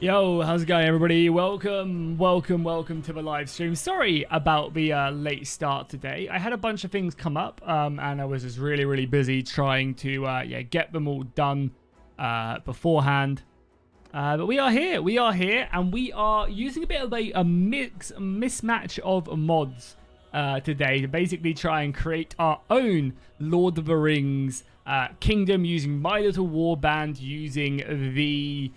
Yo, how's it going, everybody? Welcome to the live stream. Sorry about the late start today. I had a bunch of things come up, and I was just really busy trying to get them all done beforehand. But we are here, and we are using a bit of a mismatch of mods today to basically try and create our own Lord of the Rings kingdom using my little warband, using the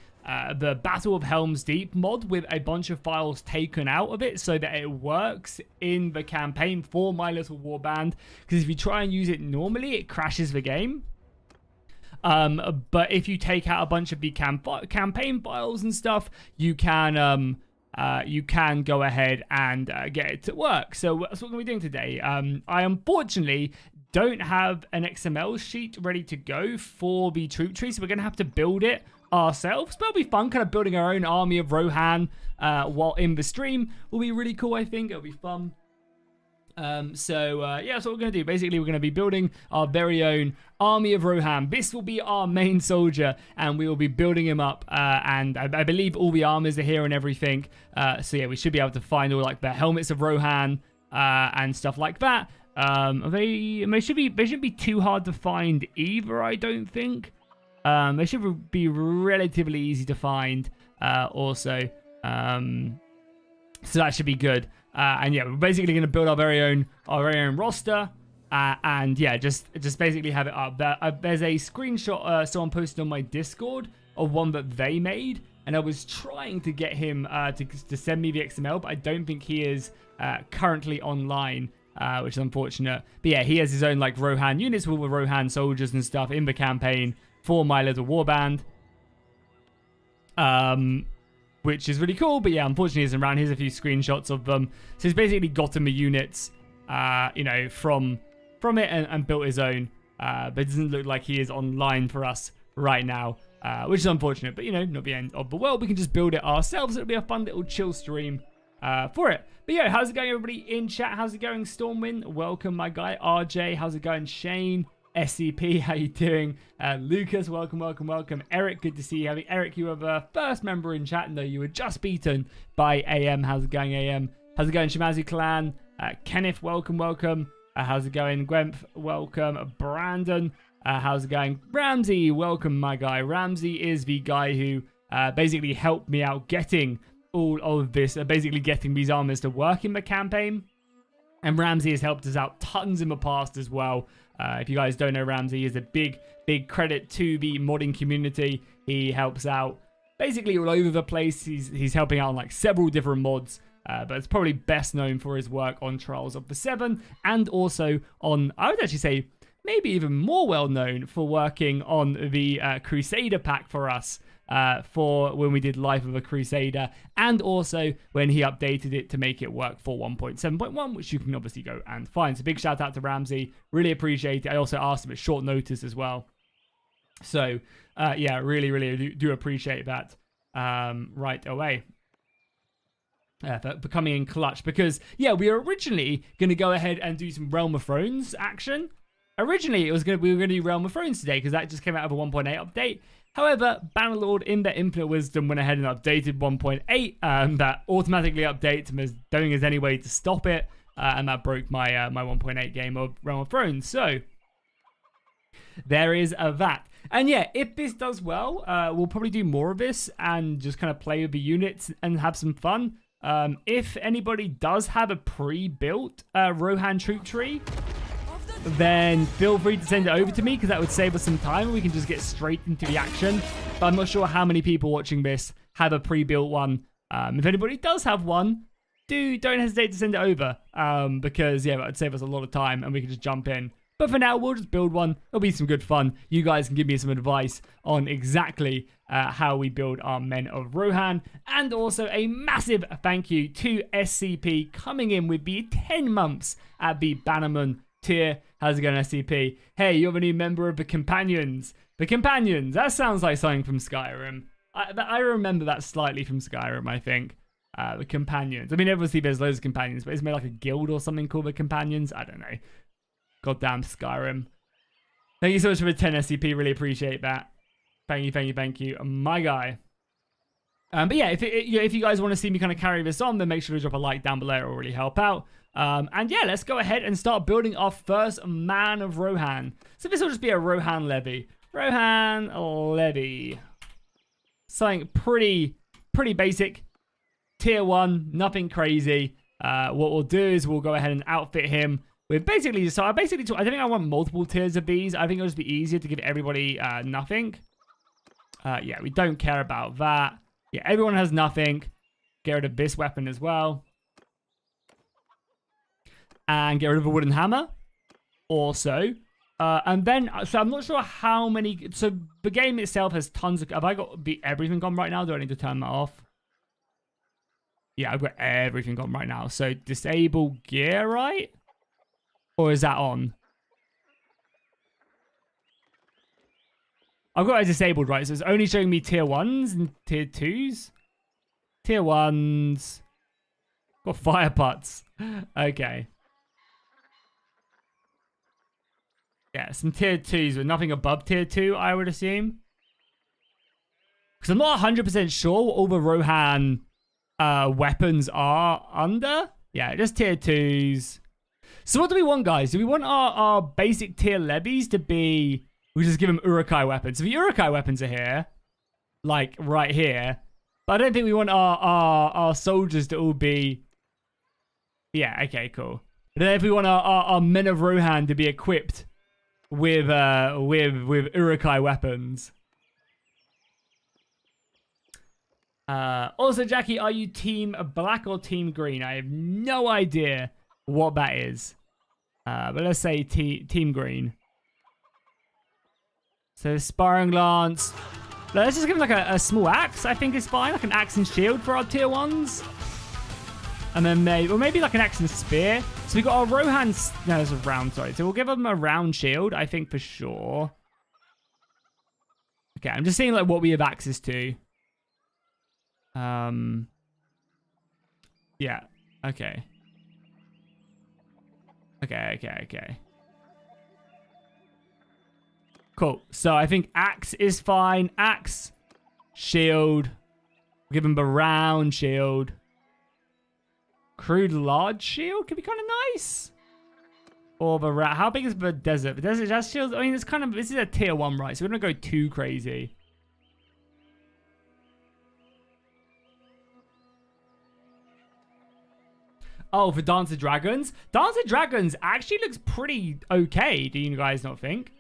Battle of Helm's Deep mod with a bunch of files taken out of it so that it works in the campaign for my little warband. Because if you try and use it normally, it crashes the game. But if you take out a bunch of the campaign files and stuff, you can go ahead and get it to work. So that's what we're doing today. I unfortunately don't have an XML sheet ready to go for the troop tree, so we're going to have to build it ourselves. But it'll be fun, kind of building our own army of Rohan while in the stream will be really cool. I think it'll be fun. Yeah, that's what we're going to do. Basically, we're going to be building our very own army of Rohan. This will be our main soldier, and we will be building him up. And I believe all the armors are here and everything. So yeah, we should be able to find all like the helmets of Rohan and stuff like that. They shouldn't be too hard to find either, I don't think. They should be relatively easy to find also. So that should be good. And yeah, we're basically going to build our very own roster. And yeah, just basically have it up. There's a screenshot someone posted on my Discord of one that they made. And I was trying to get him to send me the XML, but I don't think he is currently online. Which is unfortunate. But yeah, he has his own like Rohan units with all the Rohan soldiers and stuff in the campaign for my little warband. Which is really cool. But yeah, unfortunately he isn't around. Here's a few screenshots of them. So he's basically gotten the units, from it and built his own. But it doesn't look like he is online for us right now. Which is unfortunate. But, not the end of the world. We can just build it ourselves. It'll be a fun little chill stream for it. But yeah, how's it going, everybody in chat? How's it going, Stormwind? Welcome, my guy. RJ, how's it going? Shane, SCP, how you doing? Lucas, welcome. Eric, good to see you. Eric, you were the first member in chat, and though you were just beaten by AM. How's it going, AM? How's it going, Shimazu Clan? Kenneth, welcome. How's it going? Gwemph, welcome. Brandon, how's it going? Ramsey, welcome, my guy. Ramsey is the guy who basically helped me out getting all of this, basically getting these armors to work in the campaign. And Ramsey has helped us out tons in the past as well. If you guys don't know, Ramsey is a big credit to the modding community. He helps out basically all over the place. He's helping out on like several different mods. But it's probably best known for his work on Trials of the Seven, and also on, I would actually say, maybe even more well known for working on the Crusader pack for us. For when we did Life of a Crusader, and also when he updated it to make it work for 1.7.1, which you can obviously go and find. So big shout out to Ramsey, really appreciate it. I also asked him at short notice as well. So yeah, really do appreciate that right away. For coming in clutch, because yeah, we were originally going to go ahead and do some Realm of Thrones action. Originally, we were going to do Realm of Thrones today because that just came out of a 1.8 update. However, Bannerlord, in their infinite wisdom, went ahead and updated 1.8. That automatically updates and don't think there's any way to stop it. And that broke my my 1.8 game of Realm of Thrones. So there is that. And yeah, if this does well, we'll probably do more of this and just kind of play with the units and have some fun. If anybody does have a pre-built Rohan troop tree, then feel free to send it over to me, because that would save us some time and we can just get straight into the action. But I'm not sure how many people watching this have a pre-built one. If anybody does have one, don't hesitate to send it over, because yeah, that would save us a lot of time and we can just jump in. But for now, we'll just build one. It'll be some good fun. You guys can give me some advice on exactly how we build our Men of Rohan. And also a massive thank you to SCP coming in with the 10 months at the Bannerman tier. How's it going, SCP? Hey, you're the new member of the Companions. The Companions, that sounds like something from Skyrim. I remember that slightly from Skyrim, I think. The Companions. I mean, obviously there's loads of Companions, but isn't there like a guild or something called the Companions? I don't know. Goddamn Skyrim. Thank you so much for the 10 SCP. Really appreciate that. Thank you. My guy. But yeah, if you guys want to see me kind of carry this on, then make sure to drop a like down below. It will really help out. And yeah, let's go ahead and start building our first Man of Rohan. So this will just be a Rohan levy. Rohan levy. Something pretty basic. Tier 1, nothing crazy. What we'll do is we'll go ahead and outfit him with basically, I don't think I want multiple tiers of these. I think it'll just be easier to give everybody nothing. Yeah, we don't care about that. Yeah, everyone has nothing. Get rid of this weapon as well. And get rid of a wooden hammer. Also. And then, so I'm not sure how many, so the game itself has tons of, have I got everything on right now? Do I need to turn that off? Yeah, I've got everything on right now. So disable gear, right? Or is that on? I've got it disabled, right? So it's only showing me tier 1s and tier 2s. Tier 1s. Got fire pots. Okay. Yeah, some tier 2s with nothing above tier 2, I would assume. Because I'm not 100% sure what all the Rohan weapons are under. Yeah, just tier 2s. So what do we want, guys? Do we want our basic tier levies to be... We just give them Urukai weapons. So the Urukai weapons are here. Like, right here. But I don't think we want our soldiers to all be... Yeah, okay, cool. I don't know if we want our Men of Rohan to be equipped with Urukai weapons. Also, Jackie, are you team black or team green? I have no idea what that is. But let's say team green. So sparring lance. Let's just give him like a small axe. I think is fine, like an axe and shield for our tier 1s. And then maybe like an axe and spear. So we got our Rohan. No, it's a round. Sorry. So we'll give them a round shield, I think for sure. Okay, I'm just seeing like what we have access to. Yeah. Okay. Okay. Cool. So I think axe is fine. Axe, shield. Give him the round shield. Crude large shield could be kind of nice. Or the rat. How big is the desert? The desert has shields. I mean, it's kind of, this is a tier 1, right? So we're not going to go too crazy. Oh, for Dance of Dragons? Dance of Dragons actually looks pretty okay. Do you guys not think?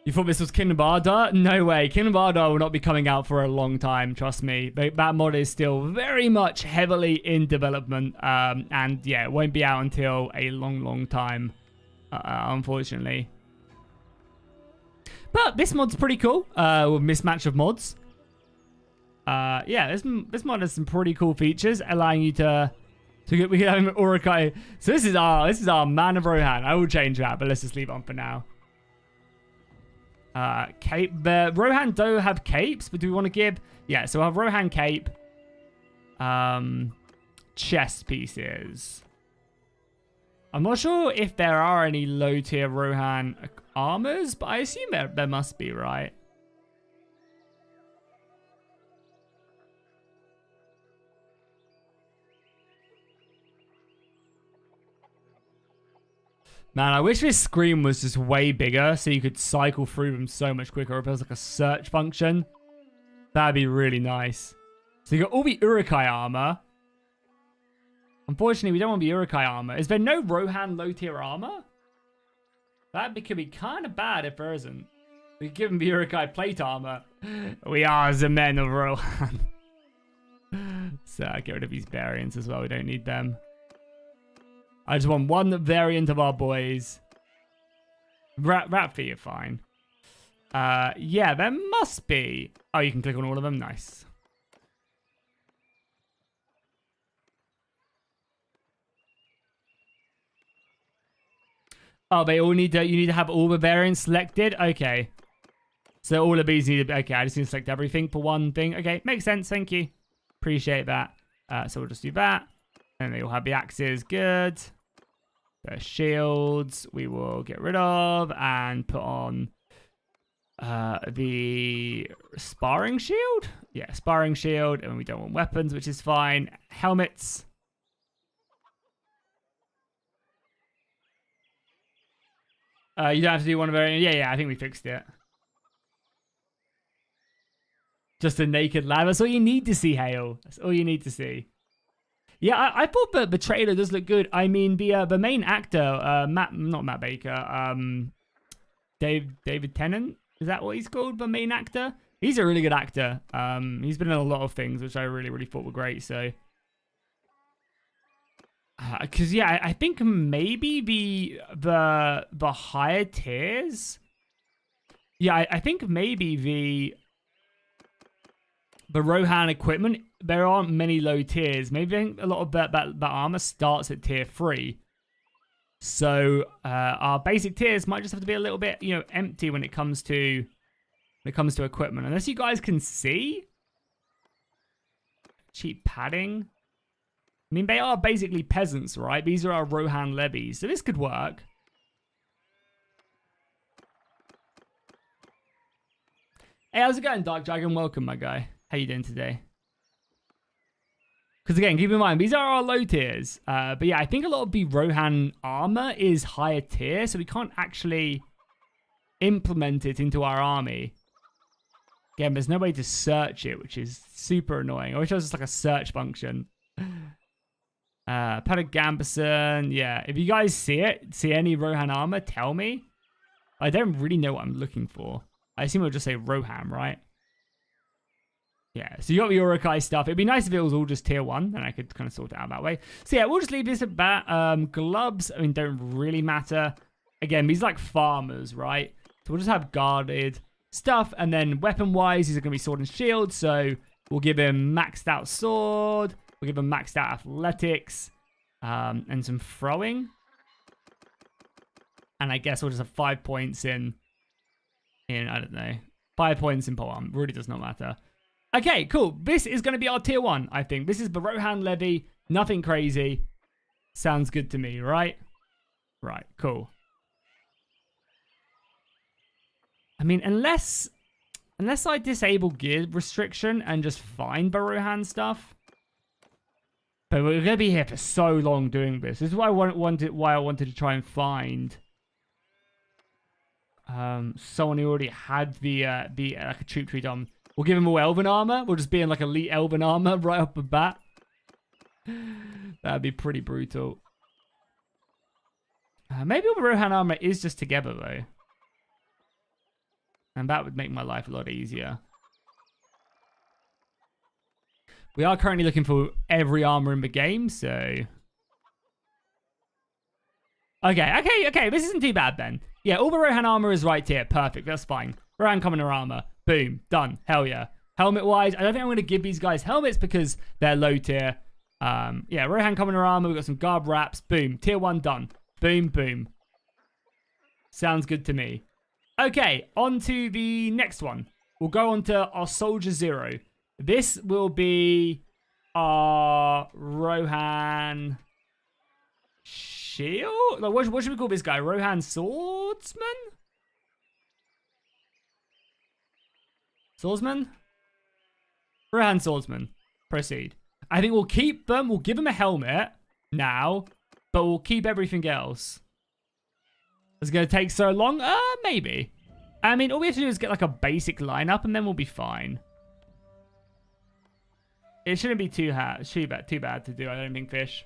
You thought this was Kinbarda? No way. Kinbarda will not be coming out for a long time, trust me. That mod is still very much heavily in development. And yeah, it won't be out until a long time, unfortunately. But this mod's pretty cool, with mismatch of mods. Yeah, this mod has some pretty cool features, allowing you to get, we have Urukai. So this is our Man of Rohan. I will change that, but let's just leave it on for now. Cape. Rohan do have capes, but do we want to give? Yeah, so I'll have Rohan cape. Chest pieces. I'm not sure if there are any low tier Rohan armors, but I assume there must be, right? Man, I wish this screen was just way bigger so you could cycle through them so much quicker. Or if there was like a search function, that'd be really nice. So you got all the Urukai armor. Unfortunately, we don't want the Urukai armor. Is there no Rohan low tier armor? That could be kind of bad if there isn't. We could give them the Urukai plate armor. We are the Men of Rohan. So get rid of these variants as well. We don't need them. I just want one variant of our boys. Rat feet are fine. Yeah, there must be. Oh, you can click on all of them. Nice. Oh, they all need to. You need to have all the variants selected. Okay. So all of these need to. Okay, I just need to select everything for one thing. Okay, makes sense. Thank you. Appreciate that. So we'll just do that. And they all have the axes. Good. The shields we will get rid of and put on The sparring shield? Yeah, sparring shield. And we don't want weapons, which is fine. Helmets. You don't have to do one of our... Yeah, I think we fixed it. Just a naked lad. That's all you need to see, Hale. That's all you need to see. Yeah, I thought the trailer does look good. I mean, the main actor, not Matt Baker, David Tennant, is that what he's called? The main actor? He's a really good actor. He's been in a lot of things, which I really thought were great. So, because yeah, I think maybe the higher tiers. Yeah, I think maybe the Rohan equipment, there aren't many low tiers. Maybe I think a lot of that armor starts at tier 3. So our basic tiers might just have to be a little bit, empty when it comes to equipment. Unless you guys can see. Cheap padding. I mean, they are basically peasants, right? These are our Rohan levies. So this could work. Hey, how's it going, Dark Dragon? Welcome, my guy. How you doing today? Because again, keep in mind, these are our low tiers. But yeah, I think a lot of the Rohan armor is higher tier, so we can't actually implement it into our army. Again, there's no way to search it, which is super annoying. I wish there was just like a search function. Paddock Gamberson, yeah. If you guys see any Rohan armor, tell me. I don't really know what I'm looking for. I assume it'll just say Rohan, right? Yeah, so you got the Urukai stuff. It'd be nice if it was all just tier 1, then I could kind of sort it out that way. So yeah, we'll just leave this at that. Gloves, I mean, don't really matter. Again, these are like farmers, right? So we'll just have guarded stuff. And then weapon-wise, these are going to be sword and shield. So we'll give him maxed out sword. We'll give him maxed out athletics. And some throwing. And I guess we'll just have 5 points in I don't know. 5 points in polearm. Really does not matter. Okay, cool. This is going to be our tier 1, I think. This is the Rohan levy. Nothing crazy. Sounds good to me, right? Right, cool. I mean, unless I disable gear restriction and just find the Rohan stuff. But we're going to be here for so long doing this. This is why I wanted to try and find someone who already had the like a troop tree done. We'll give him all Elven armor. We'll just be in like elite Elven armor right off the bat. That'd be pretty brutal. Maybe all the Rohan armor is just together though. And that would make my life a lot easier. We are currently looking for every armor in the game, so... Okay. This isn't too bad then. Yeah, all the Rohan armor is right here. Perfect, that's fine. Rohan commoner armor. Boom. Done. Hell yeah. Helmet-wise, I don't think I'm going to give these guys helmets because they're low tier. Yeah, Rohan commoner armor. We've got some garb wraps. Boom. Tier 1 done. Boom, boom. Sounds good to me. Okay, on to the next one. We'll go on to our Soldier 0. This will be our Rohan shield? Like, what should we call this guy? Rohan swordsman? Swordsman? Rohan swordsman. Proceed. I think we'll keep them. We'll give them a helmet now, but we'll keep everything else. It's going to take so long? Maybe. I mean, all we have to do is get like a basic lineup and then we'll be fine. It shouldn't be too bad to do, I don't think, Fish.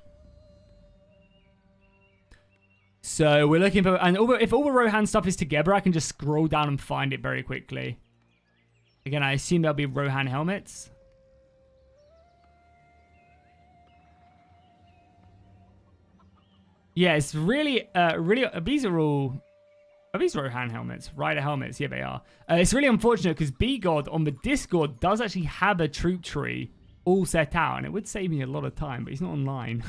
So we're looking for... And if all the Rohan stuff is together, I can just scroll down and find it very quickly. Again, I assume there'll be Rohan helmets. Yeah, it's really... these are all... Are these Rohan helmets? Rider helmets? Yeah, they are. It's really unfortunate because B-God on the Discord does actually have a troop tree all set out, and it would save me a lot of time, but he's not online.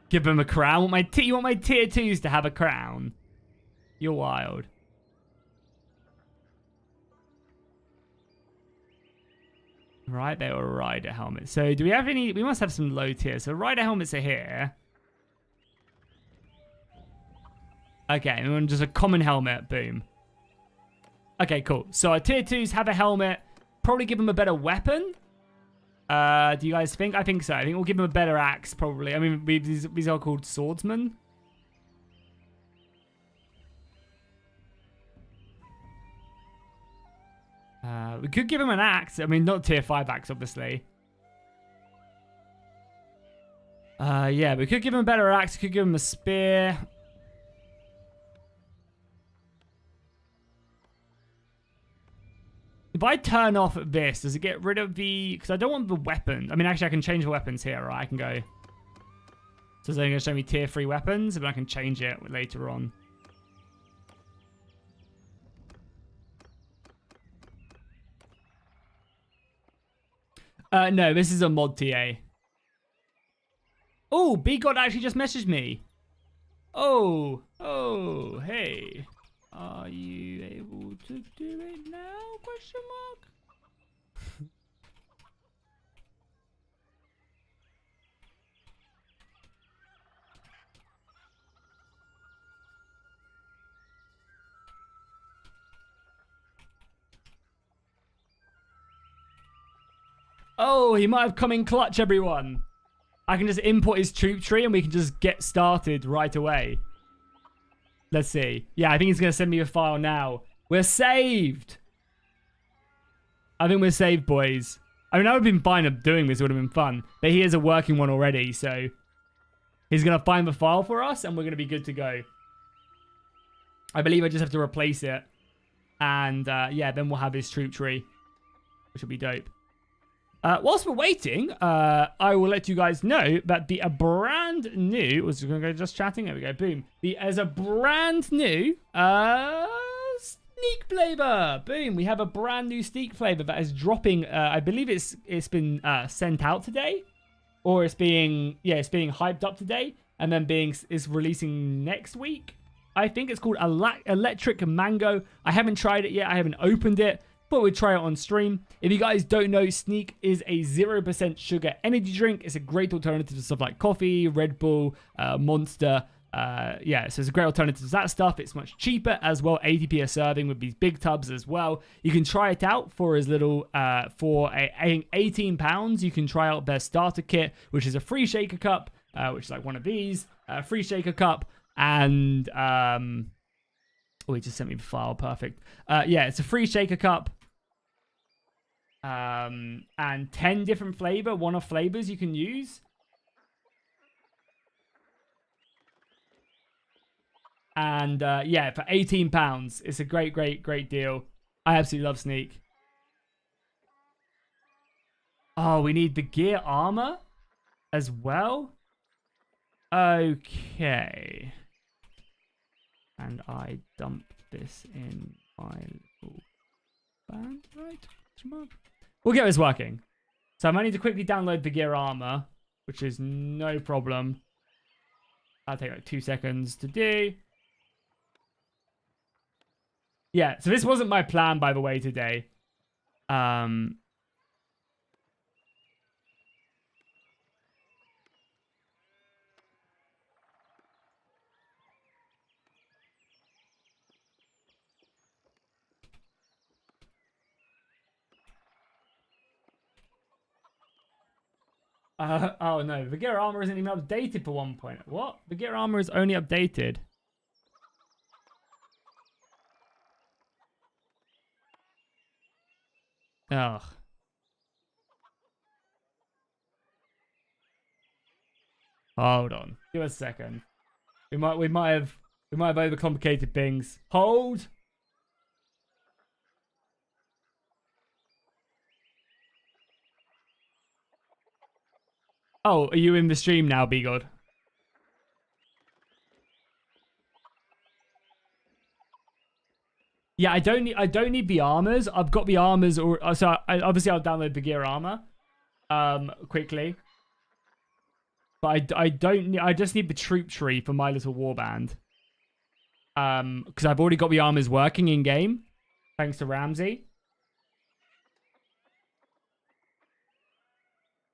Give him a crown. You want my tier 2s to have a crown? You're wild. Right, they were rider helmets. So do we have any? We must have some low tier. So rider helmets are here. Okay, and then just a common helmet. Boom. Okay, cool. So our tier 2s have a helmet. Probably give them a better weapon. Do you guys think? I think so. I think we'll give them a better axe, probably. I mean, these are called swordsmen. We could give him an axe. I mean, not tier 5 axe, obviously. Yeah, we could give him a better axe. We could give him a spear. If I turn off this, does it get rid of the... Because I don't want the weapon. I mean, actually, I can change the weapons here, right? I can go... So it's only going to show me tier 3 weapons, but I can change it later on. No, this is a mod TA. Oh, B-God actually just messaged me. Oh, hey. Are you able to do it now? Question mark. Oh, he might have come in clutch, everyone. I can just import his troop tree and we can just get started right away. Let's see. Yeah, I think he's going to send me a file now. We're saved. I think we're saved, boys. I mean, I would have been fine of doing this. It would have been fun. But he has a working one already, so... He's going to find the file for us, and we're going to be good to go. I believe I just have to replace it. And, yeah, then we'll have his troop tree. Which will be dope. Whilst we're waiting, I will let you guys know that the brand new... Was going to go just chatting? There we go. Boom. There's a brand new sneak flavor. Boom. We have a brand new sneak flavor that is dropping. I believe it's been sent out today. Or it's being hyped up today. And then is releasing next week. I think it's called Electric Mango. I haven't tried it yet. I haven't opened it. But we'll try it on stream. If you guys don't know, Sneak is a 0% sugar energy drink. It's a great alternative to stuff like coffee, Red Bull, Monster. Yeah, so it's a great alternative to that stuff. It's much cheaper as well. 80p a serving with these big tubs as well. You can try it out for as little, for £18. You can try out their starter kit, which is a free shaker cup, which is like one of these. Free shaker cup and... Oh, he just sent me the file. Perfect. Yeah, it's a free shaker cup. And 10 different one-off flavors you can use. And yeah, for £18, it's a great deal. I absolutely love Sneak. Oh, we need the gear armor as well. Okay. And I dump this in my little band, right? We'll get this working. So I might need to quickly download the gear armor, which is no problem. I'll take like 2 seconds to do. Yeah, so this wasn't my plan, by the way, today. Oh no, the gear armor isn't even updated for 1 point. What? The gear armor is only updated. Ugh. Hold on. Give us a second. We might have overcomplicated things. Hold. Oh, are you in the stream now, B-God? Yeah, I don't need the armors. I've got the armors, so obviously I'll download the gear armor, quickly. But I don't need. I just need the troop tree for my little warband. Because I've already got the armors working in game, thanks to Ramsey.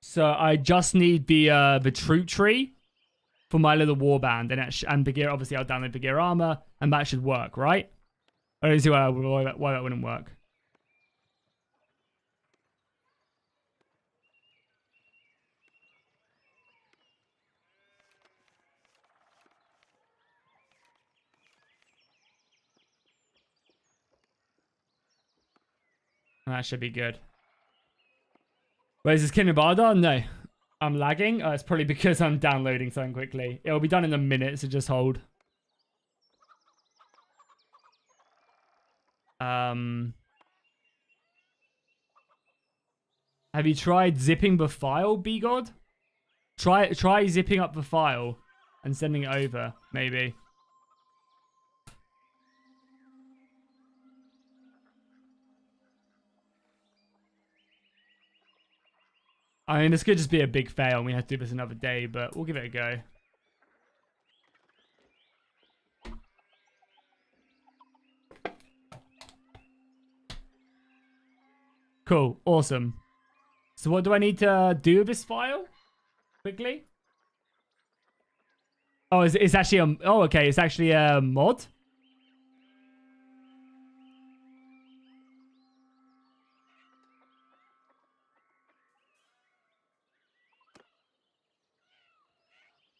So I just need the troop tree for my little warband, and Bagheera, obviously I'll download Bagheera Armor, and that should work, right? I don't see why that wouldn't work. That should be good. Wait, is this Kingdom of Ardor? No. I'm lagging. It's probably because I'm downloading something quickly. It'll be done in a minute, so just hold. Have you tried zipping the file, BGod? Try zipping up the file and sending it over, maybe. I mean, this could just be a big fail and we have to do this another day, but we'll give it a go. Cool. Awesome. So what do I need to do with this file? Quickly? Oh, it's actually a... Oh, okay. It's actually a mod?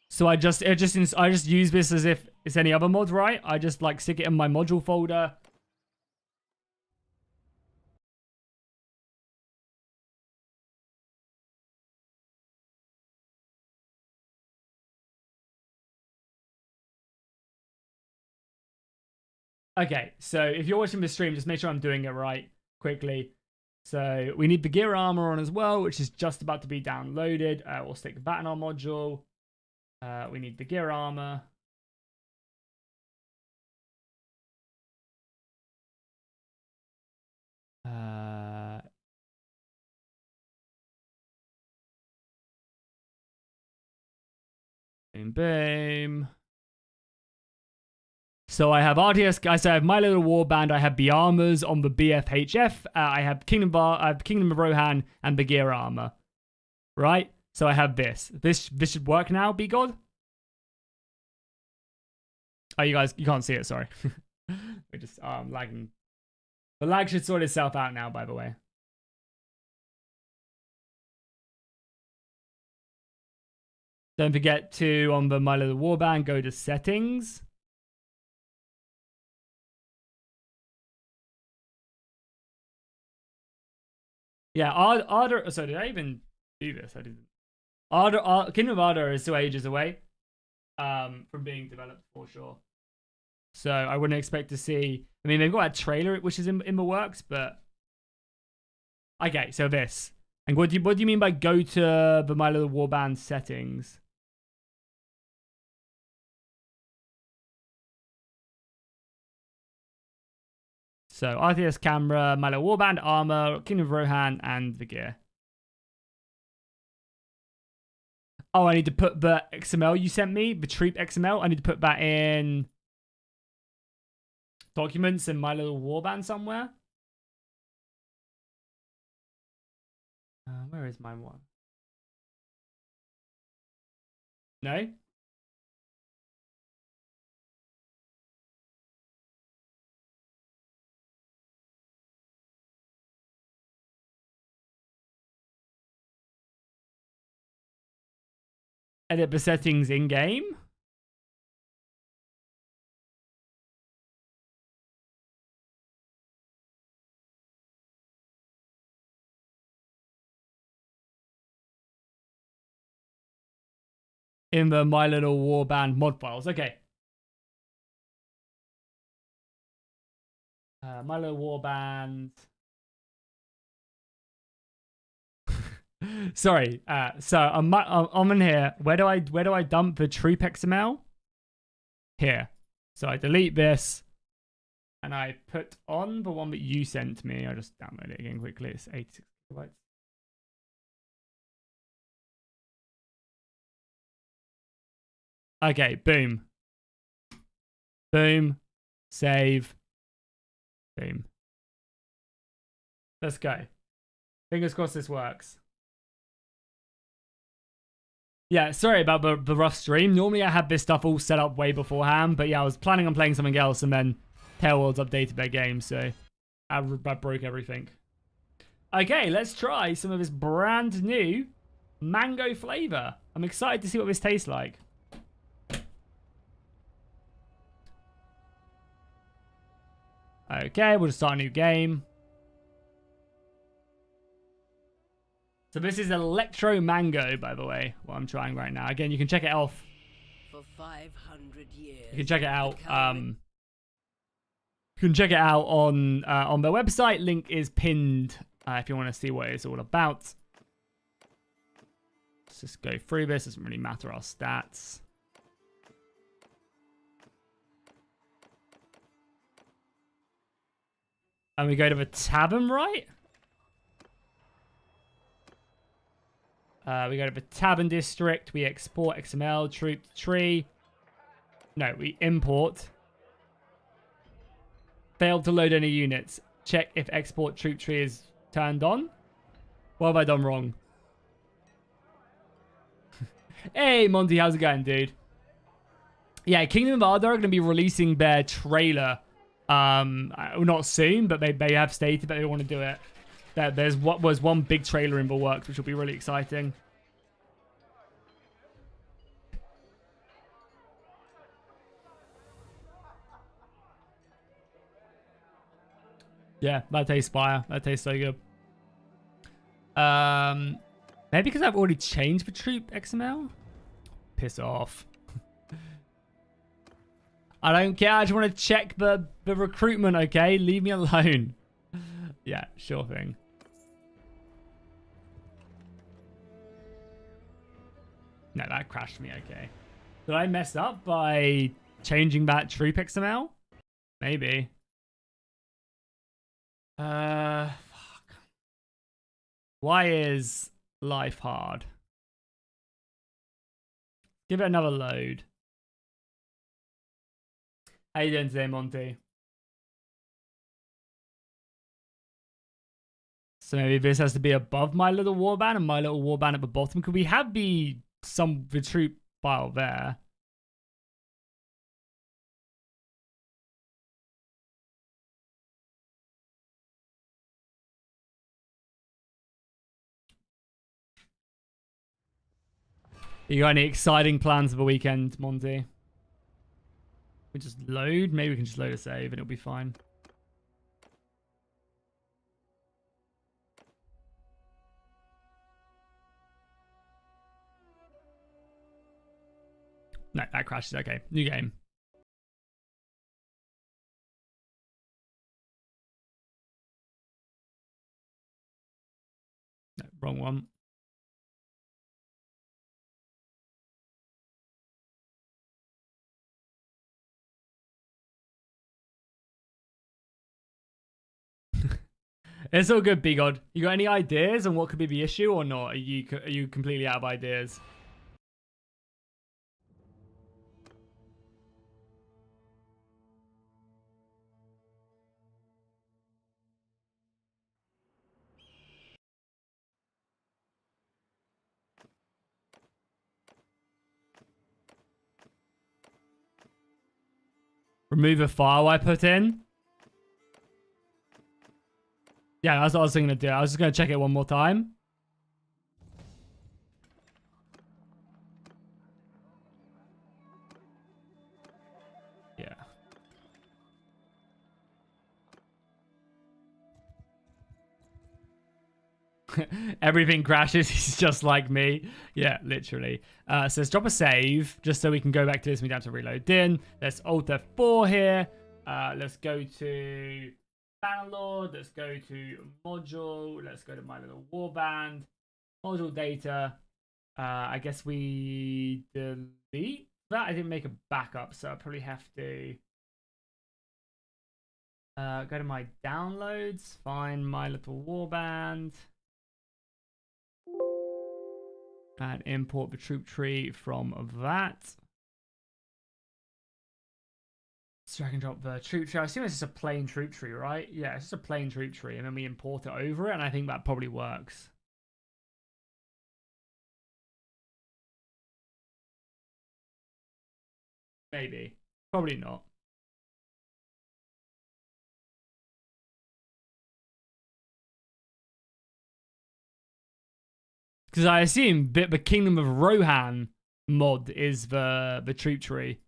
So I just use this as if it's any other mod, right? I just like stick it in my module folder. Okay, so if you're watching the stream, just make sure I'm doing it right quickly. So we need Bagheera Armor on as well, which is just about to be downloaded. We'll stick that in our module. We need Bagheera Armor. Boom, boom. So I have RTS, guys. I have My Little Warband. I have the armors on the BFHF. I have Kingdom of Rohan and Bagheera Armor. Right? So I have this. This should work now, BGod? Oh, you can't see it, sorry. We're just lagging. The lag should sort itself out now, by the way. Don't forget to, on the My Little Warband, go to settings. Yeah, Ardor. So did I even do this? I didn't. Kingdom of Ardor is still ages away from being developed for sure. So I wouldn't expect to see. I mean, they've got a trailer which is in the works, but okay. So this. And what do you mean by go to the My Little Warband settings? So RTS camera, My Little Warband armor, Kingdom of Rohan, and the gear. Oh, I need to put the XML you sent me, the Troop XML. I need to put that in documents in My Little Warband somewhere. Where is my one? No? Edit the settings in game. In the My Little Warband mod files. Okay. My Little Warband. Sorry. So I'm in here. Where do I dump the Troop XML? Here. So I delete this, and I put on the one that you sent me. I'll just download it again quickly. It's 86 gigabytes. Okay. Boom. Boom. Save. Boom. Let's go. Fingers crossed this works. Yeah, sorry about the rough stream. Normally I have this stuff all set up way beforehand, but yeah, I was planning on playing something else, and then Tailworld's updated their game, so I broke everything. Okay, let's try some of this brand new mango flavor. I'm excited to see what this tastes like. Okay, we'll just start a new game. So this is Electro Mango, by the way, what I'm trying right now. Again, you can check it off. For 500 years. You can check it out. You can check it out on their website. Link is pinned if you want to see what it's all about. Let's just go through this. Doesn't really matter our stats. And we go to the tavern, right? We go to the tavern district. We export XML, troop tree. No, we import. Failed to load any units. Check if export troop tree is turned on. What have I done wrong? Hey, Monty, how's it going, dude? Yeah, Kingdom of Ardor are going to be releasing their trailer. Not soon, but they have stated that they want to do it. There's what was one big trailer in the works, which will be really exciting. Yeah, that tastes fire. That tastes so good. Maybe because I've already changed the troop XML? Piss off. I don't care. I just want to check the recruitment, okay? Leave me alone. Yeah, sure thing. No, that crashed me, okay. Did I mess up by changing that troop XML? Maybe. Fuck. Why is life hard? Give it another load. How you doing today, Monty? So maybe this has to be above my little warband and my little warband at the bottom. Could we have the troop file there? You got any exciting plans for the weekend, Monty? We just load? Maybe we can just load a save and it'll be fine. No, that crashes. Okay, new game. No, wrong one. It's all good, B-God. You got any ideas on what could be the issue or not? Are you completely out of ideas? Remove a file I put in? Yeah, that's what I was thinking to do. I was just going to check it one more time. Yeah. Everything crashes. He's just like me. Yeah, literally. So let's drop a save just so we can go back to this. We don't have to reload din. Let's Alt F4 here. Let's go to Bannerlord. Let's go to module. Let's go to my little warband. Module data. I guess we delete that. I didn't make a backup, so I probably have to go to my downloads. Find my little warband. And import the troop tree from that. So I can drop the troop tree. I assume it's just a plain troop tree, right? Yeah, it's just a plain troop tree. And then we import it over it. And I think that probably works. Maybe. Probably not. Because I assume the Kingdom of Rohan mod is the troop tree.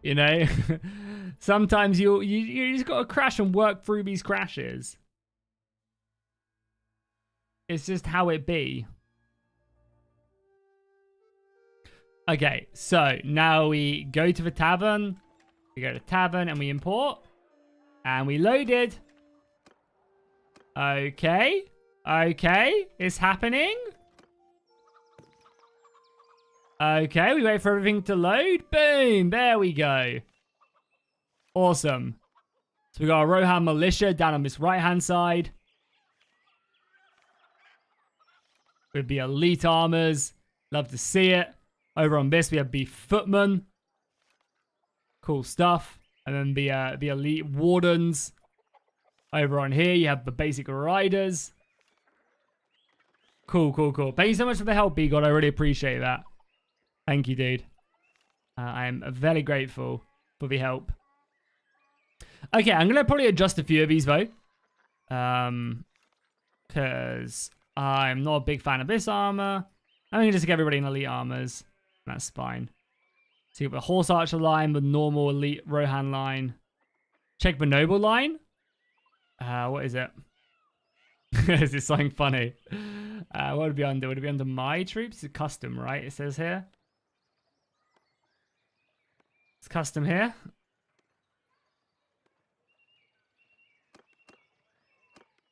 You know, sometimes you just gotta crash and work through these crashes. It's just how it be. Okay, so now we go to the tavern. We go to tavern and we import. And we loaded. Okay. Okay, it's happening. Okay, we wait for everything to load. Boom, there we go. Awesome. So we got a Rohan Militia down on this right-hand side. With the elite armors. Love to see it. Over on this, we have the footmen. Cool stuff. And then the elite wardens. Over on here, you have the basic riders. Cool, cool, cool. Thank you so much for the help, B-God. I really appreciate that. Thank you, dude. I am very grateful for the help. Okay, I'm going to probably adjust a few of these, though. Because I'm not a big fan of this armor. I'm going to just give everybody in elite armors. That's fine. So you got the Horse Archer line, the normal elite Rohan line. Check the Noble line. What is it? Is this something funny? What would it be under? Would it be under my troops? It's custom, right? It says here. It's custom here.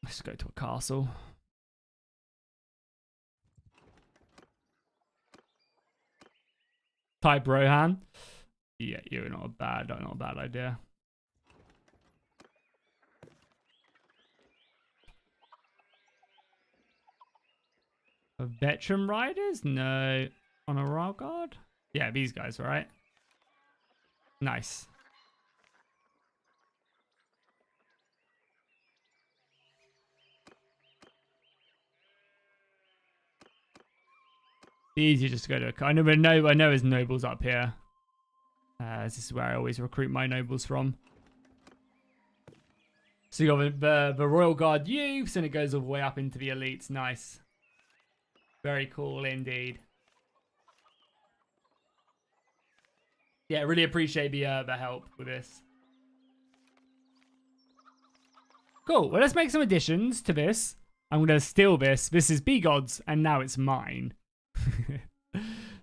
Let's go to a castle. Type Rohan. Yeah, you're not a bad idea. For veteran riders? No. On a royal guard? Yeah, these guys, right? Nice. Easy just to go to a... I know there's nobles up here. This is where I always recruit my nobles from. So you got the Royal Guard youths, and it goes all the way up into the elites. Nice. Very cool indeed. Yeah, really appreciate the help with this. Cool. Well, let's make some additions to this. I'm going to steal this. This is B-God's, and now it's mine.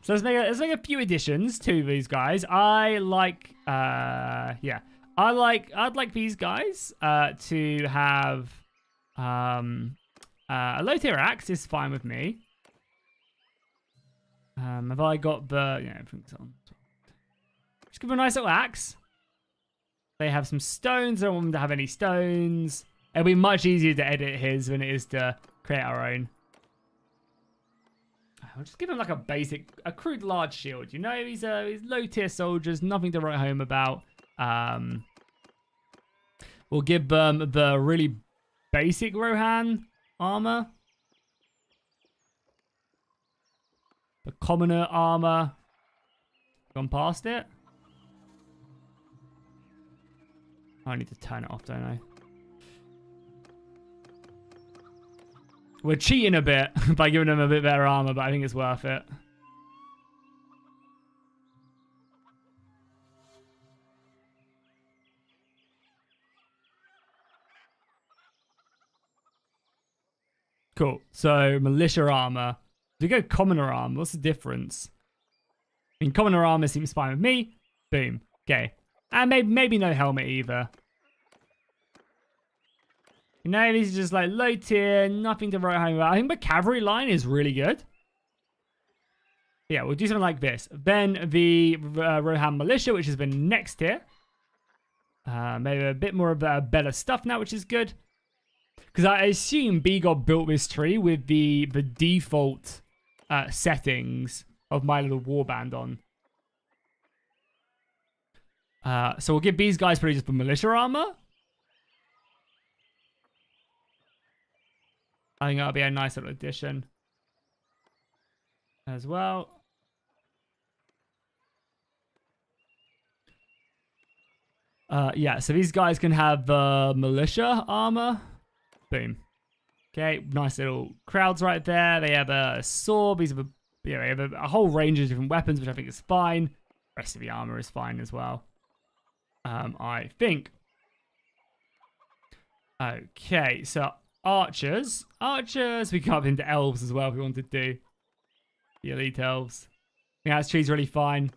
So let's make a few additions to these guys. I'd like these guys to have a low tier axe is fine with me. Have I got the everything's on. Just give them a nice little axe. They have some stones. I don't want them to have any stones. It'll be much easier to edit his than it is to create our own. I'll just give him like a crude large shield. You know, he's low tier soldiers, nothing to write home about. We'll give them the really basic Rohan armor. The commoner armor. Gone past it. I need to turn it off, don't I? We're cheating a bit by giving them a bit better armor, but I think it's worth it. Cool. So, Militia Armor. If we go Commoner Armor, what's the difference? I mean, Commoner Armor seems fine with me. Boom. Okay. And maybe no helmet either. You know, these are just like low tier, nothing to write home about. I think the cavalry line is really good. Yeah, we'll do something like this. Then the Rohan Militia, which has been next tier. Maybe a bit more of better stuff now, which is good. Because I assume B-God built this tree with the default settings of my little warband on. So we'll give these guys probably just the Militia Armor. I think that'll be a nice little addition as well. Yeah, so these guys can have the Militia Armor. Boom. Okay, nice little crowds right there. They have a sword. These are, they have a whole range of different weapons, which I think is fine. The rest of the armor is fine as well. I think. Okay, so archers. Archers, we can go up into elves as well if we wanted to. The elite elves. I think that tree's really fine.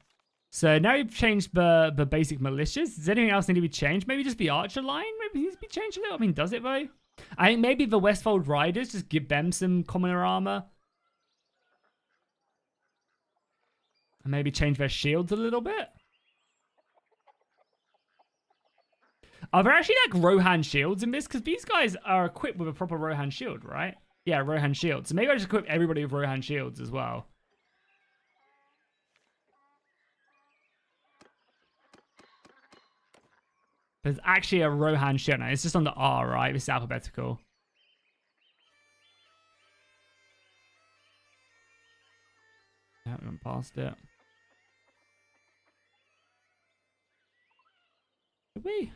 So now we've changed the basic militias. Does anything else need to be changed? Maybe just the archer line? Maybe it needs to be changed a little. I mean, does it though? I think maybe the Westfold Riders, just give them some commoner armor. And maybe change their shields a little bit. Are there actually like Rohan shields in this? Because these guys are equipped with a proper Rohan shield, right? Yeah, Rohan shield. So maybe I just equip everybody with Rohan shields as well. There's actually a Rohan shield. Now, it's just on the R, right? This is alphabetical. Yeah, we went past it. Did we?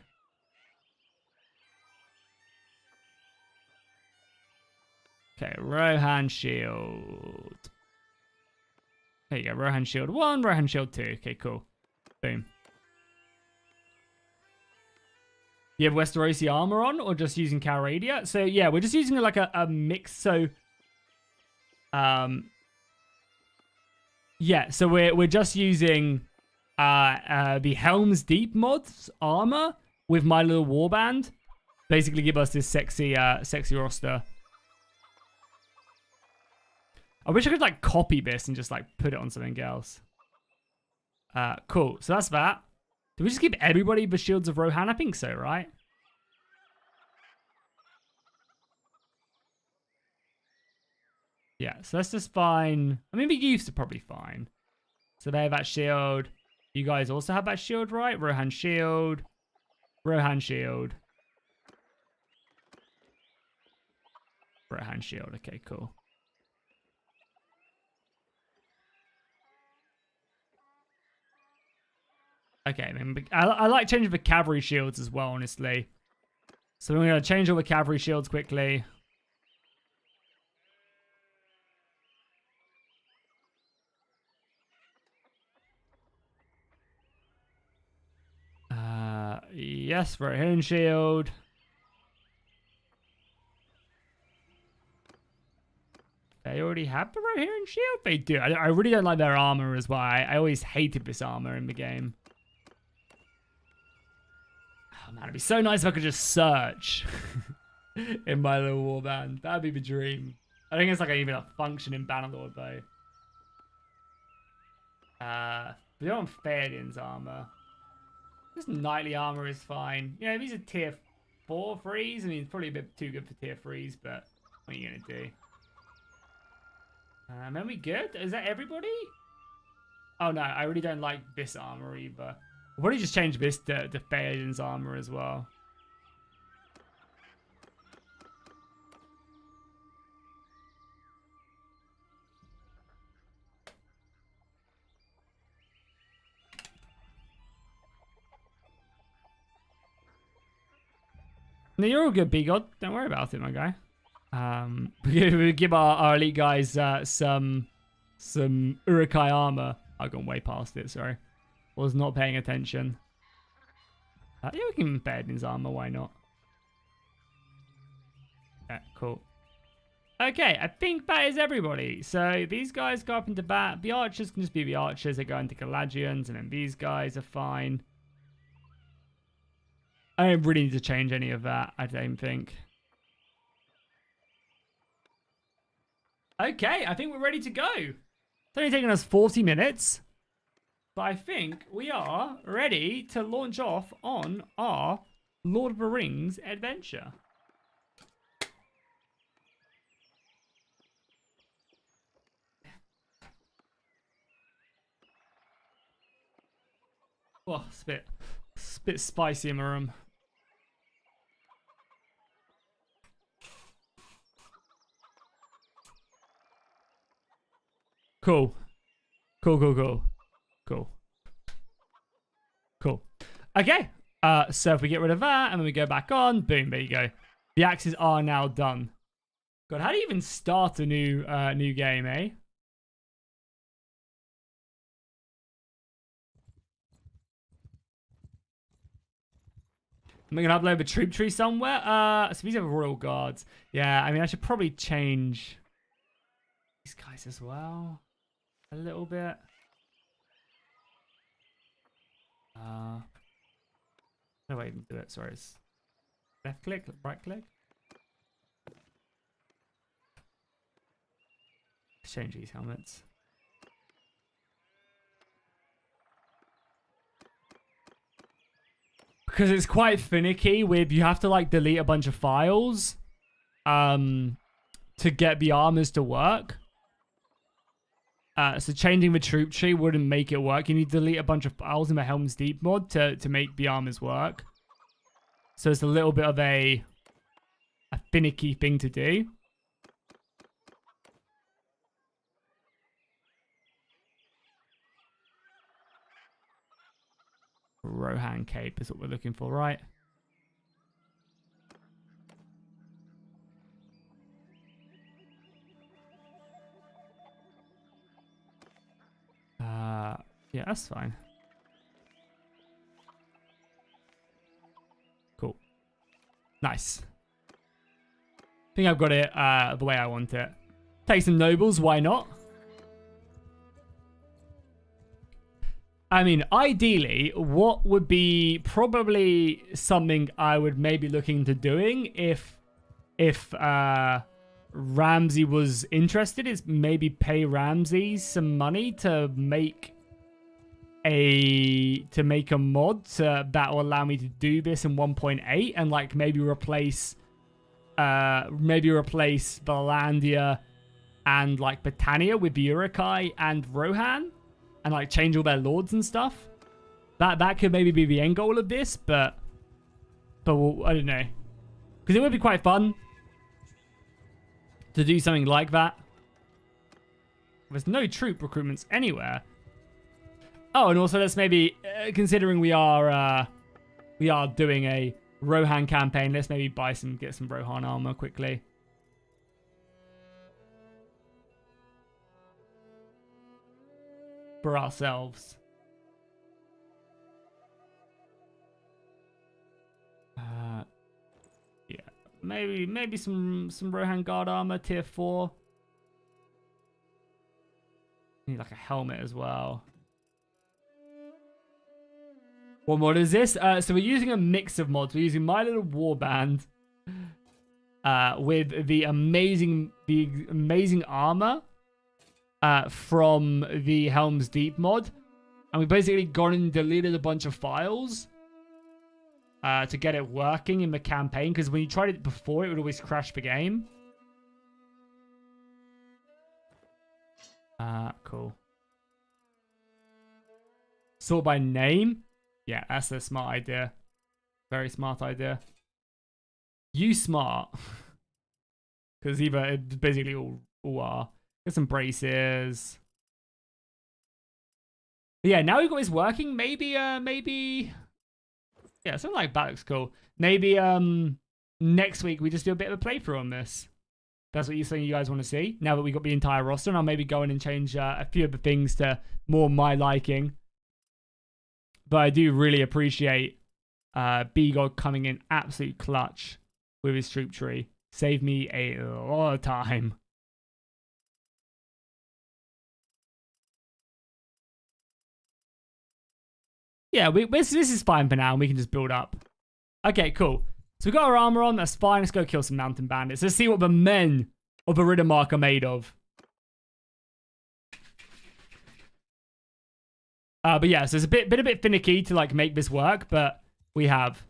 Okay, Rohan shield. There you go, Rohan shield 1, Rohan shield 2. Okay, cool. Boom. You have Westerosi armor on, or just using Calradia? So yeah, we're just using like a mix. So, yeah. So we're just using the Helms Deep mods armor with my little warband. Basically, give us this sexy roster. I wish I could like copy this and just like put it on something else. Cool. So that's that. Do we just give everybody the shields of Rohan? I think so, right? Yeah, so that's just fine. I mean, the youths are probably fine. So they have that shield. You guys also have that shield, right? Rohan shield. Rohan shield. Rohan shield. Okay, cool. Okay, I like changing the cavalry shields as well, honestly. So we're going to change all the cavalry shields quickly. Yes, for a hidden shield. They already have the Rohirrim shield? They do. I really don't like their armor as well. I always hated this armor in the game. Oh man, it'd be so nice if I could just search in my little warband. That'd be the dream. I think it's like even a function in Bannerlord though. We don't want Theoden's armor. This knightly armor is fine. Yeah, these are tier 4 threes. I mean, it's probably a bit too good for tier 3s, but what are you gonna do? Are we good? Is that everybody? Oh no, I really don't like this armor either. I'll probably just change this to Theoden's armor as well. No, you're all good, B-God. Don't worry about it, my guy. We give our elite guys some Urukai armor. I've gone way past it, sorry. Was not paying attention. Yeah, we can embed his armor, why not? Yeah, cool. Okay, I think that is everybody. So these guys go up into bat. The archers can just be the archers. They go into Galagians, and then these guys are fine. I don't really need to change any of that, I don't think. Okay, I think we're ready to go. It's only taken us 40 minutes. But I think we are ready to launch off on our Lord of the Rings adventure. Oh, it's a bit It's a bit spicy in my room. Cool. Cool. Okay. So if we get rid of that and then we go back on, boom, there you go. The axes are now done. God, how do you even start a new game, eh? Am I gonna upload a troop tree somewhere? So these are royal guards. Yeah, I mean, I should probably change these guys as well a little bit. No way I can do it. Sorry, it's left click, right click. Let's change these helmets. Because it's quite finicky with, you have to like delete a bunch of files to get the armors to work. So changing the troop tree wouldn't make it work. You need to delete a bunch of files in the Helms Deep mod to make the armors work. So it's a little bit of a finicky thing to do. Rohan cape is what we're looking for, right? Yeah, that's fine. Cool. Nice. I think I've got it the way I want it. Take some nobles, why not? I mean, ideally, what would be probably something I would maybe look into doing if Ramsey was interested is maybe pay Ramsey some money to make a mod that will allow me to do this in 1.8 and like maybe replace Valandia and like Britannia with Urukai and Rohan and like change all their lords and stuff. That could maybe be the end goal of this, but we'll, I don't know, because it would be quite fun to do something like that. There's no troop recruitments anywhere. Oh, and also let's maybe, considering we are doing a Rohan campaign, let's maybe get some Rohan armor quickly. For ourselves. Yeah, maybe some Rohan guard armor tier 4. Need like a helmet as well. What mod is this? So we're using a mix of mods. We're using My Little Warband with the amazing armor from the Helms Deep mod. And we basically gone and deleted a bunch of files to get it working in the campaign. Because when you tried it before, it would always crash the game. Cool. Sort by name. Yeah, that's a smart idea. Very smart idea. You smart. Because it's basically all are. Get some braces. But yeah, now we've got this working. Maybe, yeah, something like that looks cool. Maybe, next week we just do a bit of a playthrough on this. That's what you're saying you guys want to see. Now that we've got the entire roster, and I'll maybe go in and change a few of the things to more my liking. But I do really appreciate B-God coming in absolute clutch with his troop tree. Saved me a lot of time. Yeah, this is fine for now, and we can just build up. Okay, cool. So we've got our armor on, that's fine. Let's go kill some mountain bandits. Let's see what the men of the Riddermark are made of. But yeah, so it's a bit finicky to like make this work, but we have.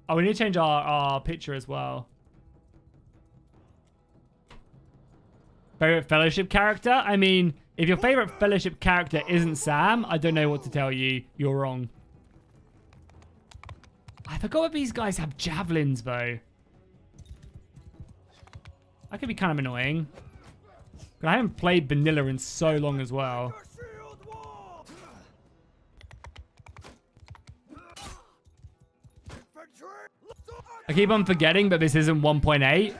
Oh, we need to change our picture as well. Favorite Fellowship character? I mean, If your favorite Fellowship character isn't Sam, I don't know what to tell you. You're wrong. I forgot if these guys have javelins, though. That could be kind of annoying. But I haven't played vanilla in so long as well. I keep on forgetting, but this isn't 1.8.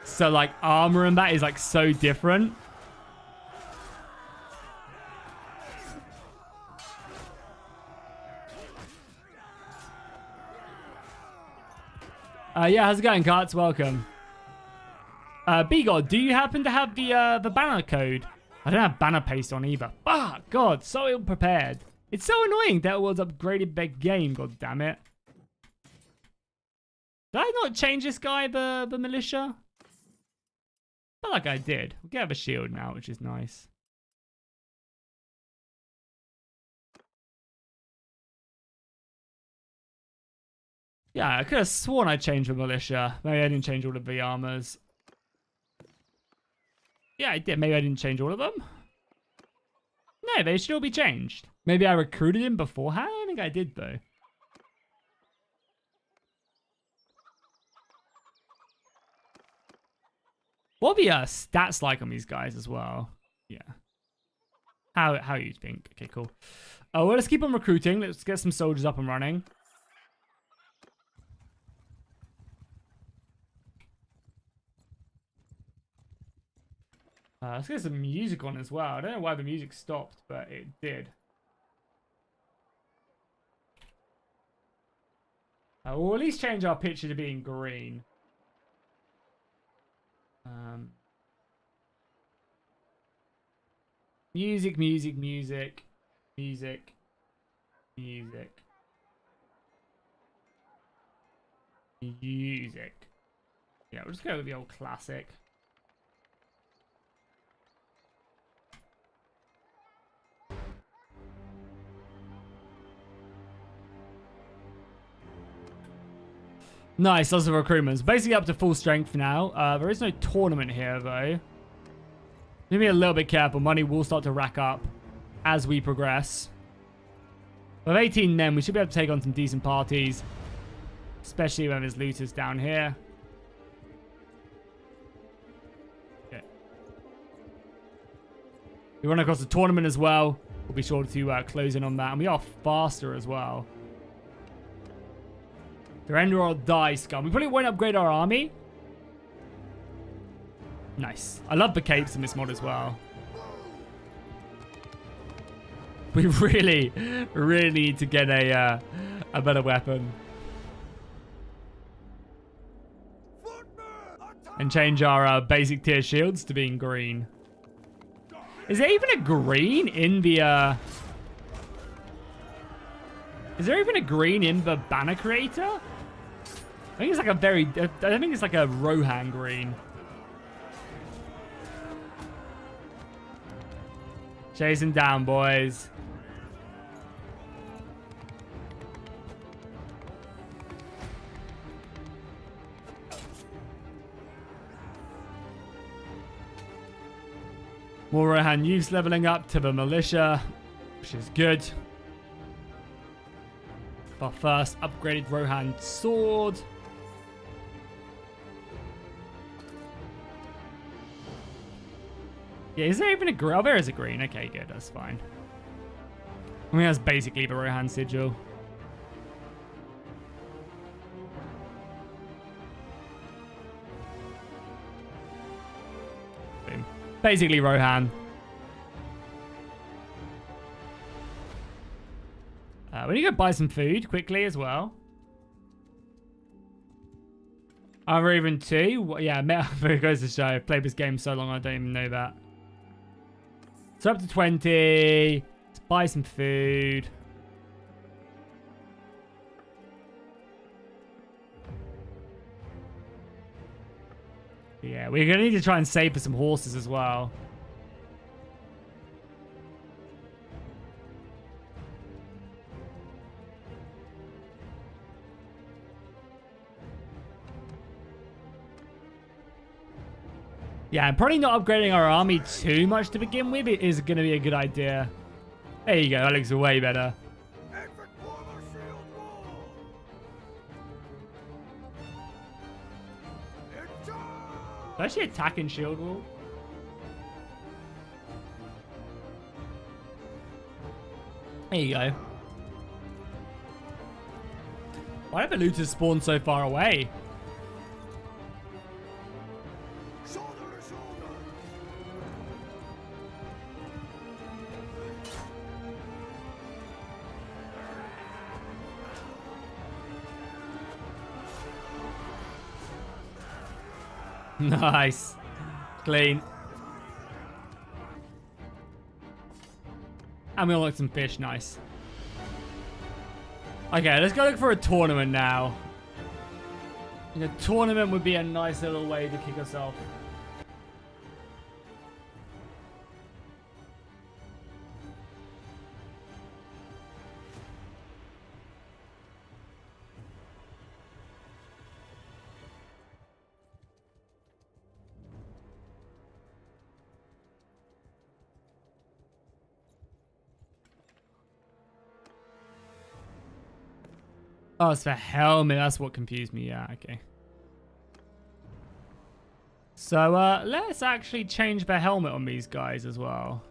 So, like, armor and that is, like, so different. Yeah, how's it going, Carts? Welcome. B-God, do you happen to have the banner code? I don't have banner paste on either. Ah, God, so ill-prepared. It's so annoying that it was upgraded big game, god damn it. Did I not change this guy, the militia? I feel like I did. We have a shield now, which is nice. Yeah, I could have sworn I changed the militia. Maybe I didn't change all of the armors. Yeah, I did. Maybe I didn't change all of them. No, they should all be changed. Maybe I recruited him beforehand? I don't think I did, though. What are the stats like on these guys as well? Yeah. How you think? Okay, cool. Oh, well, let's keep on recruiting. Let's get some soldiers up and running. Let's get some music on as well. I don't know why the music stopped, but it did. We'll at least change our picture to being green. Music, music, music, music, music, music. Yeah, we'll just go with the old classic. Nice, lots of recruitments. Basically up to full strength now. There is no tournament here, though. Be a little bit careful. Money will start to rack up as we progress. With 18 men, we should be able to take on some decent parties. Especially when there's looters down here. Okay. We run across the tournament as well. We'll be sure to close in on that. And we are faster as well. Surrender or die, scum. We probably won't upgrade our army. Nice. I love the capes in this mod as well. We really, really need to get a better weapon. And change our basic tier shields to being green. Is there even a green in the... Is there even a green in the banner creator? I think it's like a very... I don't think it's like a Rohan green. Chasing down, boys. More Rohan youths leveling up to the militia, which is good. Our first upgraded Rohan sword. Yeah, is there even a green? Oh, there is a green. Okay, good. That's fine. I mean, that's basically the Rohan sigil. Boom. Basically Rohan. We need to go buy some food quickly as well. Are even 2? Yeah, it goes to show. I've played this game so long I don't even know that. So up to 20. Let's buy some food. Yeah, we're going to need to try and save for some horses as well. Yeah, and probably not upgrading our army too much to begin with is going to be a good idea. There you go. That looks way better. Actually attacking shield wall. There you go. Why have the looters spawned so far away? Nice. Clean. And we unlocked some fish. Nice. Okay, let's go look for a tournament now. A tournament would be a nice little way to kick us off. Oh, it's the helmet. That's what confused me. Yeah, okay. So, let's actually change the helmet on these guys as well.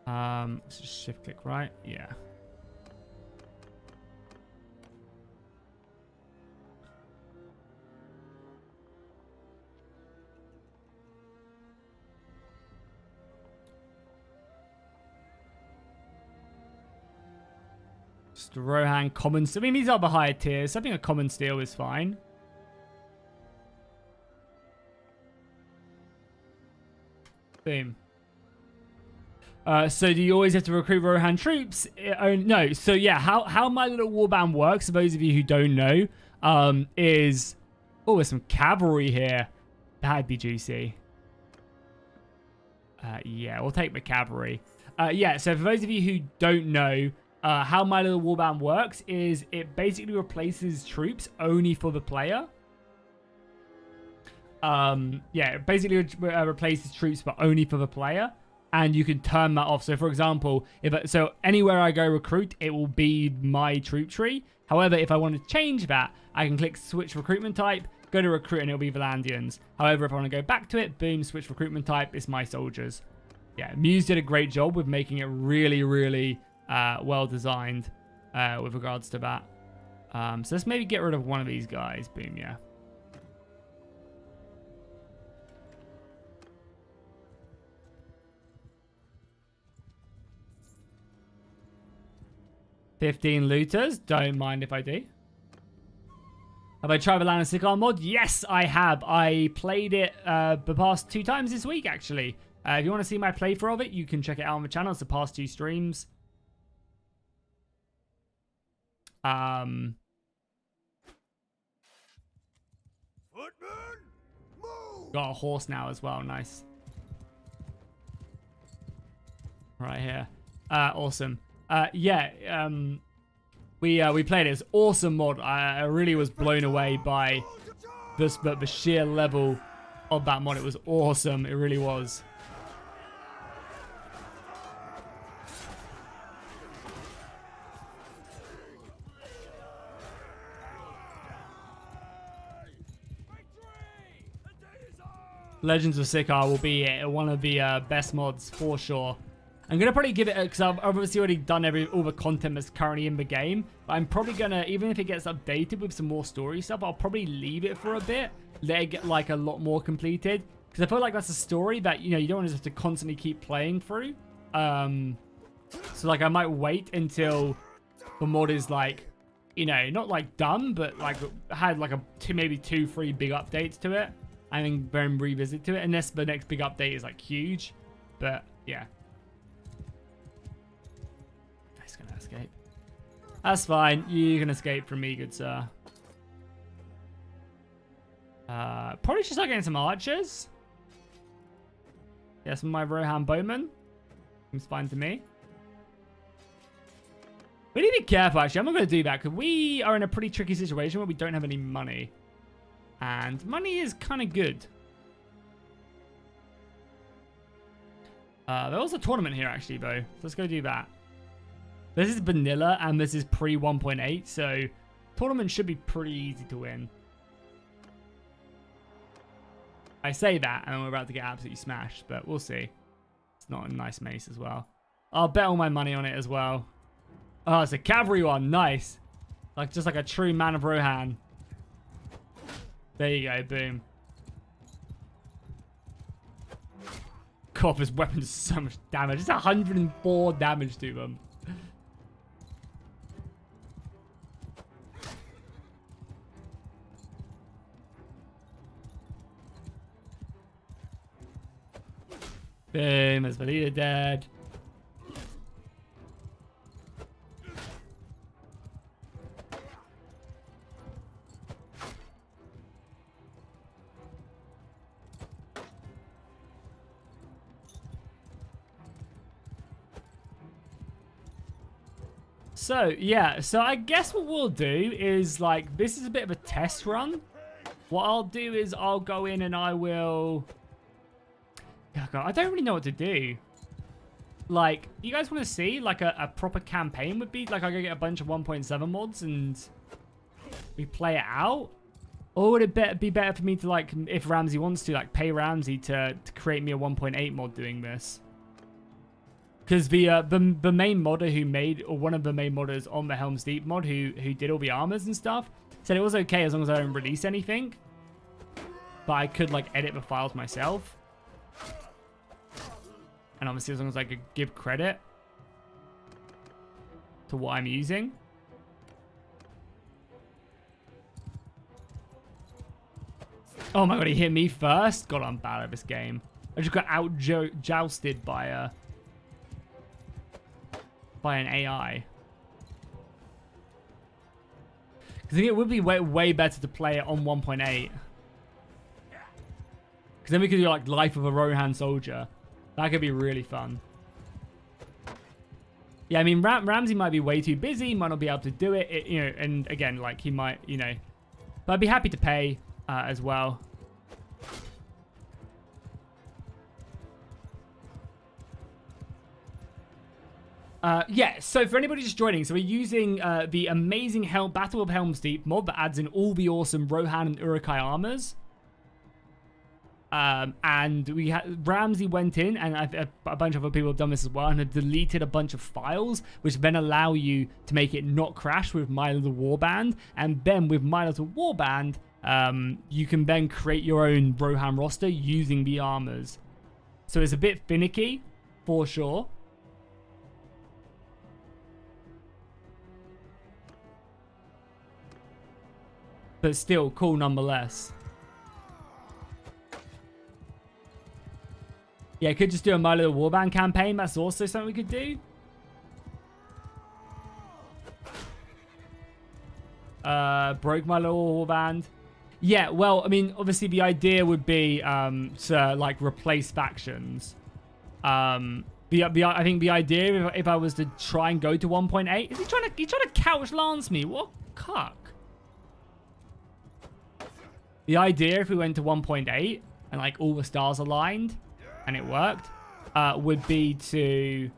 Let's just shift click right. Yeah. Just Rohan common. I mean, these are the higher tiers. So I think a common steel is fine. Boom. So do you always have to recruit Rohan troops? No. So yeah, how my little warband works, for those of you who don't know, is... Oh, there's some cavalry here. That'd be juicy. Yeah, we'll take the cavalry. Yeah, so for those of you who don't know, how My Little Warband works is it basically replaces troops only for the player. Yeah, it basically replaces troops but only for the player, and you can turn that off. So for example, so anywhere I go recruit, it will be my troop tree. However, if I want to change that, I can click switch recruitment type, go to recruit, and it'll be Valandians. However, if I want to go back to it, boom, switch recruitment type, it's my soldiers. Yeah, Muse did a great job with making it really, really well designed with regards to that. So let's maybe get rid of one of these guys. Boom, yeah. $15 looters. Don't mind if I do. Have I tried the Militia Armor mod? Yes, I have. I played it the past 2 times this week, actually. If you want to see my playthrough of it, you can check it out on the channel. It's the past 2 streams. Got a horse now as well. Nice. Right here. Awesome. Yeah. We played it. It's awesome mod. I really was blown away by the sheer level of that mod. It was awesome. It really was. Legends of Sikar will be one of the best mods for sure. I'm going to probably give it, because I've obviously already done all the content that's currently in the game. But I'm probably going to, even if it gets updated with some more story stuff, I'll probably leave it for a bit. Let it get like a lot more completed. Because I feel like that's a story that, you know, you don't want to have to constantly keep playing through. So like I might wait until the mod is like, you know, not like done, but like had like maybe 2-3 big updates to it. And then revisit to it, unless the next big update is like huge. But yeah. He's gonna escape. That's fine. You can escape from me, good sir. Probably should start getting some archers. Yeah, some of my Rohan bowmen. Seems fine to me. We need to be careful, actually. I'm not going to do that, because we are in a pretty tricky situation where we don't have any money. And money is kind of good. There was a tournament here, actually, though. So let's go do that. This is vanilla, and this is pre 1.8, so tournament should be pretty easy to win. I say that, and we're about to get absolutely smashed, but we'll see. It's not a nice mace as well. I'll bet all my money on it as well. Oh, it's a cavalry one. Nice. Like, just like a true man of Rohan. There you go. Boom. God, this weapon does so much damage. It's 104 damage to them. Boom, as Valida dead. So, yeah, so I guess what we'll do is, like, this is a bit of a test run. What I'll do is I'll go in and I will... Oh God, I don't really know what to do. Like, you guys want to see, like, a proper campaign would be? Like, I go get a bunch of 1.7 mods and we play it out? Or would it be better for me to, like, if Ramsey wants to, like, pay Ramsey to create me a 1.8 mod doing this? Because the main modder who made, or one of the main modders on the Helm's Deep mod who did all the armors and stuff, said it was okay as long as I don't release anything. But I could, like, edit the files myself. And obviously as long as I could give credit to what I'm using. Oh my God, he hit me first? God, I'm bad at this game. I just got out-jousted by an AI. Because I think it would be way better to play it on 1.8. Because then we could do like Life of a Rohan Soldier. That could be really fun. Yeah, I mean, Ramsey might be way too busy, might not be able to do it, you know, and again, like, he might, you know. But I'd be happy to pay as well. Yeah, so for anybody just joining, so we're using the amazing Battle of Helm's Deep mod that adds in all the awesome Rohan and Urukai armors. And we had Ramsey went in, and a bunch of other people have done this as well, and have deleted a bunch of files, which then allow you to make it not crash with My Little Warband. And then with My Little Warband, you can then create your own Rohan roster using the armors. So it's a bit finicky, for sure. But still cool nonetheless. Yeah, could just do a My Little Warband campaign. That's also something we could do. Broke My Little Warband. Yeah, well, I mean, obviously the idea would be to like replace factions. I think the idea if I was to try and go to 1.8, is he trying to couch lance me? What cuck? The idea if we went to 1.8 and like all the stars aligned and it worked, would be to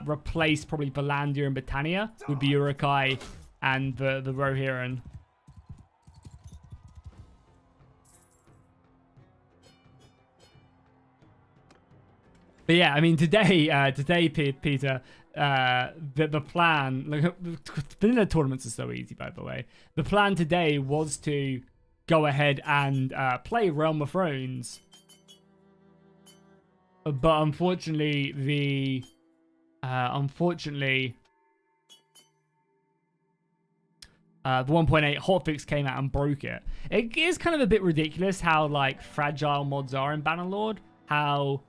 replace probably Valandia and Britannia with the Urukai and the Rohirrim. But yeah, I mean today, Peter, the plan. Look, vanilla tournaments are so easy, by the way. The plan today was to go ahead and play Realm of Thrones. But unfortunately, the 1.8 hotfix came out and broke it. It is kind of a bit ridiculous how like fragile mods are in Bannerlord. How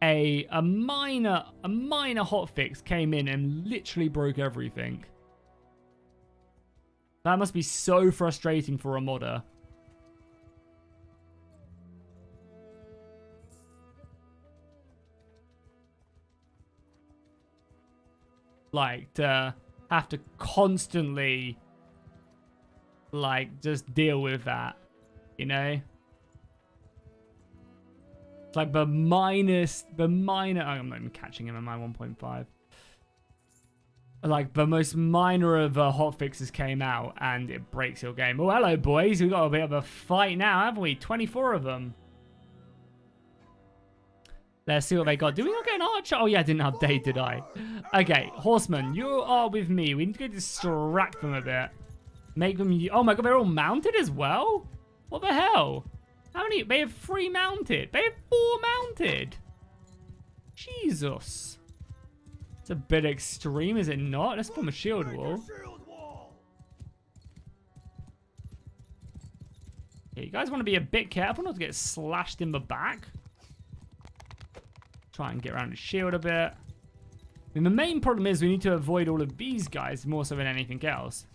a minor hotfix came in and literally broke everything. That must be so frustrating for a modder. Like, to have to constantly, like, just deal with that. You know? It's like the minor... Oh, I'm not even catching him in my 1.5. Like, the most minor of hotfixes came out, and it breaks your game. Oh, hello, boys. We've got a bit of a fight now, haven't we? 24 of them. Let's see what they got. Do we not get an archer? Oh, yeah, I didn't update, did I? Okay, horsemen, you are with me. We need to go distract them a bit. Make them... Oh, my God, they're all mounted as well? What the hell? How many? They have 3 mounted. They have 4 mounted. Jesus. It's a bit extreme, is it not? Let's form a shield wall. Yeah, you guys want to be a bit careful not to get slashed in the back. Try and get around the shield a bit. I mean, the main problem is we need to avoid all of these guys more so than anything else.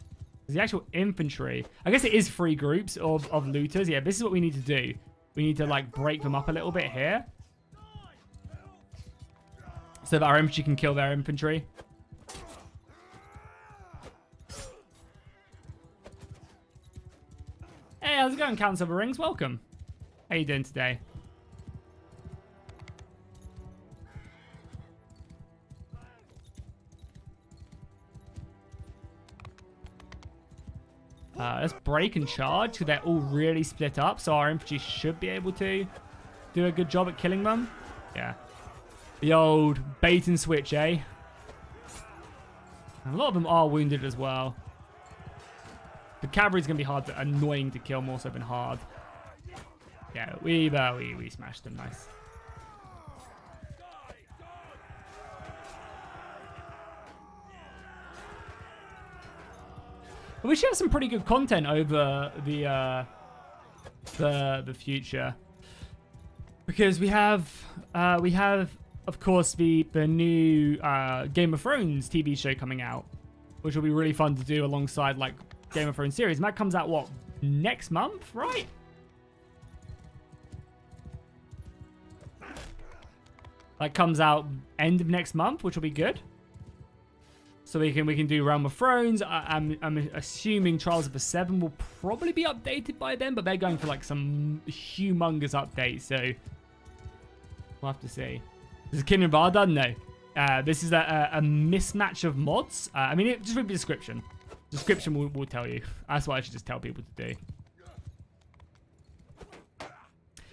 The actual infantry, I guess it is 3 groups of looters. Yeah, this is what we need to do. We need to, like, break them up a little bit here, so that our infantry can kill their infantry. Hey, how's it going, Council of the Rings? Welcome. How you doing today? Let's break and charge, because they're all really split up, so our infantry should be able to do a good job at killing them. Yeah. The old bait and switch, eh? And a lot of them are wounded as well. The cavalry's going to be annoying to kill more so than hard. Yeah, we smashed them. Nice. But we should have some pretty good content over the future, because we have of course the new Game of Thrones TV show coming out, which will be really fun to do alongside like Game of Thrones series. And that comes out what, next month, right? That comes out end of next month, which will be good. So we can do Realm of Thrones. I'm assuming Trials of the Seven will probably be updated by then, but they're going for like some humongous update, so we'll have to see. This is Kingdom of Ardun? No. This is a mismatch of mods. I mean, just read the description. Description will tell you. That's what I should just tell people to do.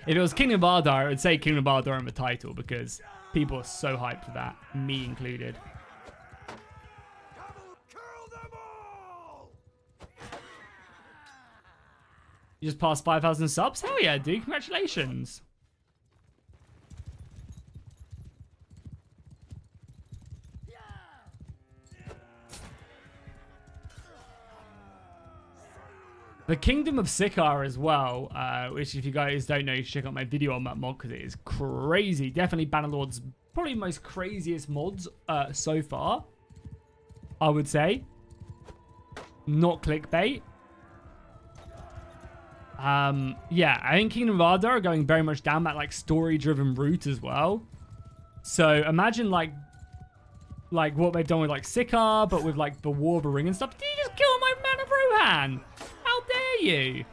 If it was Kingdom of Ardun, I would say Kingdom of Ardun in the title, because people are so hyped for that, me included. You just passed 5,000 subs? Hell yeah, dude. Congratulations. The Kingdom of Sikar as well, which if you guys don't know, you should check out my video on that mod because it is crazy. Definitely Bannerlord's probably most craziest mods so far, I would say. Not clickbait. Yeah, I think Kingdom of Ardun are going very much down that like story-driven route as well. So imagine like what they've done with like Sikar, but with like the War of the Ring and stuff. Did you just kill my man of Rohan? How dare you?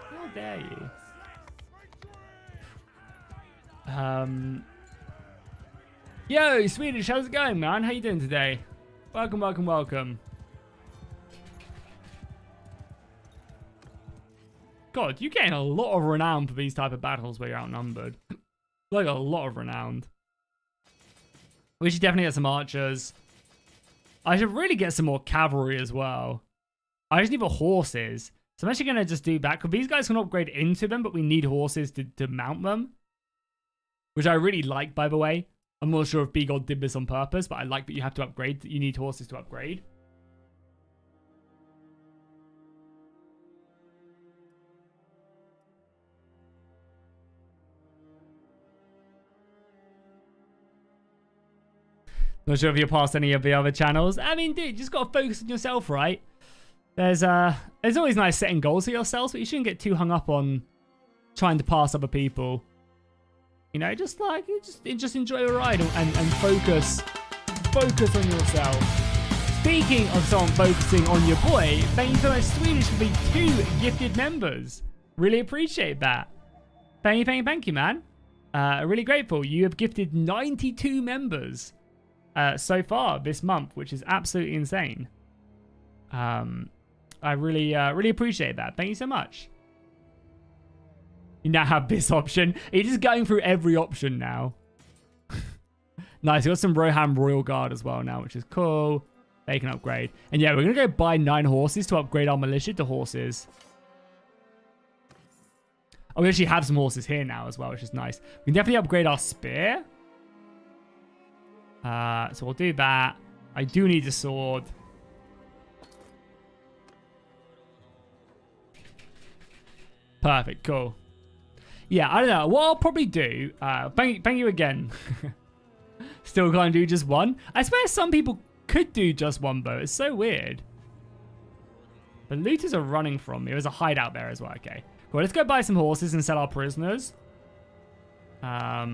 How dare you? Yo, Swedish, how's it going, man? How you doing today? Welcome, welcome, welcome. God, you gain a lot of renown for these type of battles where you're outnumbered. Like a lot of renown. We should definitely get some archers. I should really get some more cavalry as well. I just need the horses. So I'm actually going to just do that, because these guys can upgrade into them, but we need horses to mount them. Which I really like, by the way. I'm not sure if B-God did this on purpose, but I like that you have to upgrade. You need horses to upgrade. Not sure if you're past any of the other channels. I mean, dude, you just got to focus on yourself, right? There's always nice setting goals for yourselves, but you shouldn't get too hung up on trying to pass other people. You know, just enjoy the ride and focus on yourself. speaking of someone focusing on your boy, thank you so much, Swedish, for being 2 gifted members. Really appreciate that. Thank you, man. Really grateful. You have gifted 92 members so far this month, which is absolutely insane. I really appreciate that. Thank you so much. You now have this option. You're just going through every option now. Nice. We got some Rohan Royal Guard as well now, which is cool. They can upgrade. And yeah, we're going to go buy 9 horses to upgrade our militia to horses. Oh, we actually have some horses here now as well, which is nice. We can definitely upgrade our spear. So we'll do that. I do need a sword. Perfect. Cool. Yeah, I don't know. What I'll probably do... thank you again. Still can't do just one. I swear some people could do just one bow. It's so weird. The looters are running from me. There's a hideout there as well. Okay. Well, let's go buy some horses and sell our prisoners. Yeah,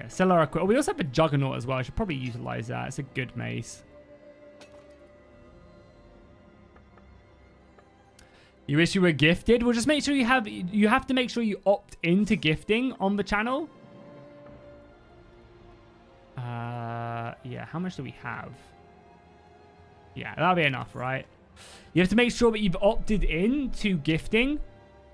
sell our equipment. Oh, we also have a juggernaut as well. I should probably utilize that. It's a good mace. You wish you were gifted? Well, just make sure you have to make sure you opt into gifting on the channel. Yeah, how much do we have? Yeah, that'll be enough, right? You have to make sure that you've opted in to gifting.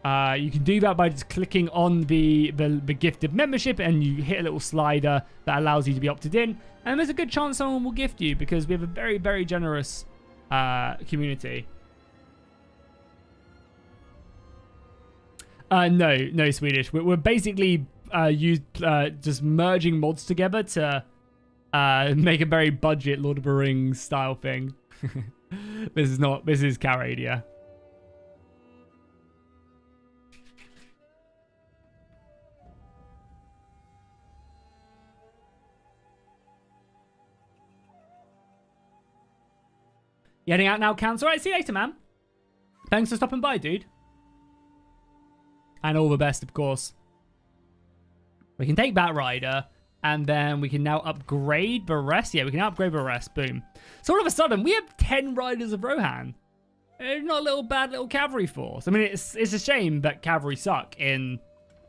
You can do that by just clicking on the gifted membership, and you hit a little slider that allows you to be opted in. And there's a good chance someone will gift you because we have a very, very generous community. No, Swedish. We're basically just merging mods together to make a very budget Lord of the Rings style thing. This is Caradia. You heading out now, Council? Alright, see you later, man. Thanks for stopping by, dude. And all the best, of course. We can take Bat Rider, and then we can now upgrade the rest. Yeah, we can upgrade the rest. Boom. So all of a sudden, we have 10 Riders of Rohan. Not a little bad little cavalry force. I mean, it's a shame that cavalry suck in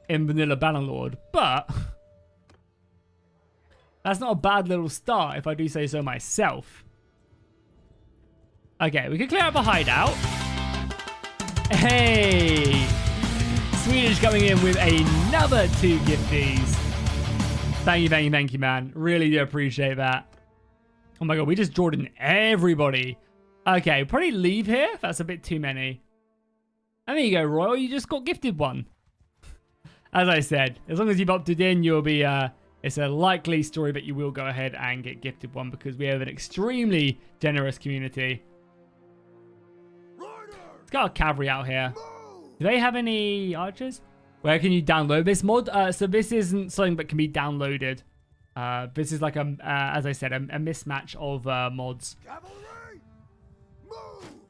vanilla Bannerlord, but that's not a bad little start, if I do say so myself. Okay, we can clear out the hideout. Hey! Swedish coming in with another 2 gifties. Thank you, man. Really do appreciate that. Oh my god, we just drawed in everybody. Okay, probably leave here if that's a bit too many. And there you go, Royal. You just got gifted one. As I said, as long as you've opted in, you'll be... it's a likely story that you will go ahead and get gifted one because we have an extremely generous community. Let's get our cavalry out here. Do they have any archers? Where can you download this mod? So this isn't something that can be downloaded. This is like as I said, a mismatch of mods.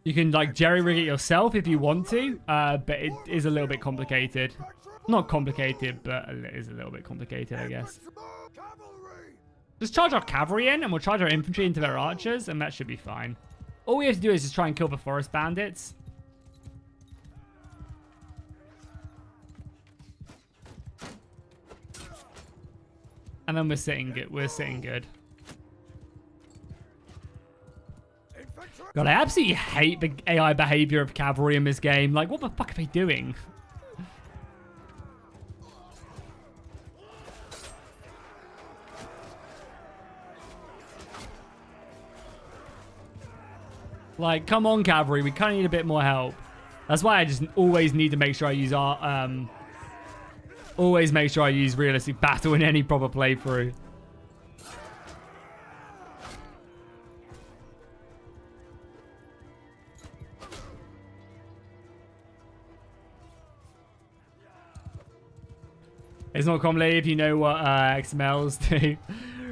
You can like jerry-rig it yourself if you want to, but it is a little bit complicated. Not complicated, but it is a little bit complicated, I guess. Just charge our cavalry in, and we'll charge our infantry into their archers, and that should be fine. All we have to do is just try and kill the forest bandits. And then we're sitting good. We're sitting good. God, I absolutely hate the AI behavior of cavalry in this game. Like, what the fuck are they doing? Like, come on, cavalry. We kind of need a bit more help. That's why I just always need to make sure I use our... always make sure I use realistic battle in any proper playthrough. It's not commonly if you know what XMLs do.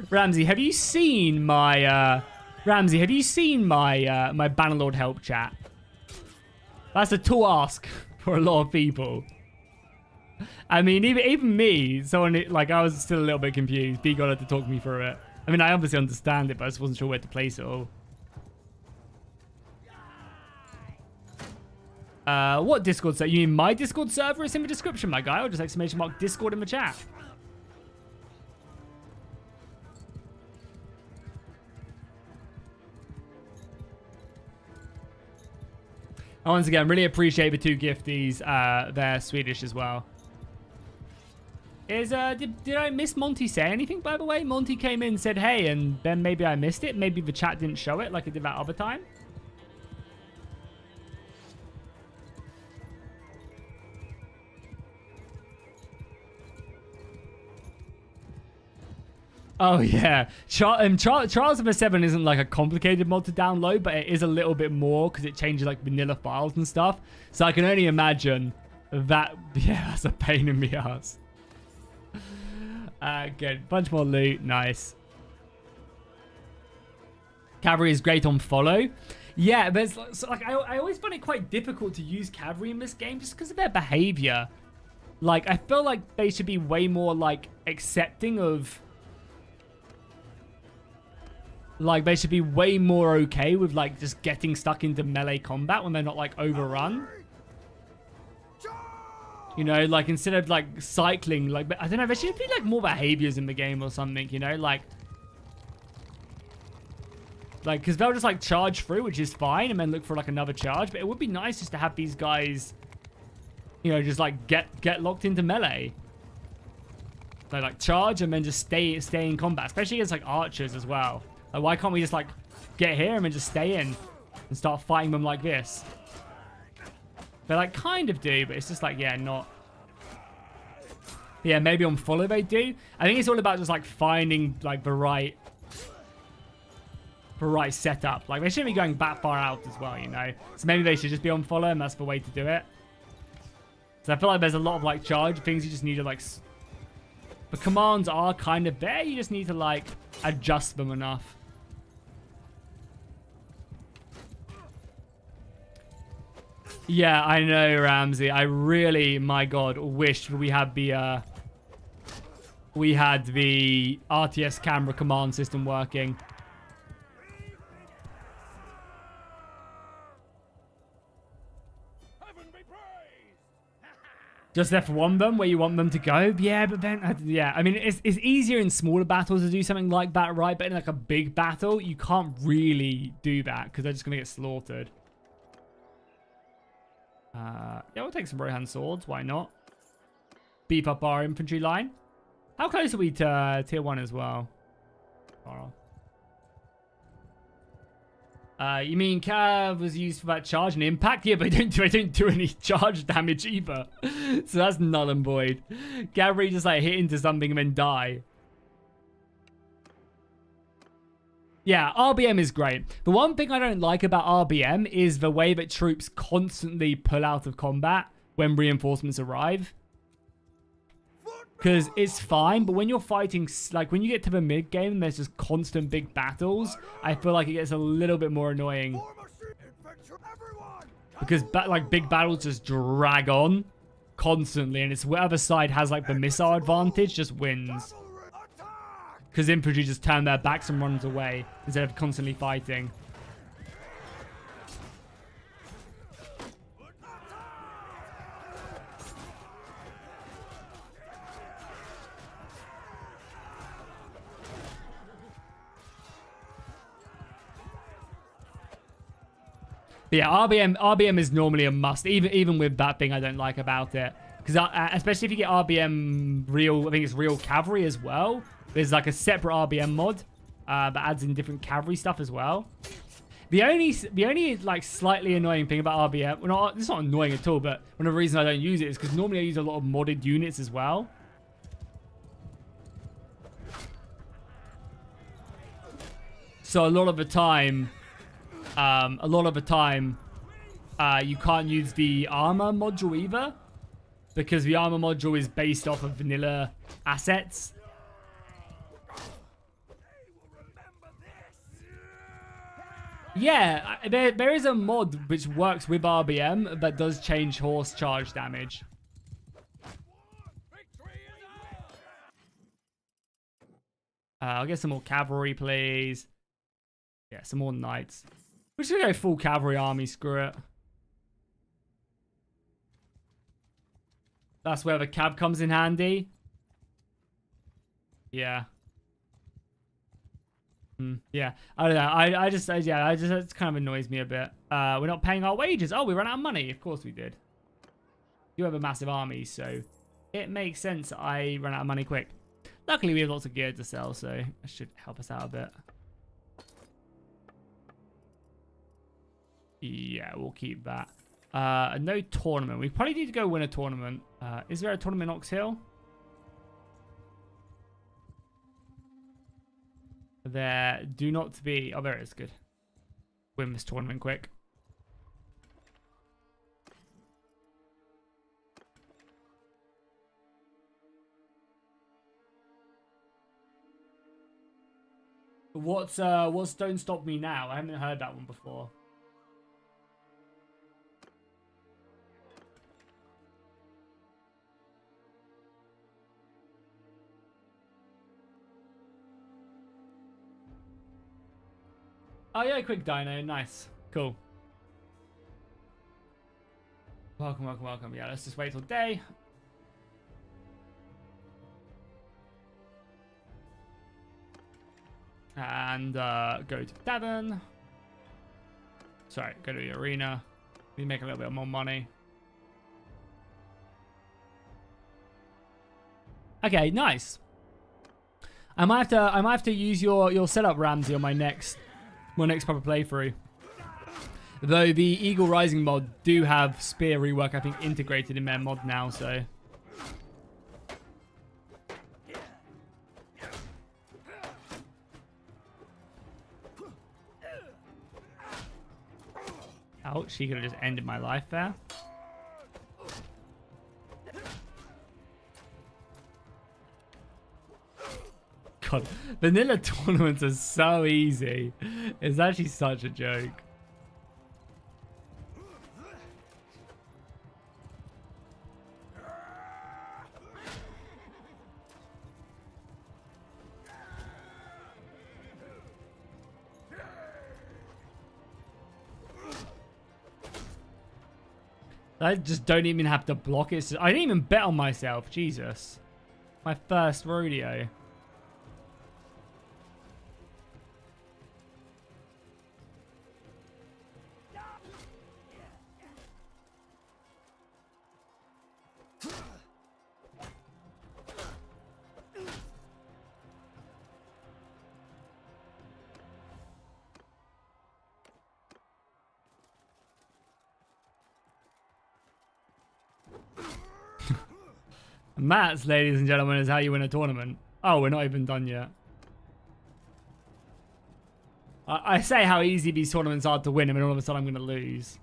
Ramsey, have you seen my... Ramsey, have you seen my my Bannerlord help chat? That's a tall ask for a lot of people. I mean, even me, someone like I was still a little bit confused. B got had to talk me through it. I mean, I obviously understand it, but I just wasn't sure where to place it all. What Discord server? You mean my Discord server? It's in the description, my guy. Or just exclamation mark Discord in the chat. And once again, really appreciate the 2 gifties. They're Swedish as well. Did I miss Monty say anything, by the way? Monty came in and said, hey, and then maybe I missed it. Maybe the chat didn't show it like it did that other time. Oh, yeah. Trials of the 7 isn't like a complicated mod to download, but it is a little bit more because it changes like vanilla files and stuff. So I can only imagine that, yeah, that's a pain in the ass. Good. Bunch more loot. Nice. Cavalry is great on follow. Yeah, but it's, so, like I always find it quite difficult to use cavalry in this game just because of their behavior. Like, I feel like they should be way more like accepting of... Like, they should be way more okay with, like, just getting stuck into melee combat when they're not, like, overrun. You know, like, instead of, like, cycling, like, I don't know, there should be, like, more behaviors in the game or something, you know? Like, because they'll just, like, charge through, which is fine, and then look for, like, another charge. But it would be nice just to have these guys, you know, just, like, get locked into melee. So, like, charge and then just stay in combat, especially against, like, archers as well. Like, why can't we just, like, get here and then just stay in and start fighting them like this? They, like, kind of do, but it's just, like, yeah, not... Yeah, maybe on follow they do. I think it's all about just, like, finding, like, the right setup. Like, they shouldn't be going that far out as well, you know? So maybe they should just be on follow, and that's the way to do it. So I feel like there's a lot of, like, charge things you just need to, like... The commands are kind of there. You just need to, like, adjust them enough. Yeah, I know, Ramsey. I really, my God, wish we had the RTS camera command system working. Just F1 them where you want them to go. Yeah, but then, yeah, I mean, it's easier in smaller battles to do something like that, right? But in like a big battle, you can't really do that because they're just going to get slaughtered. Yeah, we'll take some Rohan swords. Why not? Beef up our infantry line. How close are we to tier 1 as well? You mean Cav was used for that charge and impact? Yeah, but they don't do any charge damage either. So that's null and void. Cavalry just like hit into something and then die. Yeah, RBM is great. The one thing I don't like about RBM is the way that troops constantly pull out of combat when reinforcements arrive. Because it's fine, but when you're fighting, like when you get to the mid game and there's just constant big battles, I feel like it gets a little bit more annoying. Because like big battles just drag on constantly, and it's whatever side has like the missile advantage just wins. Because infantry just turn their backs and runs away instead of constantly fighting. But yeah, RBM is normally a must, even with that thing I don't like about it. Because especially if you get RBM real, I think it's real cavalry as well. There's like a separate RBM mod that adds in different cavalry stuff as well. The only like slightly annoying thing about RBM, well, it's not annoying at all, but one of the reasons I don't use it is because normally I use a lot of modded units as well. So a lot of the time, you can't use the armor module either, because the armor module is based off of vanilla assets. Yeah, there is a mod which works with RBM that does change horse charge damage. I'll get some more cavalry, please. Yeah, some more knights. We're just gonna go full cavalry army, screw it. That's where the cab comes in handy. Yeah. Yeah. I don't know. I just it kind of annoys me a bit. We're not paying our wages. Oh, we ran out of money. Of course we did. You have a massive army, so it makes sense I run out of money quick. Luckily, we have lots of gear to sell, so that should help us out a bit. Yeah, we'll keep that. No tournament. We probably need to go win a tournament. Is there a tournament in Ox Hill? There do not be. Oh, there it is. Good. Win this tournament quick. What's Don't Stop Me Now? I haven't heard that one before. Oh yeah, quick dino, nice, cool. Welcome, welcome, welcome. Yeah, let's just wait till day. And go to tavern. Sorry, go to the arena. We make a little bit more money. Okay, nice. I might have to use your setup, Ramsey, on my next proper playthrough. Though the Eagle Rising mod do have spear rework, I think, integrated in their mod now, so. Ouch, she could have just ended my life there. God, vanilla tournaments are so easy. It's actually such a joke. I just don't even have to block it. I didn't even bet on myself. Jesus. My first rodeo. Mats, ladies and gentlemen, is how you win a tournament. Oh, we're not even done yet. I say how easy these tournaments are to win, and then all of a sudden I'm going to lose.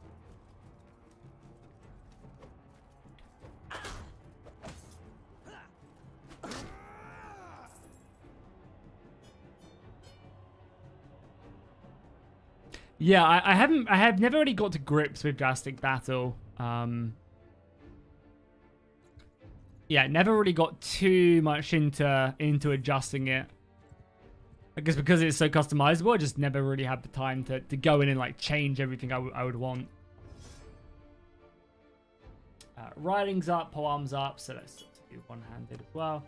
Yeah, I have never really got to grips with Drastic Battle. Yeah, never really got too much into adjusting it. I guess because it's so customizable, I just never really had the time to go in and like change everything I would want. Riding's up, polearm's up, so let's do one-handed as well.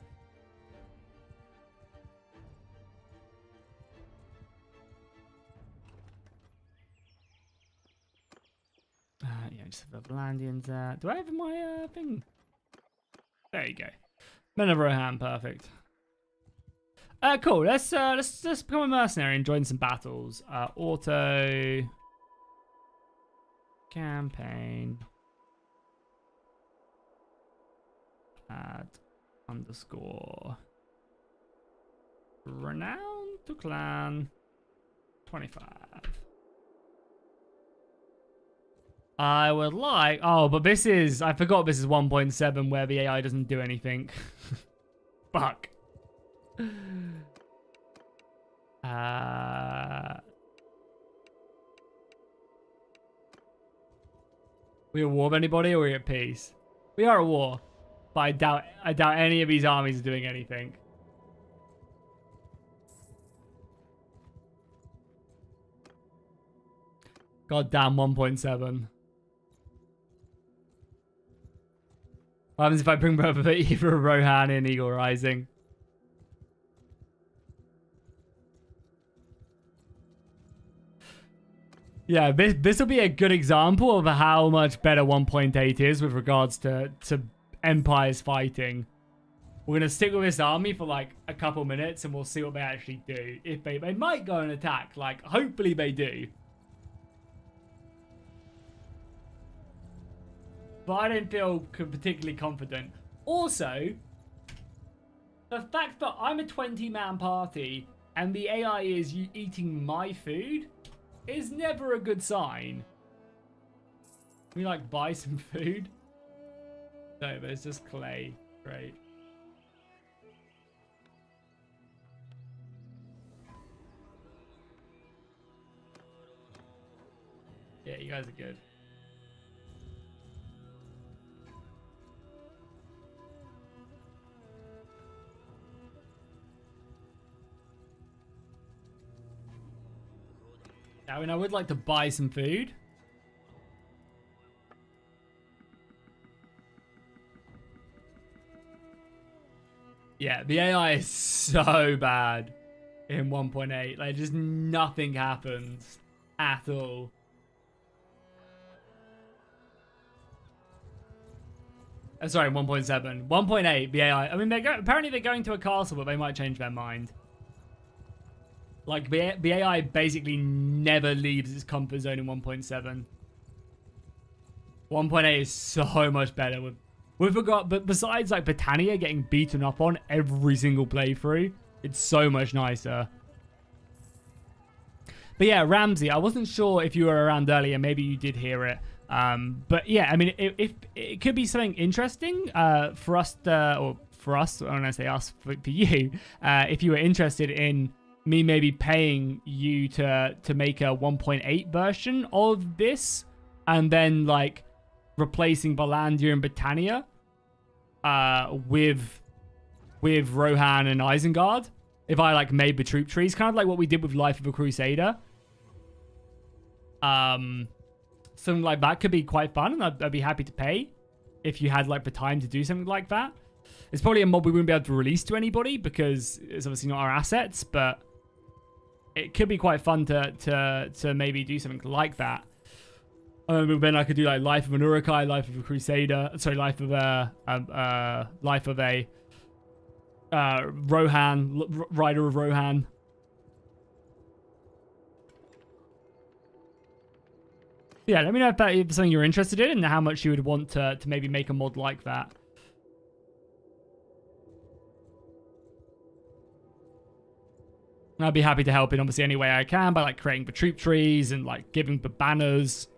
Yeah, just have the Valandians there. Do I have my thing? There you go. Men of Rohan, perfect. Cool. Let's become a mercenary and join some battles. Auto campaign. Add underscore renown to clan 25. I would like... Oh, but this is... I forgot this is 1.7 where the AI doesn't do anything. Fuck. We at war with anybody, or are we at peace? We are at war. But I doubt any of these armies are doing anything. God damn 1.7. What happens if I bring both either Rohan and Eagle Rising? Yeah, this will be a good example of how much better 1.8 is with regards to empires fighting. We're going to stick with this army for like a couple minutes and we'll see what they actually do. If they might go and attack, like hopefully they do. But I don't feel particularly confident. Also, the fact that I'm a 20-man party and the AI is eating my food is never a good sign. Can we like buy some food? No, but it's just clay. Great. Yeah, you guys are good. I mean, I would like to buy some food. Yeah, the AI is so bad in 1.8. Like, just nothing happens at all. Sorry, 1.7. 1.8, the AI. I mean, apparently they're going to a castle, but they might change their mind. Like, the AI basically never leaves its comfort zone in 1.7. 1.8 is so much better with regard, but besides like Britannia getting beaten up on every single playthrough, it's so much nicer. But yeah, Ramsey, I wasn't sure if you were around earlier. Maybe you did hear it. But yeah, I mean, if it could be something interesting for us, or for us, when I say us, for you, if you were interested in me maybe paying you to make a 1.8 version of this, and then like replacing Valandia and Britannia with Rohan and Eisengard. If I like made the troop trees, kind of like what we did with Life of a Crusader. Something like that could be quite fun, and I'd be happy to pay if you had like the time to do something like that. It's probably a mod we wouldn't be able to release to anybody because it's obviously not our assets, but it could be quite fun to maybe do something like that. Then I could do like Life of an Urukai, Life of a Crusader, sorry, Life of a Rohan, Rider of Rohan. Yeah, let me know if that is something you're interested in and how much you would want to maybe make a mod like that. I'd be happy to help in obviously any way I can by like creating the troop trees and like giving the banners.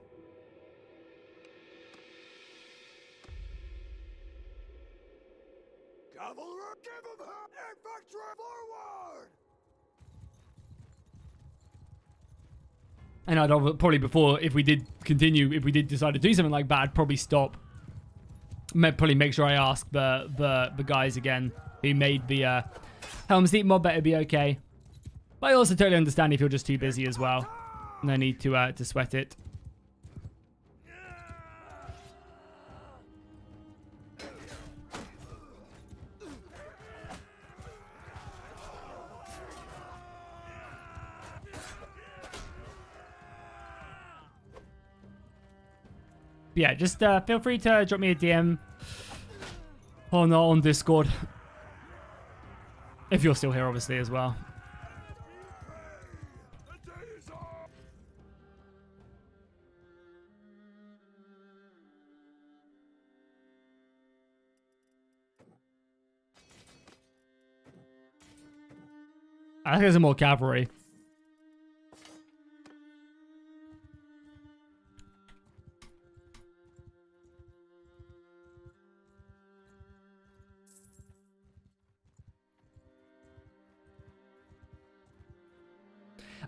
And I'd probably before, if we did continue, if we did decide to do something like that, I'd probably stop. Probably make sure I ask the guys again who made the Helms Deep mod, better be okay. But I also totally understand if you're just too busy as well. No need to sweat it. Yeah, just feel free to drop me a DM on Discord. If you're still here, obviously, as well. I think there's some more cavalry.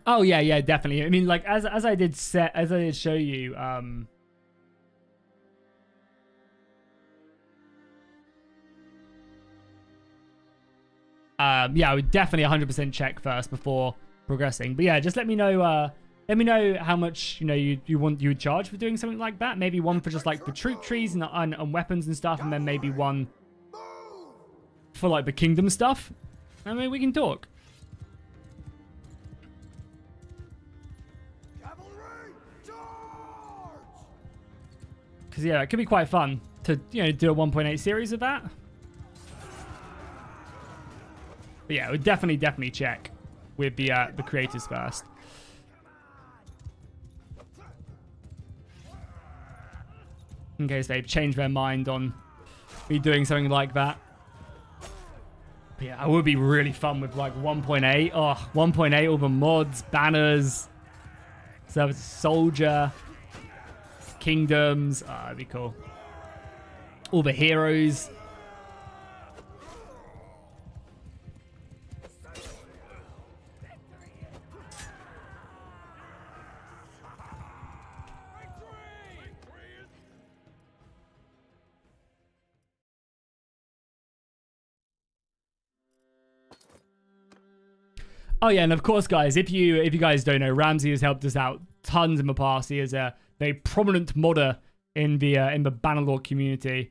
Oh yeah, definitely. I mean, like as I did show you, yeah, I would definitely 100% check first before progressing. But yeah, just let me know Let me know how much, you know, you would charge for doing something like that. Maybe one for just like the troop trees and weapons and stuff, and then maybe one for like the kingdom stuff. I mean, we can talk. Because yeah, it could be quite fun to, you know, do a 1.8 series of that. But yeah, we'd definitely check with the creators first. In case they've changed their mind on me doing something like that. But yeah, it would be really fun with like 1.8. Oh, 1.8, all the mods, banners, service soldier, kingdoms. Oh, that'd be cool. All the heroes. Oh yeah, and of course, guys, if you guys don't know, Ramsey has helped us out tons in the past. He is a very prominent modder in the Bannerlord community.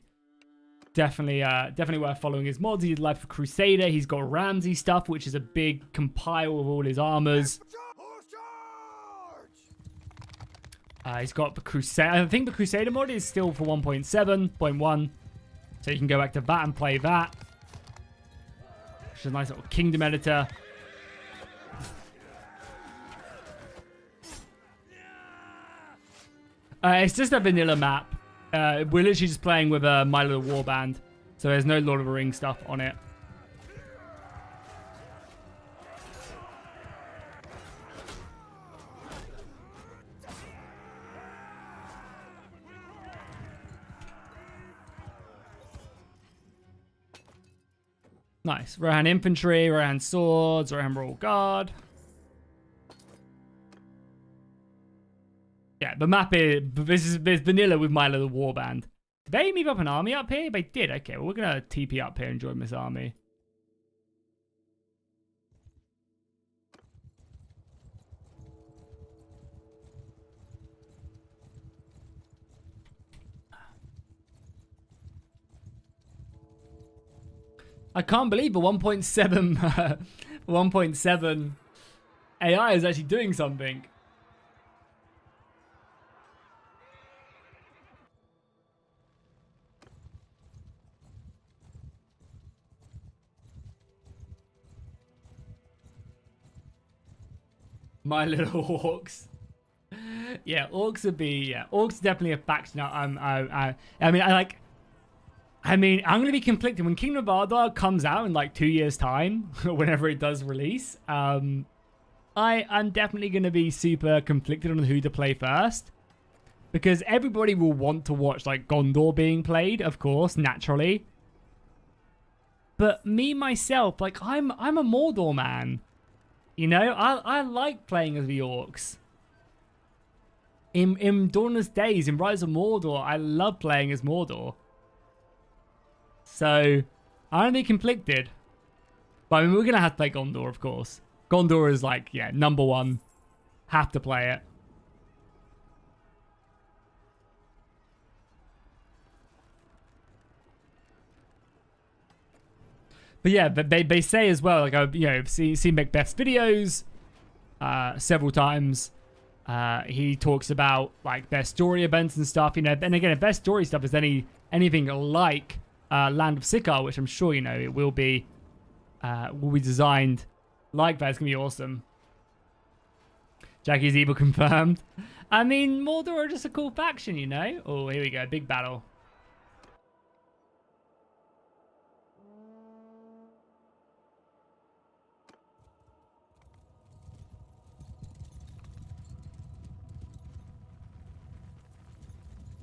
Definitely worth following his mods. He did Life of Crusader. He's got Ramsey stuff, which is a big compile of all his armors. He's got the Crusader. I think the Crusader mod is still for 1.7.1, so you can go back to that and play that. Which is a nice little kingdom editor. It's just a vanilla map. We're literally just playing with My Little Warband, so there's no Lord of the Rings stuff on it. Nice. Rohan Infantry, Rohan Swords, Rohan Royal Guard. Yeah, the map is, this is vanilla with My Little Warband. Did they move up an army up here? They did. Okay, well, we're going to TP up here and join this army. I can't believe the 1.7 1.7 AI is actually doing something. My Little Orcs. Yeah, orcs would be, yeah, orcs definitely a faction. I'm gonna be conflicted when Kingdom of Ardar comes out in like 2 years' time, whenever it does release. I'm definitely gonna be super conflicted on who to play first, because everybody will want to watch like Gondor being played, of course, naturally. But me myself, like I'm a Mordor man. You know, I like playing as the orcs. In Dawnless Days, in Rise of Mordor, I love playing as Mordor. So, I'm going to be conflicted. But I mean, we're going to have to play Gondor, of course. Gondor is like, yeah, number one. Have to play it. But yeah, they say as well, like, I've seen Macbeth's videos several times. He talks about like their story events and stuff, you know. And again, if their story stuff is anything like Land of Sikaar, which I'm sure you know it will be designed like that. It's gonna be awesome. Jackie's evil confirmed. I mean, Mordor are just a cool faction, you know. Oh, here we go, big battle.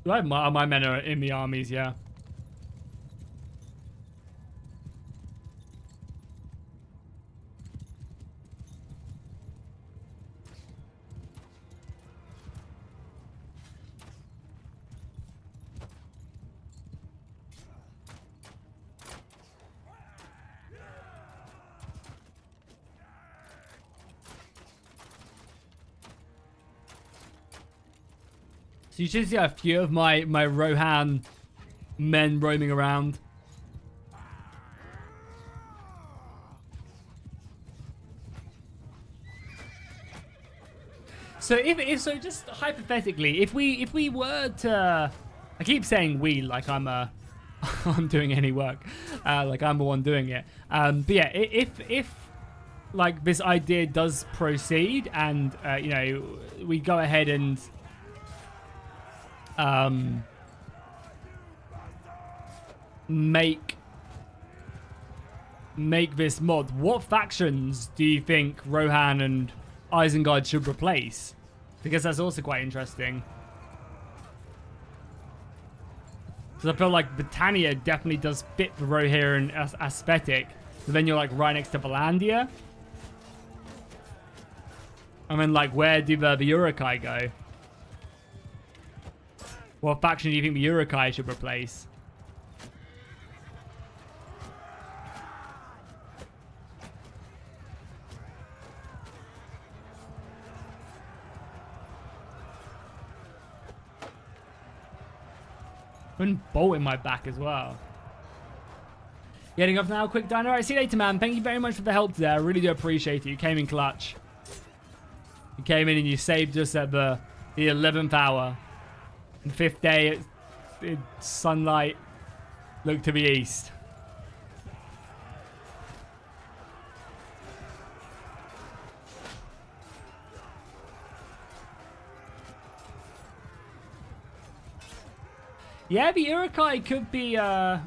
My men are in the armies, yeah. So you should see a few of my Rohan men roaming around. So if so, just hypothetically, if we were to, I keep saying we like I'm I'm doing any work, like I'm the one doing it. But yeah, if like this idea does proceed and you know, we go ahead and make this mod, what factions do you think Rohan and Eisengard should replace? Because that's also quite interesting. Because I feel like Britannia definitely does fit the Rohirrim aesthetic. So then you're like right next to Valandia. And then like where do the Urukai go? What faction do you think the Urukai should replace? And bolt in my back as well. Getting off now, quick diner. Alright, see you later, man. Thank you very much for the help there. I really do appreciate it. You came in clutch. You came in and you saved us at the 11th hour. And 5th day, sunlight looked to the east. Yeah, the Urukai could be, the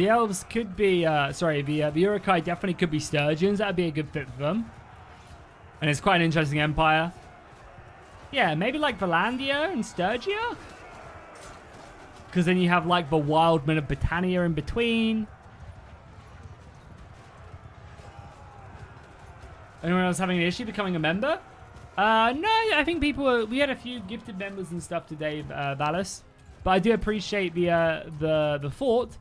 Elves could be, sorry, the Urukai definitely could be Sturgeons. That'd be a good fit for them. And it's quite an interesting empire. Yeah, maybe like Valandia and Sturgia? Because then you have like the wild men of Britannia in between. Anyone else having an issue becoming a member? No, I think we had a few gifted members and stuff today, Valis. But I do appreciate the thought.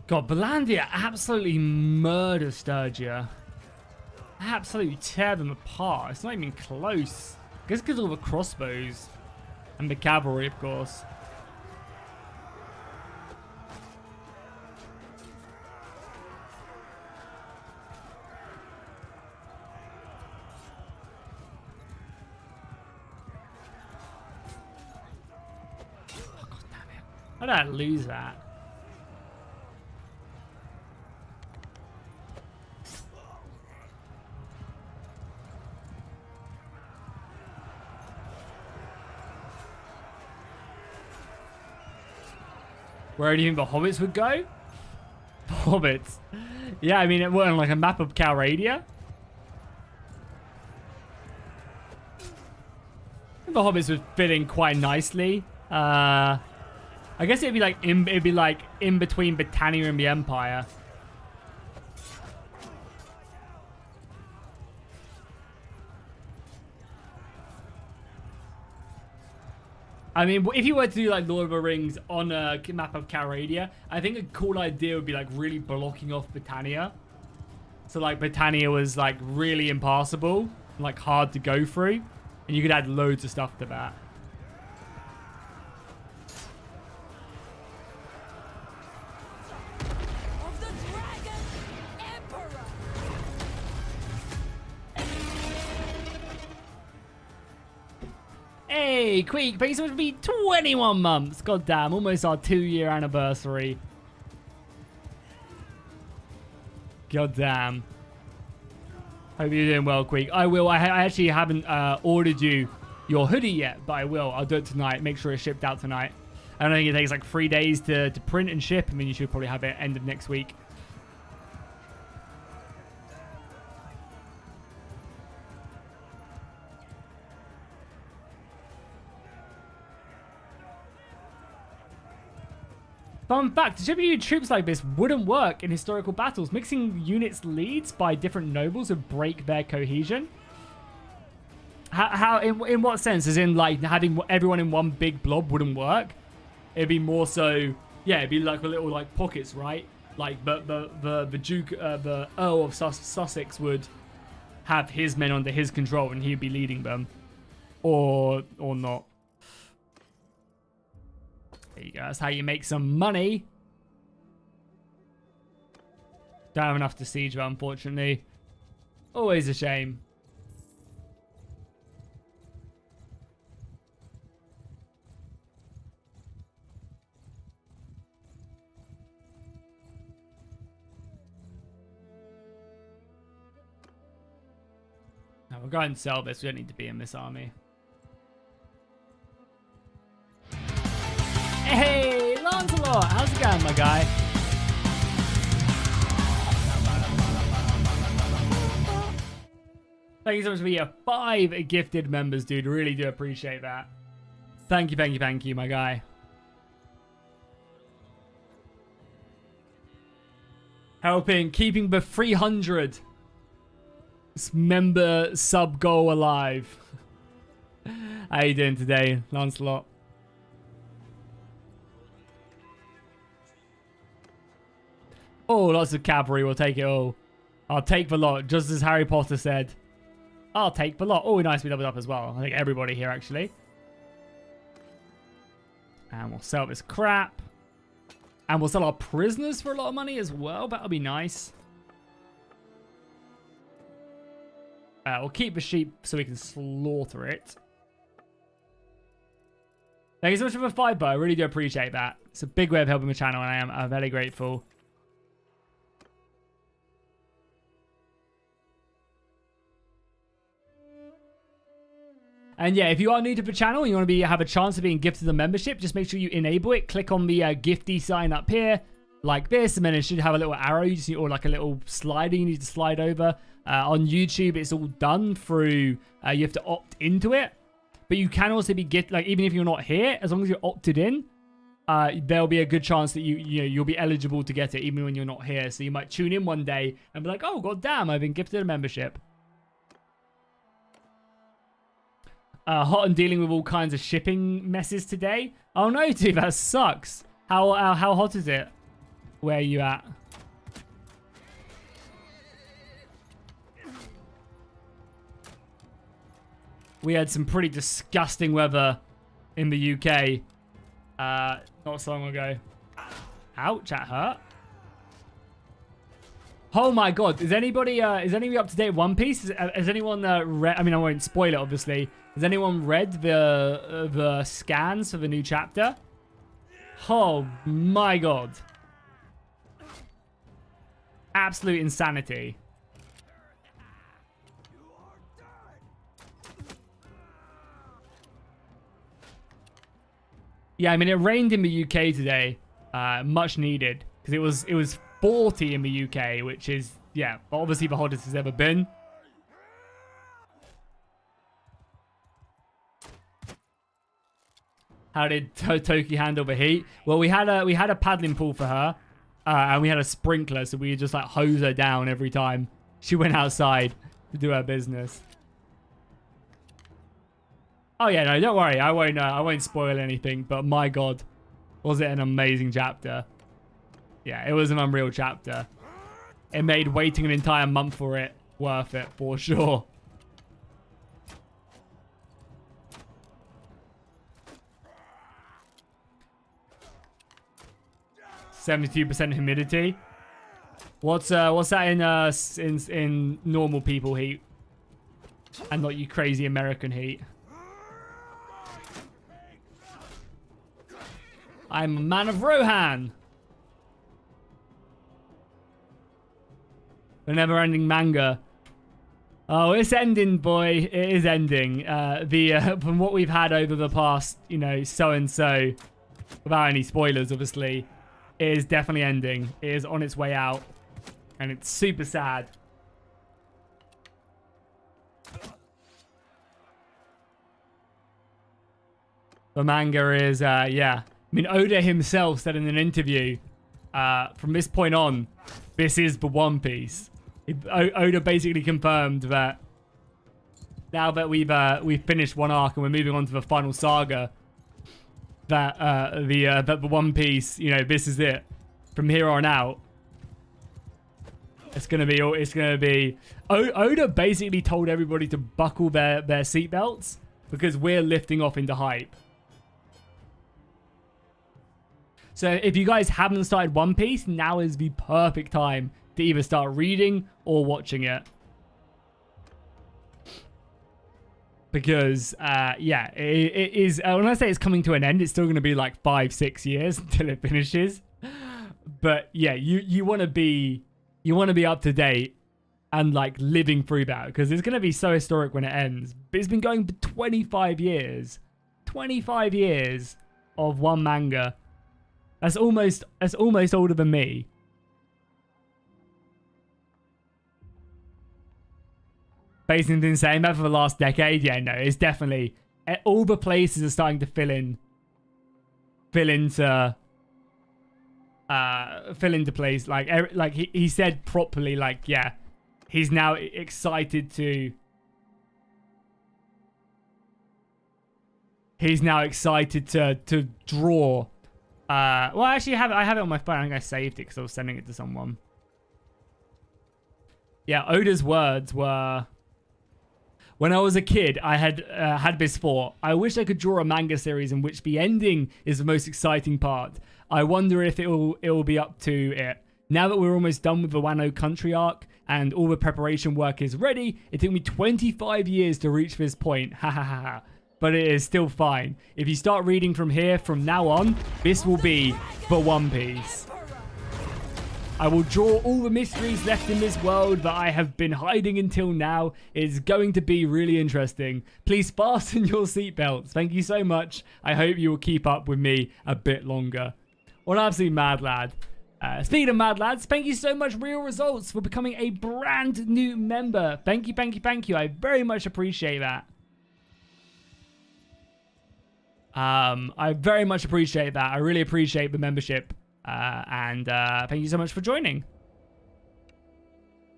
God, Valandia absolutely murder Sturgia. Absolutely tear them apart. It's not even close. I guess because of all the crossbows. And the cavalry, of course. Oh, God damn it. How did I lose that? Where do you think the hobbits would go? Hobbits. Yeah, I mean, it weren't like a map of Calradia. The hobbits would fit in quite nicely. I guess it'd be like in between Britannia and the Empire. I mean, if you were to do like Lord of the Rings on a map of Calradia, I think a cool idea would be like really blocking off Britannia. So like Britannia was like really impassable, like hard to go through, and you could add loads of stuff to that. Of the Dragon Emperor. Hey, Queek, thanks so much for being 21 months. God damn, almost our 2-year anniversary. God damn. Hope you're doing well, Queek. I will. I actually haven't ordered you your hoodie yet, but I will. I'll do it tonight. Make sure it's shipped out tonight. I don't think it takes like 3 days to print and ship. I mean, you should probably have it end of next week. Fun fact, distributed troops like this wouldn't work in historical battles. Mixing units' leads by different nobles would break their cohesion. How in what sense? As in, like, having everyone in one big blob wouldn't work? It'd be more so, yeah, it'd be like a little, like, pockets, right? Like, the Duke, the Earl of Sussex would have his men under his control and he'd be leading them. Or not. There you go. That's how you make some money. Don't have enough to siege her, unfortunately. Always a shame. Now we'll go ahead and sell this. We don't need to be in this army. Hey, Lancelot! How's it going, my guy? Thank you so much for your 5 gifted members, dude. Really do appreciate that. Thank you, my guy. Helping, keeping the 300 member sub goal alive. How you doing today, Lancelot? Oh, lots of cavalry. We'll take it all. I'll take the lot, just as Harry Potter said. I'll take the lot. Oh, nice. We doubled up as well. I think everybody here, actually. And we'll sell this crap. And we'll sell our prisoners for a lot of money as well. That'll be nice. We'll keep the sheep so we can slaughter it. Thank you so much for the 5, bro. I really do appreciate that. It's a big way of helping the channel, and I'm very grateful. And yeah, if you are new to the channel and you want to have a chance of being gifted a membership, just make sure you enable it. Click on the gifty sign up here, like this, and then it should have a little arrow, you just need, or like a little slider you need to slide over. On YouTube, it's all done through, you have to opt into it. But you can also be like, even if you're not here, as long as you're opted in, there'll be a good chance that you'll be eligible to get it even when you're not here. So you might tune in one day and be like, oh, god damn, I've been gifted a membership. Hot and dealing with all kinds of shipping messes today. Oh no, dude, that sucks. How hot is it? Where are you at? We had some pretty disgusting weather in the UK not so long ago. Ouch, that hurt. Oh my god, is anybody up to date with One Piece? Has anyone read? I mean, I won't spoil it, obviously. Has anyone read the scans for the new chapter? Oh my god. Absolute insanity. Yeah, I mean, it rained in the UK today. Much needed. Because it was 40 in the UK, which is, yeah, obviously the hottest it's ever been. How did Toki handle the heat? Well, we had a paddling pool for her, and we had a sprinkler, so we just like hose her down every time she went outside to do her business. Oh yeah, no, don't worry. I won't spoil anything. But my god, was it an amazing chapter? Yeah, it was an unreal chapter. It made waiting an entire month for it worth it for sure. 72% humidity. What's that in normal people heat, and not you crazy American heat? I'm a man of Rohan. The never-ending manga. Oh, it's ending, boy. It is ending. From what we've had over the past, so-and-so, without any spoilers, obviously, it is definitely ending. It is on its way out. And it's super sad. The manga is, yeah. mean, Oda himself said in an interview, from this point on, this is the One Piece. Oda basically confirmed that now that we've finished one arc and we're moving on to the final saga, that the One Piece, you know, this is it. From here on out, it's gonna be. Oda basically told everybody to buckle their seatbelts because we're lifting off into hype. So if you guys haven't started One Piece, now is the perfect time to either start reading or watching it. Because, yeah, it is... when I say it's coming to an end, it's still going to be like 5-6 years until it finishes. But, yeah, you want to be up to date and, like, living through that. Because it's going to be so historic when it ends. But it's been going for 25 years. 25 years of one manga. That's almost older than me. Basically insane. That for the last decade, yeah, no, it's definitely all the places are starting to fill into place. Like he said properly, like, yeah, he's now excited to. He's now excited to draw. Well, actually, I have it on my phone. I think I saved it because I was sending it to someone. Yeah, Oda's words were, when I was a kid, I had this thought. I wish I could draw a manga series in which the ending is the most exciting part. I wonder if it will be up to it. Now that we're almost done with the Wano Country arc and all the preparation work is ready, it took me 25 years to reach this point. Ha ha ha ha. But it is still fine. If you start reading from here, from now on, this will be the One Piece. I will draw all the mysteries left in this world that I have been hiding until now. It's going to be really interesting. Please fasten your seatbelts. Thank you so much. I hope you will keep up with me a bit longer. What an absolute mad lad. Speaking of mad lads, thank you so much, Real Results, for becoming a brand new member. Thank you, thank you, thank you. I very much appreciate that. I very much appreciate that. I really appreciate the membership. And thank you so much for joining.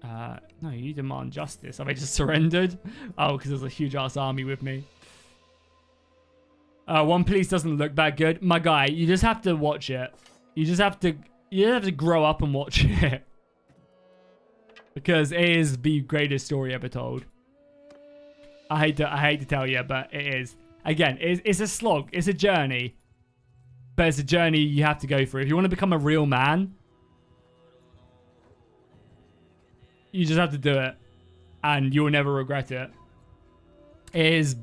No, you demand justice. Have I just surrendered? Oh, because there's a huge ass army with me. One Piece doesn't look that good. My guy, you just have to watch it. You just have to grow up and watch it. Because it is the greatest story ever told. I hate to tell you, but it is. Again, it's a slog. It's a journey. But it's a journey you have to go through. If you want to become a real man, you just have to do it. And you'll never regret it. It is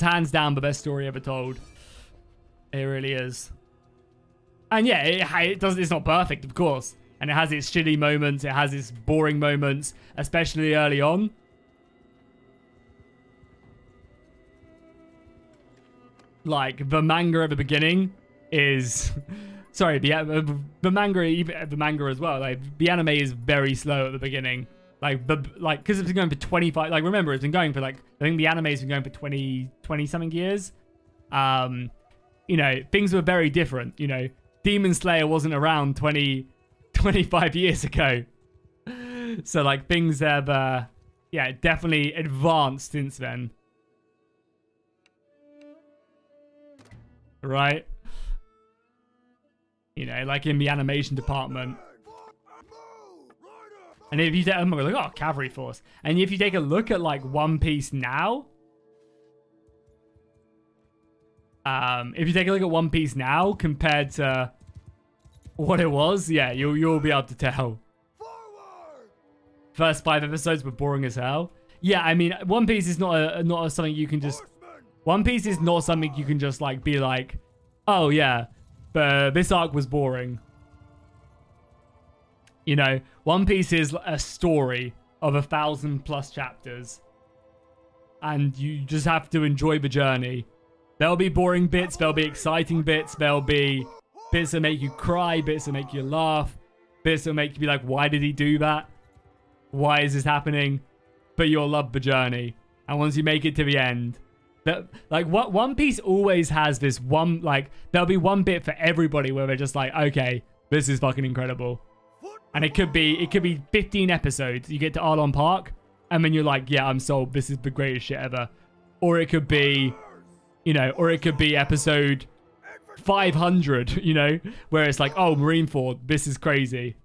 hands down the best story ever told. It really is. And yeah, it's not perfect, of course. And it has its shitty moments. It has its boring moments, especially early on. Like, the manga at the beginning is... Sorry, the manga as well. Like, the anime is very slow at the beginning. Because it's been going for 25... Like, remember, it's been going for, like... I think the anime's been going for 20-something years. You know, things were very different, you know. Demon Slayer wasn't around 25 years ago. So, like, things have, yeah, definitely advanced since then. Right? You know, like in the animation department. And if you take, I'm like, oh, cavalry force. And if you take a look at like One Piece now, if you take a look at One Piece now compared to what it was, yeah, you'll be able to tell. First 5 episodes were boring as hell. Yeah, I mean, One Piece is not something you can just. One Piece is not something you can just like be like, oh yeah, but this arc was boring. You know, One Piece is a story of 1,000+ chapters. And you just have to enjoy the journey. There'll be boring bits, there'll be exciting bits, there'll be bits that make you cry, bits that make you laugh, bits that make you be like, why did he do that? Why is this happening? But you'll love the journey. And once you make it to the end, That like what One Piece always has this one, like there'll be one bit for everybody where they're just like, okay, this is fucking incredible. And it could be 15 episodes. You get to Arlong Park and then you're like, yeah, I'm sold. This is the greatest shit ever. Or it could be, you know, or it could be episode 500, you know, where it's like, oh, Marineford, this is crazy.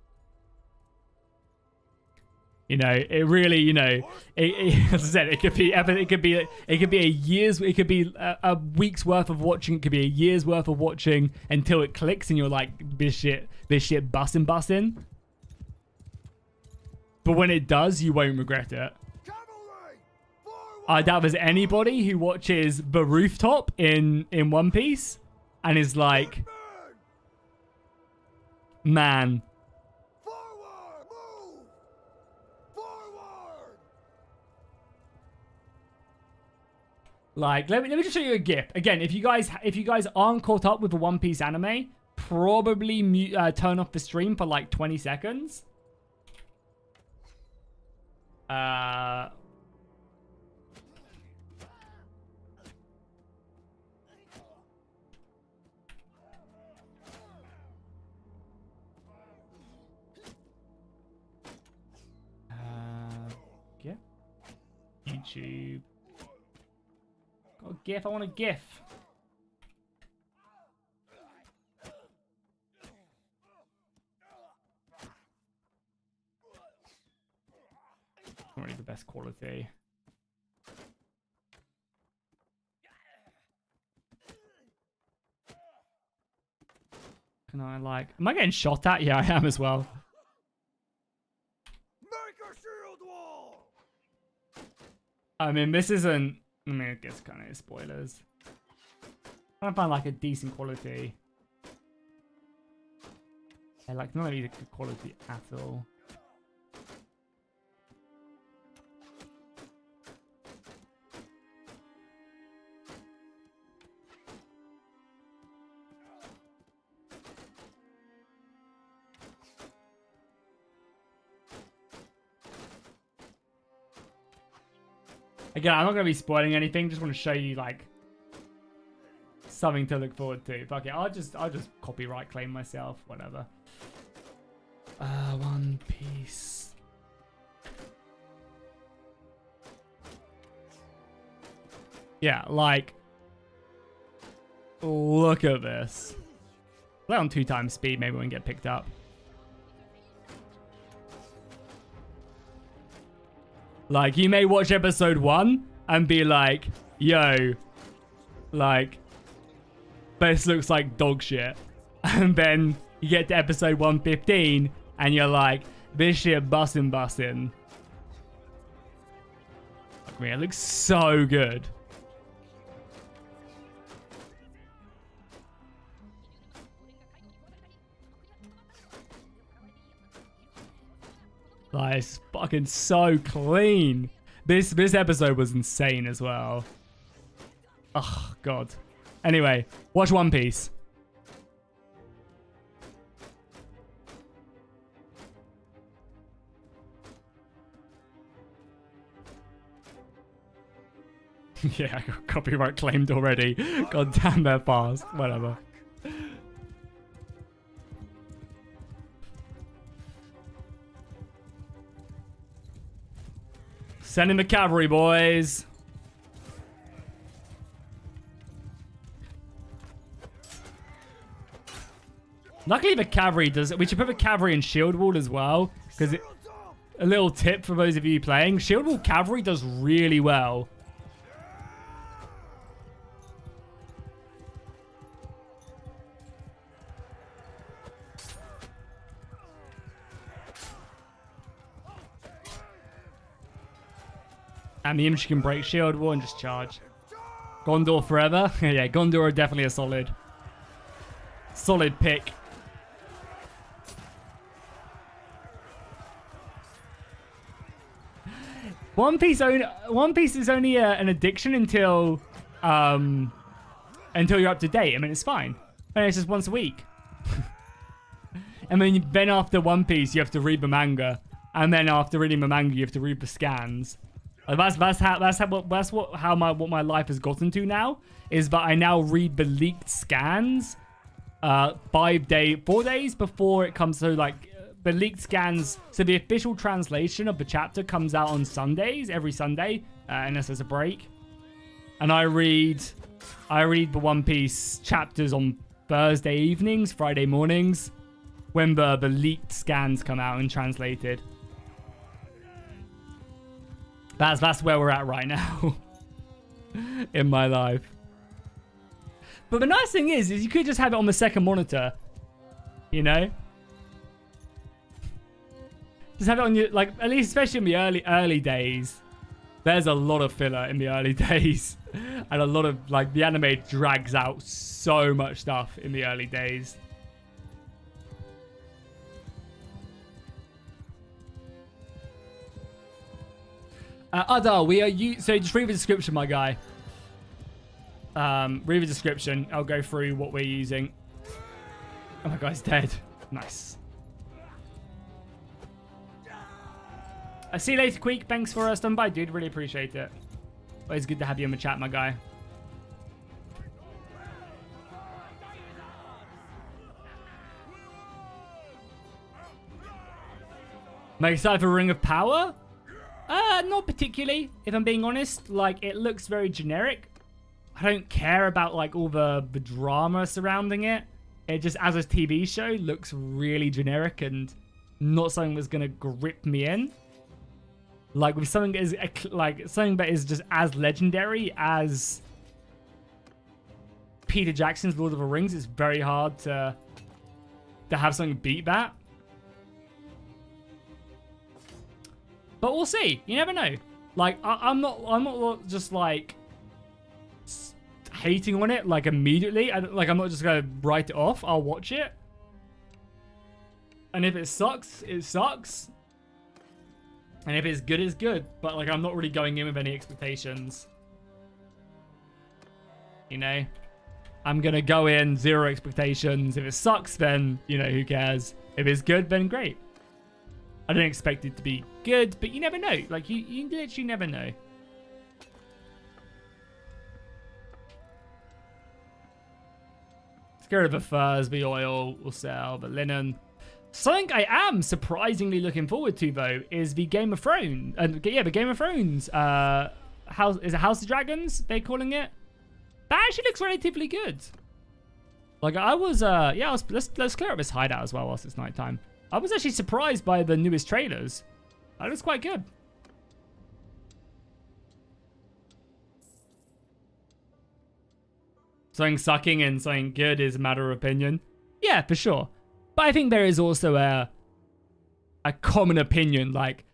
You know, it really, you know, as I said, it could be a week's worth of watching. It could be a year's worth of watching until it clicks and you're like, this shit bussin'. But when it does, you won't regret it. I doubt there's anybody who watches the rooftop in One Piece and is like, man. Like, let me just show you a GIF. Again, if you guys aren't caught up with the One Piece anime, probably turn off the stream for like 20 seconds. GIF. YouTube. Got a GIF. I want a GIF. Not really the best quality. Can I like? Am I getting shot at? Yeah, I am as well. Make a shield wall. I mean, this isn't. I mean, I guess kind of spoilers. I find like a decent quality. Yeah, like not really good quality at all. Again, I'm not going to be spoiling anything. Just want to show you, like, something to look forward to. Fuck it. I'll just copyright claim myself. Whatever. One Piece. Yeah, like, look at this. Play on 2x speed. Maybe we can get picked up. Like, you may watch episode 1 and be like, yo, like, this looks like dog shit. And then you get to episode 115 and you're like, this shit bussin'. Fuck me, it looks so good. Like, it's fucking so clean. This episode was insane as well. Oh, God. Anyway, watch One Piece. Yeah, I got copyright claimed already. God damn, they're fast. Whatever. Send in the cavalry, boys. Luckily, the cavalry does it. We should put the cavalry in shield wall as well. Because a little tip for those of you playing. Shield wall cavalry does really well. And the infantry can break shield wall and just charge. Gondor forever. Yeah, Gondor are definitely a solid pick. One Piece is only an addiction until you're up to date. I mean, it's fine. And it's just once a week. And then after One Piece, you have to read the manga. And then after reading the manga, you have to read the scans. How my life has gotten to now is that I now read the leaked scans 4 days before it comes. So like the leaked scans. So the official translation of the chapter comes out on Sundays, every Sunday, unless there's a break. And I read the One Piece chapters on Thursday evenings, Friday mornings, when the leaked scans come out and translated. That's where we're at right now in my life. But the nice thing is you could just have it on the second monitor, you know? Just have it on your, like, at least especially in the early days. There's a lot of filler in the early days. And a lot of, like, the anime drags out so much stuff in the early days. Adar, so just read the description, my guy. Read the description. I'll go through what we're using. Oh my god, he's dead. Nice. See you later, Queek. Thanks for stopping by, dude. Really appreciate it. Always good to have you in the chat, my guy. Am I excited for Ring of Power? Not particularly, if I'm being honest. Like, it looks very generic. I don't care about, like, all the drama surrounding it. It just, as a TV show, looks really generic and not something that's going to grip me in. Like, with something that is just as legendary as Peter Jackson's Lord of the Rings, it's very hard to have something beat that. But we'll see. You never know. Like, I'm not just like hating on it like immediately. I'm not just gonna write it off. I'll watch it, and if it sucks, it sucks. And if it's good, it's good. But like, I'm not really going in with any expectations. You know, I'm gonna go in 0 expectations. If it sucks, then you know, who cares? If it's good, then great. I don't expect it to be good, but you never know. Like, you literally never know. Let's get rid of the furs, the oil, we'll sell, the linen. Something I am surprisingly looking forward to, though, is the Game of Thrones. Yeah, the Game of Thrones. Is it House of Dragons, they're calling it? That actually looks relatively good. Like, let's clear up this hideout as well whilst it's nighttime. I was actually surprised by the newest trailers. That looks quite good. Something sucking and something good is a matter of opinion. Yeah, for sure. But I think there is also a common opinion, like,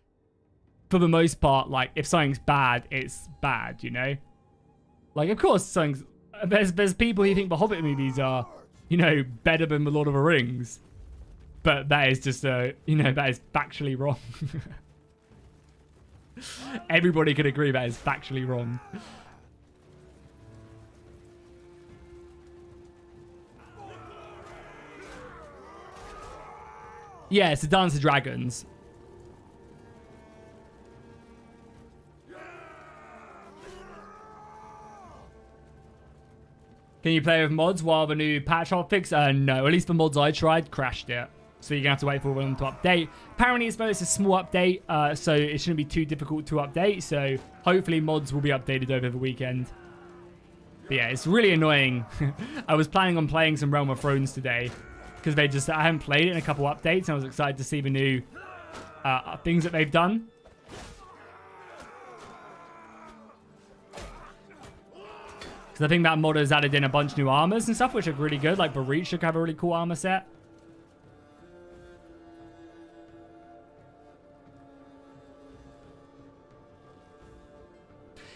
for the most part, like, if something's bad, it's bad, you know? Like, of course, there's people who think the Hobbit movies are, you know, better than the Lord of the Rings. But that is just, that is factually wrong. Everybody could agree that is factually wrong. Yeah, it's a Dance of Dragons. Can you play with mods while the new patch hotfix? No, at least the mods I tried crashed it. So you're going to have to wait for them to update. Apparently, it's a small update, so it shouldn't be too difficult to update. So hopefully mods will be updated over the weekend. But yeah, it's really annoying. I was planning on playing some Realm of Thrones today because I haven't played it in a couple updates, and I was excited to see the new things that they've done. Because I think that mod has added in a bunch of new armors and stuff, which are really good. Like, Barit should have a really cool armor set.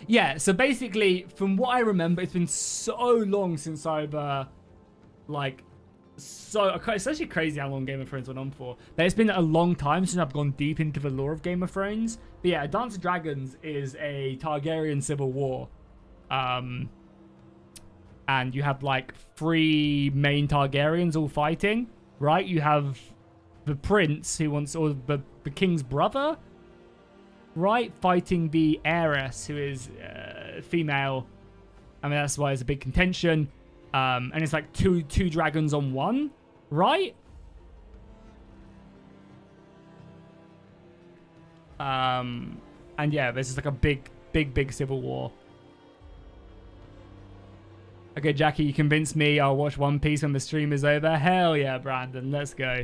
Yeah, so basically, from what I remember, it's been so long since I've, it's actually crazy how long Game of Thrones went on for. But it's been a long time since I've gone deep into the lore of Game of Thrones. But yeah, Dance of Dragons is a Targaryen civil war. And you have, like, 3 main Targaryens all fighting, right? You have the prince who wants, or the king's brother, right? Fighting the heiress, who is female. I mean, that's why it's a big contention. And it's like two dragons on one, right? And yeah, this is like a big civil war. Okay, Jackie, you convinced me. I'll watch One Piece when the stream is over. Hell yeah, Brandon, let's go.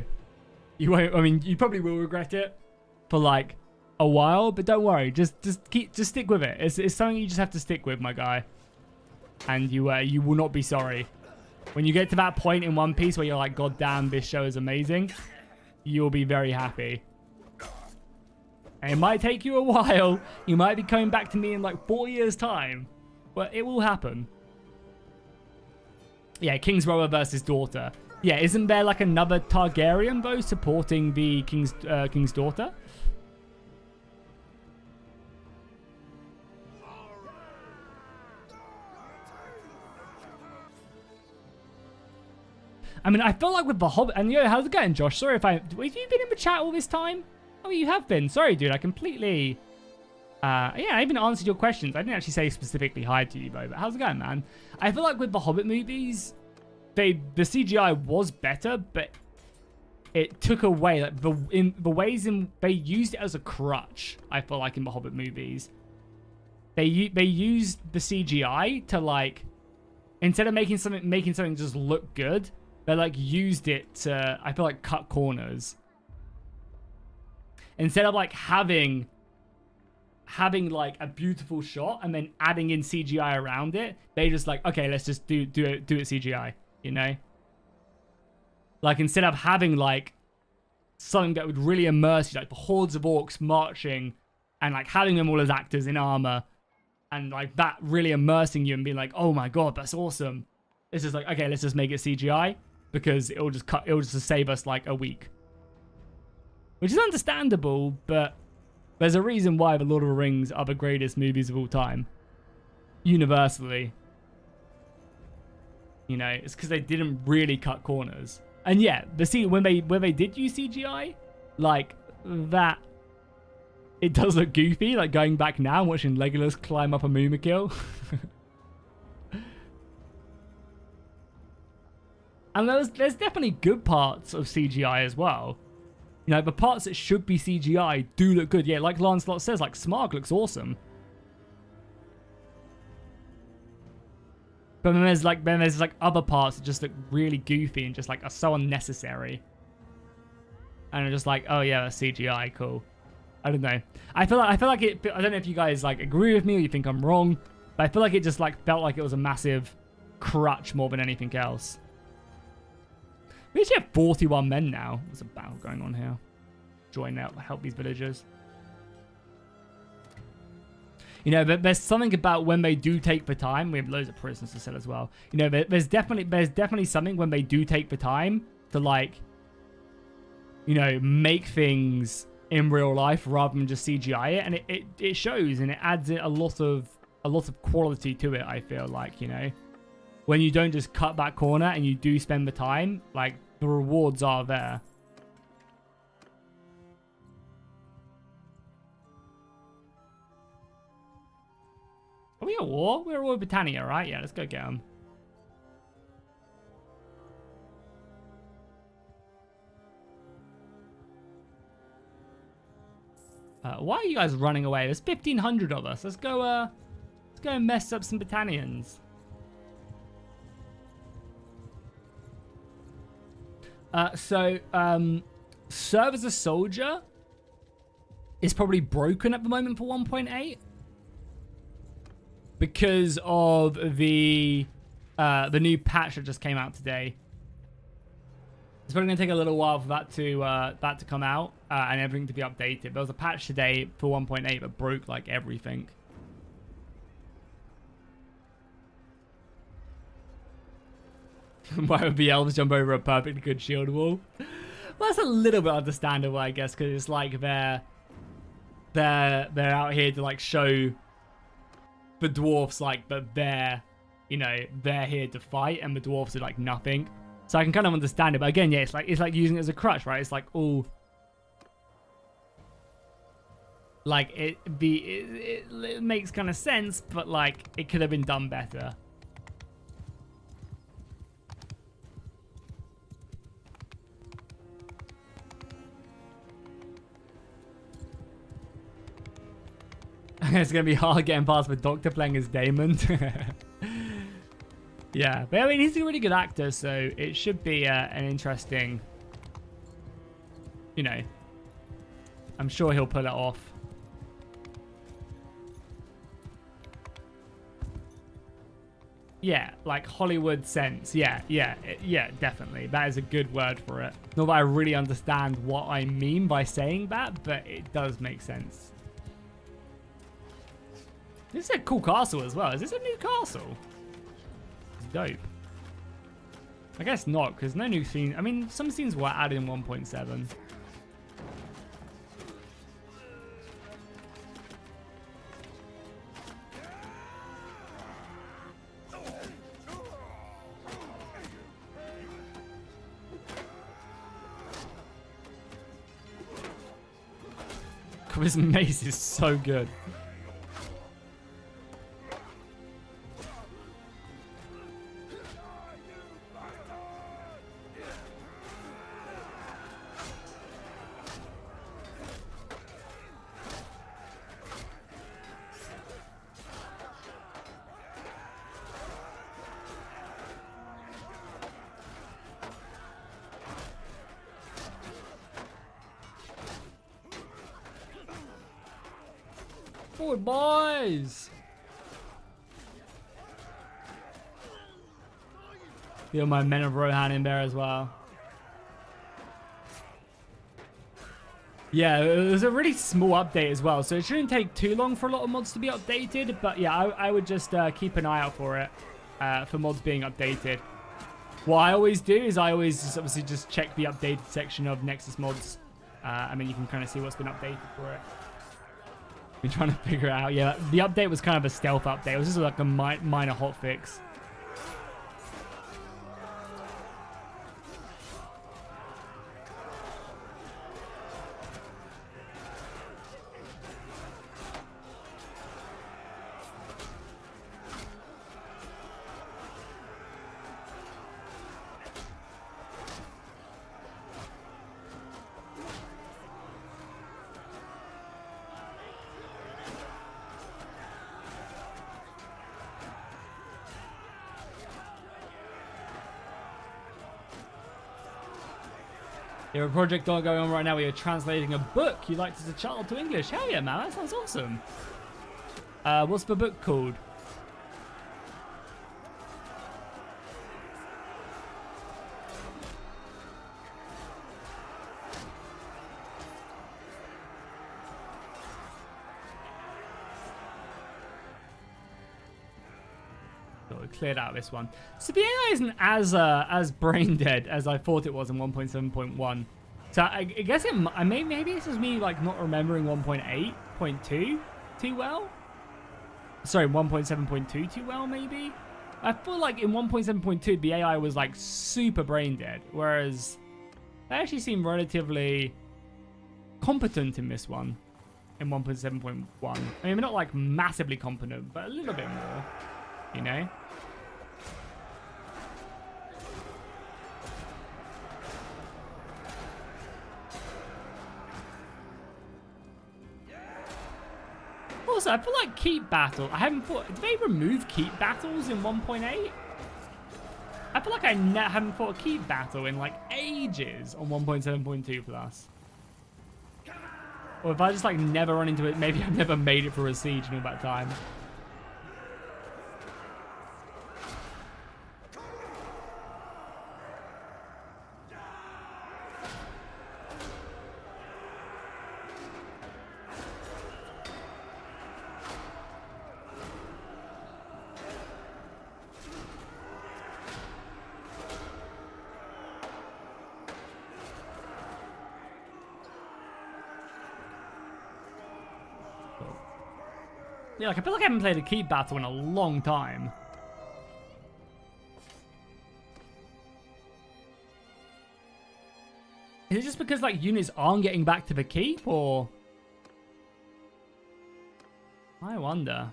You won't. I mean, you probably will regret it for like a while, but don't worry. Just stick with it. It's something you just have to stick with, my guy. And you will not be sorry. When you get to that point in One Piece where you're like, God damn, this show is amazing, you'll be very happy. And it might take you a while. You might be coming back to me in like 4 years' time, but it will happen. Yeah, King's Rower versus daughter. Yeah, isn't there like another Targaryen though supporting the king's daughter? I mean, I feel like with the Hobbit, and yo, how's it going, Josh? Sorry if have you been in the chat all this time? Oh, you have been. Sorry, dude. I completely, yeah, I even answered your questions. I didn't actually say specifically hi to you, though. But how's it going, man? I feel like with the Hobbit movies, the CGI was better, but it took away like the ways in they used it as a crutch. I feel like in the Hobbit movies, they used the CGI to like instead of making something just look good. They like used it to, I feel like, cut corners. Instead of like having like a beautiful shot and then adding in CGI around it, they just like, okay, let's just do it CGI, you know? Like instead of having like something that would really immerse you, like the hordes of orcs marching and like having them all as actors in armor and like that really immersing you and being like, oh my god, that's awesome. It's just like, okay, let's just make it CGI. Because it'll just save us like a week. Which is understandable, but there's a reason why The Lord of the Rings are the greatest movies of all time. Universally. You know, it's because they didn't really cut corners. And yeah, when they did use CGI, like that, it does look goofy. Like going back now and watching Legolas climb up a Moomakill. And there's definitely good parts of CGI as well. You know, the parts that should be CGI do look good. Yeah, like Lancelot says, like Smaug looks awesome. But then there's like other parts that just look really goofy and just like are so unnecessary. And I'm just like, oh yeah, that's CGI, cool. I don't know. I feel like it. I don't know if you guys like agree with me or you think I'm wrong, but I feel like it just like felt like it was a massive crutch more than anything else. We actually have 41 men now. There's a battle going on here. Join out, help these villagers. You know, there's something about when they do take the time. We have loads of prisoners to sell as well. You know, there's definitely something when they do take the time to like, you know, make things in real life rather than just CGI it, and it shows and it adds a lot of quality to it. I feel like, you know, when you don't just cut that corner and you do spend the time, like the rewards are there. Are we at war? We're at war with Britannia, right? Yeah, let's go get them. Why are you guys running away? There's 1,500 of us. Let's go and mess up some Britannians. So serve as a soldier is probably broken at the moment for 1.8 because of the new patch that just came out today. It's probably gonna take a little while for that to come out and everything to be updated. There was a patch today for 1.8 that broke like everything. Why would the elves jump over a perfectly good shield wall? Well, that's a little bit understandable, I guess, because it's like they're out here to like show the dwarfs like that they're here to fight, and the dwarfs are like nothing. So I can kind of understand it, but again, yeah, it's like using it as a crutch, right? It's like all Like, it makes kind of sense, but like, it could have been done better. It's gonna be hard getting past with Doctor playing as Damon. Yeah, but I mean, he's a really good actor, so it should be an interesting, you know, I'm sure he'll pull it off. Yeah, like Hollywood sense. Yeah, definitely. That is a good word for it. Not that I really understand what I mean by saying that, but it does make sense. This is a cool castle as well. Is this a new castle? It's dope. I guess not, because no new scene. I mean, some scenes were added in 1.7. This mace is so good. Forward, boys! Feel my Men of Rohan in there as well. Yeah, it was a really small update as well, so it shouldn't take too long for a lot of mods to be updated. But yeah, I would just keep an eye out for it, for mods being updated. What I always do is I always just obviously just check the updated section of Nexus mods, and then you can kind of see what's been updated for it. Been trying to figure it out. Yeah, the update was kind of a stealth update. It was just like a minor hotfix. You have a project going on right now where you're translating a book you liked as a child to English. Hell yeah, man, that sounds awesome. What's the book called? Cleared out this one. So the AI isn't as brain dead as I thought it was in 1.7.1. So I guess maybe this is me like not remembering 1.8.2 too well. Sorry, 1.7.2 too well maybe. I feel like in 1.7.2 the AI was like super brain dead, whereas they actually seem relatively competent in this one in 1.7.1. I mean, not like massively competent, but a little bit more, you know. Also, I feel like keep battle. I haven't thought. Did they remove keep battles in 1.8? I feel like I haven't fought a keep battle in like ages on 1.7.2 plus. Or if I just like never run into it, maybe I've never made it for a siege in all that time. Yeah, like I feel like I haven't played a keep battle in a long time. Is it just because like units aren't getting back to the keep, or? I wonder.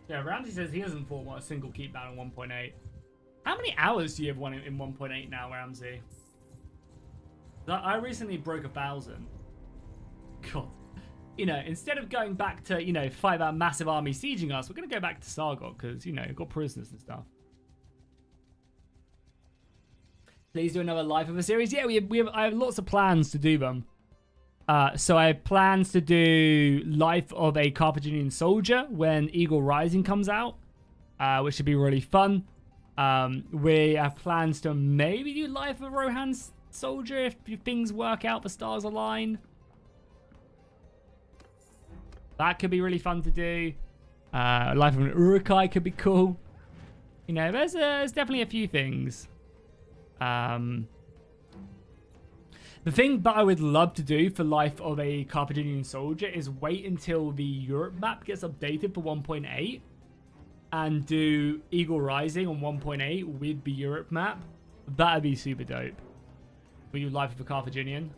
Yeah, Ramsey says he hasn't fought a single keep battle in 1.8. How many hours do you have one in 1.8 now, Ramsey? I recently broke 1,000. God. You know, instead of going back to, you know, fight that massive army sieging us, we're going to go back to Sargot because, you know, we've got prisoners and stuff. Please do another Life of a series. Yeah, I have lots of plans to do them. So I have plans to do Life of a Carthaginian Soldier when Eagle Rising comes out, which should be really fun. We have plans to maybe do Life of Rohan's Soldier if things work out, the stars align. That could be really fun to do. Life of an Urukai could be cool. You know, there's definitely a few things. The thing that I would love to do for Life of a Carthaginian Soldier is wait until the Europe map gets updated for 1.8 and do Eagle Rising on 1.8 with the Europe map. That'd be super dope. We do Life of a Carthaginian.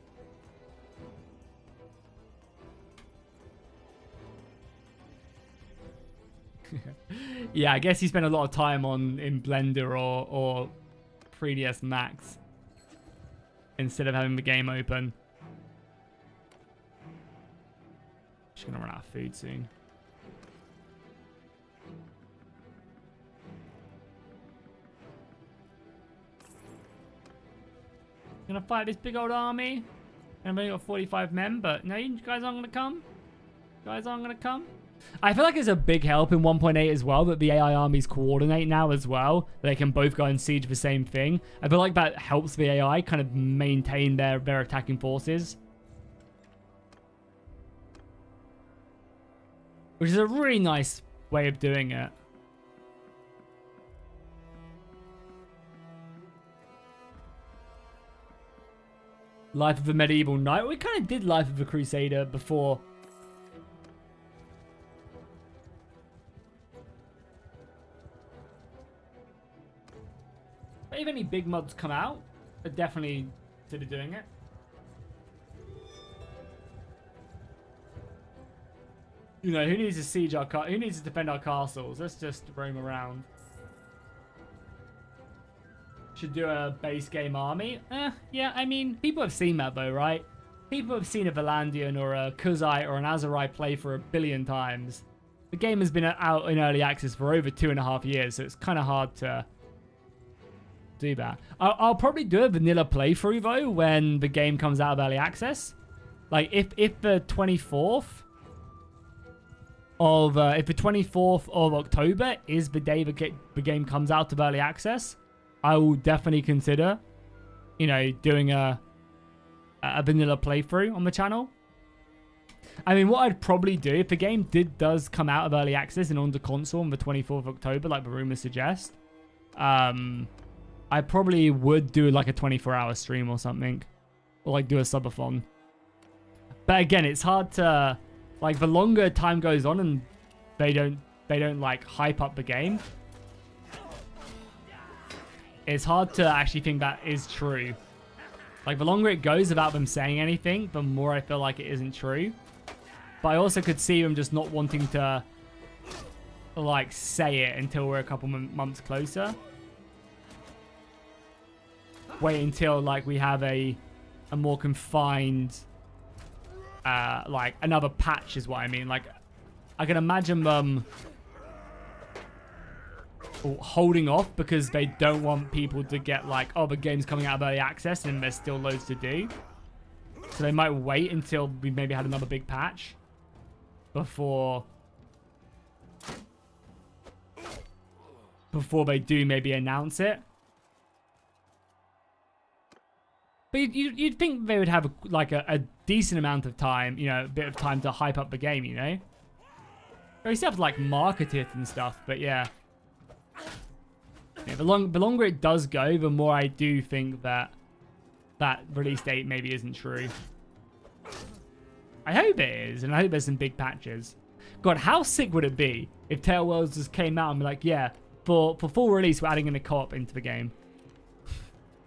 Yeah, I guess he spent a lot of time in Blender or 3ds Max instead of having the game open. Just gonna run out of food soon. Gonna fight this big old army. I've only got 45 men, but no, you guys aren't gonna come. You guys aren't gonna come. I feel like it's a big help in 1.8 as well that the AI armies coordinate now as well. They can both go and siege the same thing. I feel like that helps the AI kind of maintain their attacking forces. Which is a really nice way of doing it. Life of a Medieval Knight. We kind of did Life of a Crusader before. But if any big mods come out, they're definitely consider doing it. You know, who needs to siege our who needs to defend our castles? Let's just roam around. Should do a base game army. Yeah, I mean, people have seen that though, right? People have seen a Valandian or a Kuzite or an Azurai play for 1 billion times. The game has been out in early access for over 2.5 years, so it's kind of hard to do that. I'll probably do a vanilla playthrough though when the game comes out of early access. Like if the 24th of October is the day the game comes out of early access, I will definitely consider, you know, doing a vanilla playthrough on the channel. I mean, what I'd probably do if the game does come out of early access and onto console on the 24th of October, like the rumors suggest, I probably would do like a 24-hour stream or something, or like do a subathon. But again, it's hard to, like, the longer time goes on and they don't like hype up the game, it's hard to actually think that is true. Like, the longer it goes without them saying anything, the more I feel like it isn't true. But I also could see them just not wanting to, like, say it until we're a couple months closer. Wait until, like, we have a more confined, like, another patch is what I mean. Like, I can imagine them holding off because they don't want people to get, like, oh, the game's coming out of early access and there's still loads to do. So they might wait until we maybe had another big patch before they do maybe announce it. But you'd think they would have a decent amount of time, you know, a bit of time to hype up the game, you know? They still have to, like, market it and stuff, but yeah. Yeah, the longer it does go, the more I do think that release date maybe isn't true. I hope it is, and I hope there's some big patches. God, how sick would it be if Tale Worlds just came out and be like, yeah, for full release, we're adding in a co-op into the game.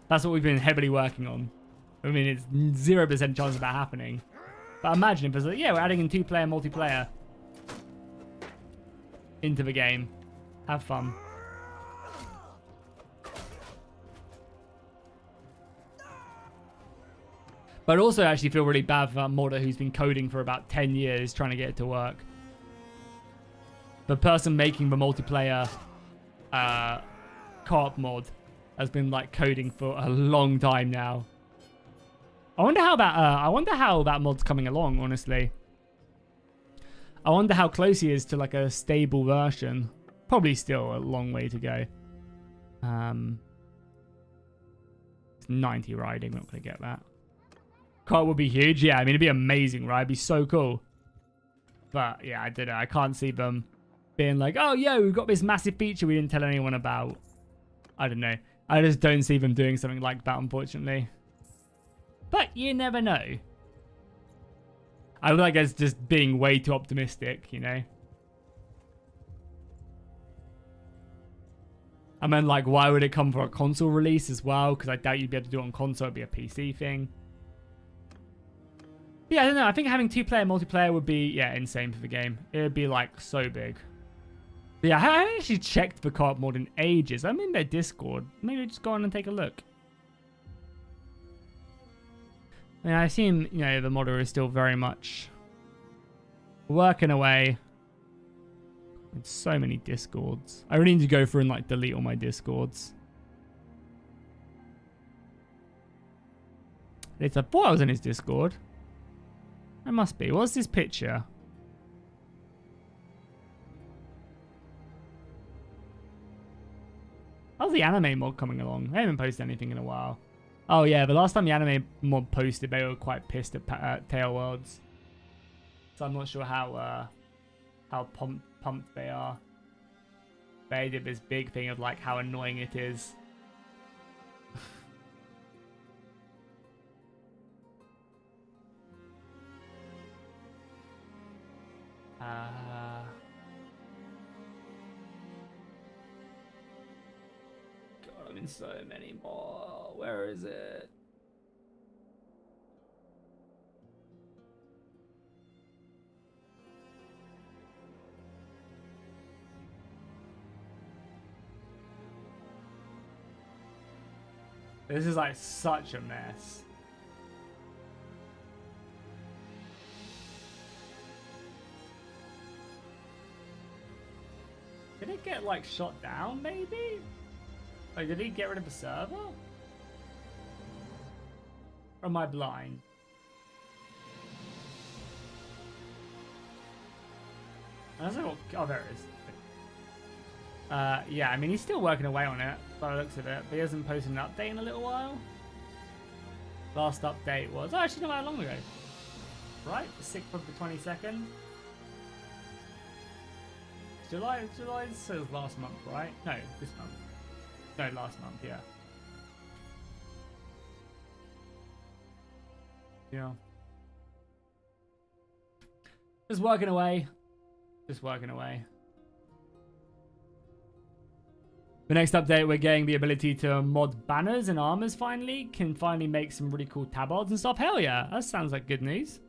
That's what we've been heavily working on. I mean, it's 0% chance of that happening. But imagine if it's like, yeah, we're adding in 2-player multiplayer into the game. Have fun. But I also actually feel really bad for that modder who's been coding for about 10 years trying to get it to work. The person making the multiplayer co-op mod has been like coding for a long time now. I wonder how that mod's coming along, honestly. I wonder how close he is to like a stable version. Probably still a long way to go. It's 90 riding, not gonna get that. Co-op would be huge. Yeah, I mean, it'd be amazing, right? It'd be so cool. But yeah, I don't know. I can't see them being like, oh, yeah, we've got this massive feature we didn't tell anyone about. I don't know. I just don't see them doing something like that, unfortunately. But you never know. I would like as just being way too optimistic, you know? And then, like, why would it come for a console release as well? Because I doubt you'd be able to do it on console. It'd be a PC thing. Yeah, I don't know. I think having 2-player multiplayer would be, yeah, insane for the game. It would be, like, so big. But yeah, I haven't actually checked the co-op mod in ages. I'm in their Discord. Maybe just go on and take a look. I mean, I assume, you know, the modder is still very much working away. It's so many Discords. I really need to go through and, like, delete all my Discords. I thought I was in his Discord. I must be. What's this picture? How's the anime mod coming along? I haven't posted anything in a while. Oh yeah, the last time the anime mod posted, they were quite pissed at Tale Worlds. So I'm not sure how pumped they are. They did this big thing of like how annoying it is. God, I'm in so many more. Where is it? This is like such a mess. Did it get like shot down maybe? Like did he get rid of the server? Or am I blind? Oh, there it is. Yeah, I mean he's still working away on it by the looks of it, but he hasn't posted an update in a little while. Last update was actually not that long ago. Right? The 6th of the 22nd. July says last month, right? No, this month. No, last month, yeah. Yeah. Just working away. Just working away. The next update, we're getting the ability to mod banners and armors finally. Can finally make some really cool tabards and stuff. Hell yeah, that sounds like good news.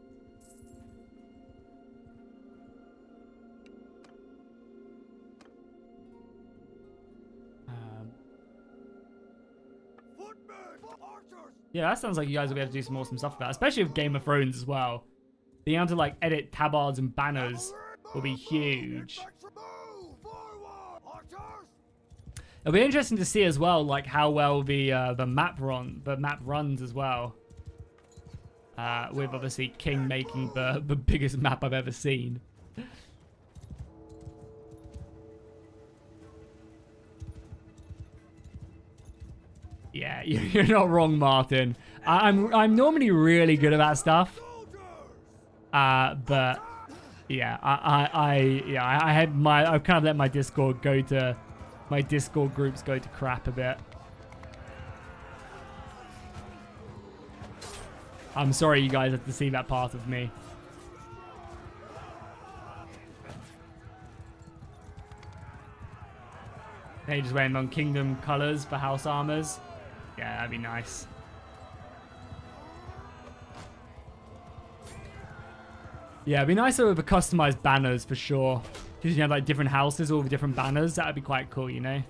Yeah, that sounds like you guys will be able to do some awesome stuff with that, especially with Game of Thrones as well. Being able to like edit tabards and banners will be huge. It'll be interesting to see as well, like how well the map runs as well. With obviously King making the biggest map I've ever seen. Yeah, you're not wrong, Martin. I'm normally really good at that stuff. But yeah, I've kind of let my Discord groups go to crap a bit. I'm sorry you guys have to see that part of me. They just went on Kingdom colors for house armors. Yeah, that'd be nice. Yeah, it'd be nicer with the customized banners for sure. Because you have like different houses all with different banners. That'd be quite cool, you know?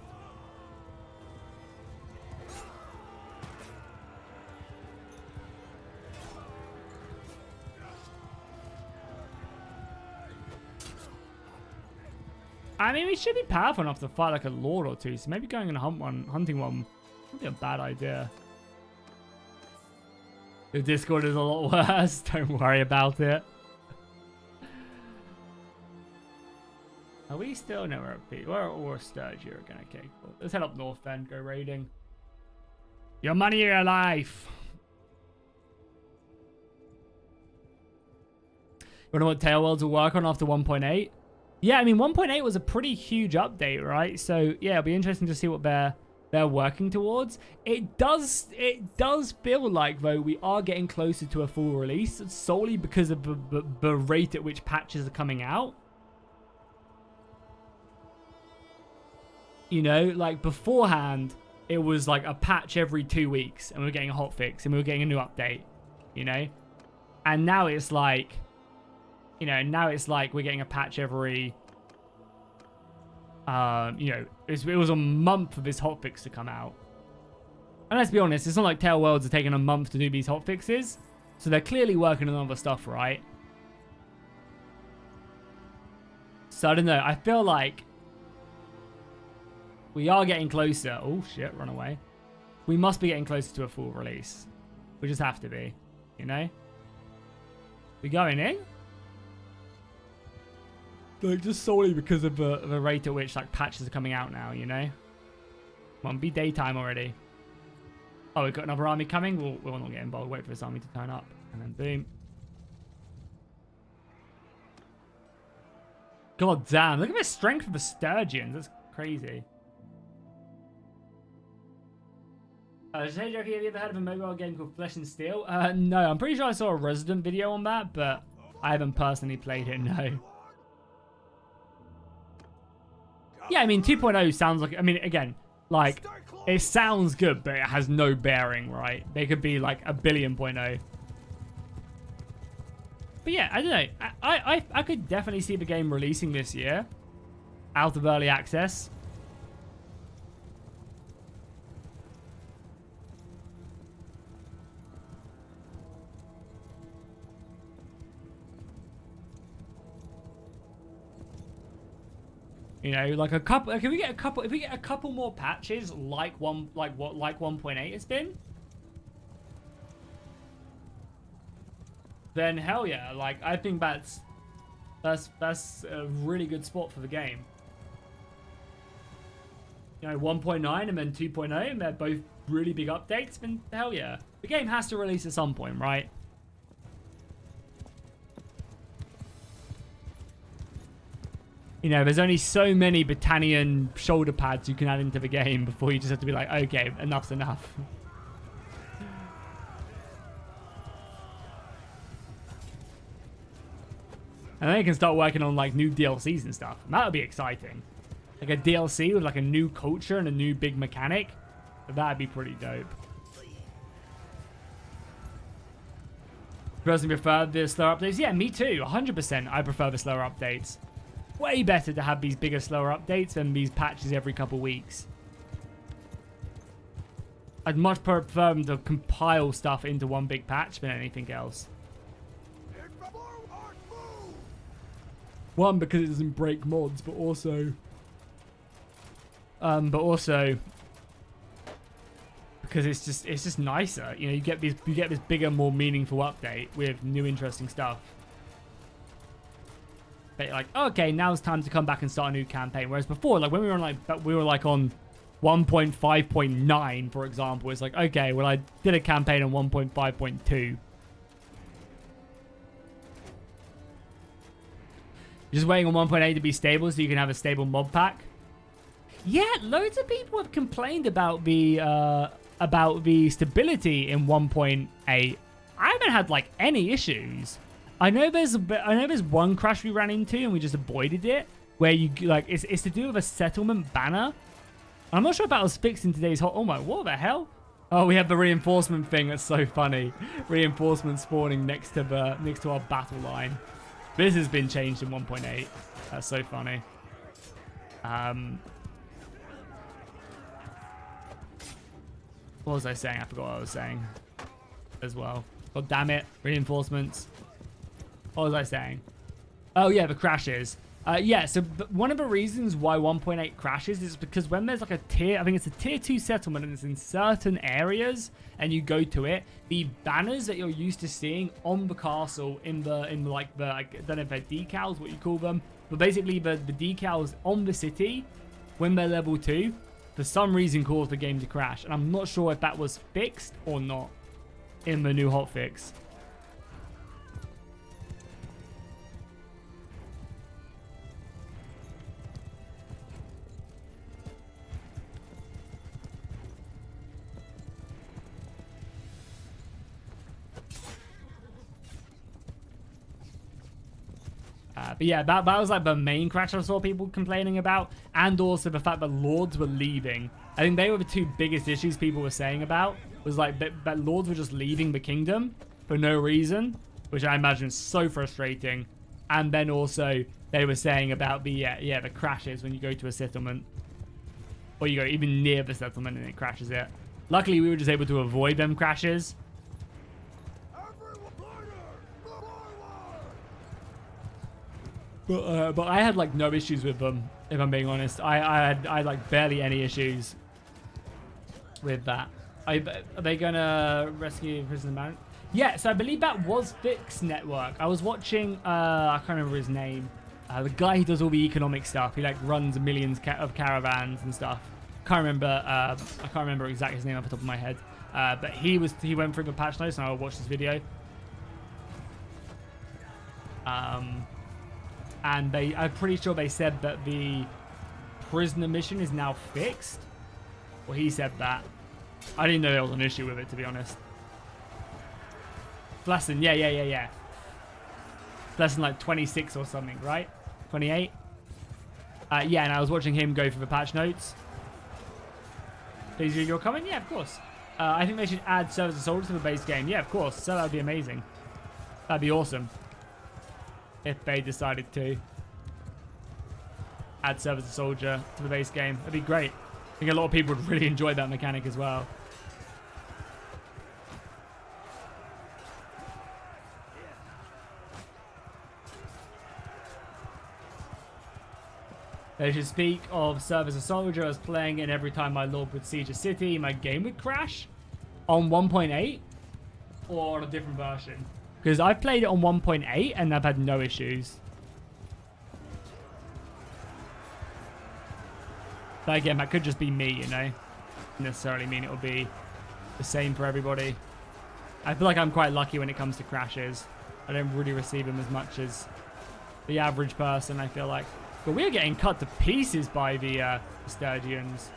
I mean, we should be powerful enough to fight like a lord or two, so maybe going and hunting one would be a bad idea. The Discord is a lot worse. Don't worry about it. Are we still? No, we're at P. We're Sturgier again. Okay, cool. Let's head up north then. Go raiding. Your money or your life. You wanna know what Tailworlds will work on after 1.8? Yeah, I mean 1.8 was a pretty huge update, right? So yeah, it'll be interesting to see what they're working towards. It does feel like though we are getting closer to a full release solely because of the rate at which patches are coming out. You know, like beforehand, it was like a patch every 2 weeks, and we were getting a hotfix, and we were getting a new update. You know, and now it's like. You know, now it's like we're getting a patch every, you know, it was a month for this hotfix to come out. And let's be honest, it's not like Tailworlds are taking a month to do these hotfixes. So they're clearly working on other stuff, right? So I don't know. I feel like we are getting closer. Oh, shit, run away. We must be getting closer to a full release. We just have to be, you know? We going in? Like, just solely because of the rate at which, like, patches are coming out now, you know? Come on, be daytime already. Oh, we've got another army coming? We'll not get involved. Wait for this army to turn up. And then boom. God damn. Look at the strength of the Sturgeons. That's crazy. Hey, Jackie, have you ever heard of a mobile game called Flesh and Steel? No. I'm pretty sure I saw a Resident video on that, but I haven't personally played it, no. Yeah, I mean, 2.0 sounds like... I mean, again, like, it sounds good, but it has no bearing, right? They could be, like, 1 billion.0. But yeah, I don't know. I could definitely see the game releasing this year. Out of early access. You know, like a couple. If we get a couple more patches like 1.8 has been, then hell yeah! Like I think that's a really good spot for the game. You know, 1.9 and then 2.0, and they're both really big updates. Then hell yeah, the game has to release at some point, right? You know, there's only so many Battanian shoulder pads you can add into the game before you just have to be like, okay, enough's enough. And then you can start working on like new DLCs and stuff. And that would be exciting. Like a DLC with like a new culture and a new big mechanic. That'd be pretty dope. Personally prefer the slower updates? Yeah, me too. 100% I prefer the slower updates. Way better to have these bigger, slower updates than these patches every couple weeks. I'd much prefer them to compile stuff into one big patch than anything else. One, because it doesn't break mods, but also because it's just nicer. You know, you get this bigger, more meaningful update with new, interesting stuff. But like, okay, now it's time to come back and start a new campaign. Whereas before, like when we were on 1.5.9, for example, it's like, okay, well I did a campaign on 1.5.2. Just waiting on 1.8 to be stable so you can have a stable mob pack. Yeah, loads of people have complained about the stability in 1.8. I haven't had like any issues. I know there's one crash we ran into and we just avoided it, where you like it's to do with a settlement banner, I'm not sure if that was fixed in today's hot. Oh my, what the hell? Oh, we have the reinforcement thing. That's so funny. Reinforcement spawning next to our battle line. This has been changed in 1.8. That's so funny. What was I saying? I forgot what I was saying as well. God damn it. Reinforcements. What was I saying? Oh, yeah, the crashes. Yeah, so one of the reasons why 1.8 crashes is because when there's like a tier, I think it's a tier 2 settlement and it's in certain areas and you go to it, the banners that you're used to seeing on the castle I don't know if they're decals, what you call them, but basically the decals on the city, when they're level 2, for some reason cause the game to crash. And I'm not sure if that was fixed or not in the new hotfix. But yeah, that was like the main crash I saw people complaining about, and also the fact that lords were leaving. I think they were the two biggest issues people were saying about, was like that lords were just leaving the kingdom for no reason, which I imagine is so frustrating. And then also they were saying about the crashes when you go to a settlement, or you go even near the settlement and it crashes it. Luckily, we were just able to avoid them crashes. But I had like no issues with them, if I'm being honest. I had like barely any issues with that. Are they gonna rescue prisoner man? Yeah, so I believe that was Fix Network. I was watching, I can't remember his name. The guy who does all the economic stuff. He like runs millions of caravans and stuff. I can't remember exactly his name off the top of my head. But he went through the patch notes and I watched this video. And I'm pretty sure they said that the prisoner mission is now fixed. Well, he said that. I didn't know there was an issue with it, to be honest. Lesson, yeah. Lesson like 26 or something, right? 28? Yeah, and I was watching him go through the patch notes. Please read your comment? Yeah, of course. I think they should add servers and soldiers to the base game. Yeah, of course. So that would be amazing. That'd be awesome. If they decided to add servers and soldier to the base game. That'd be great. I think a lot of people would really enjoy that mechanic as well. They should speak of serve as a soldier as playing it every time my lord would siege a city, my game would crash on 1.8 or on a different version. Because I've played it on 1.8 and I've had no issues. But again, that could just be me, you know. Doesn't necessarily mean it'll be the same for everybody. I feel like I'm quite lucky when it comes to crashes. I don't really receive them as much as the average person, I feel like. But we're getting cut to pieces by the Sturgeons.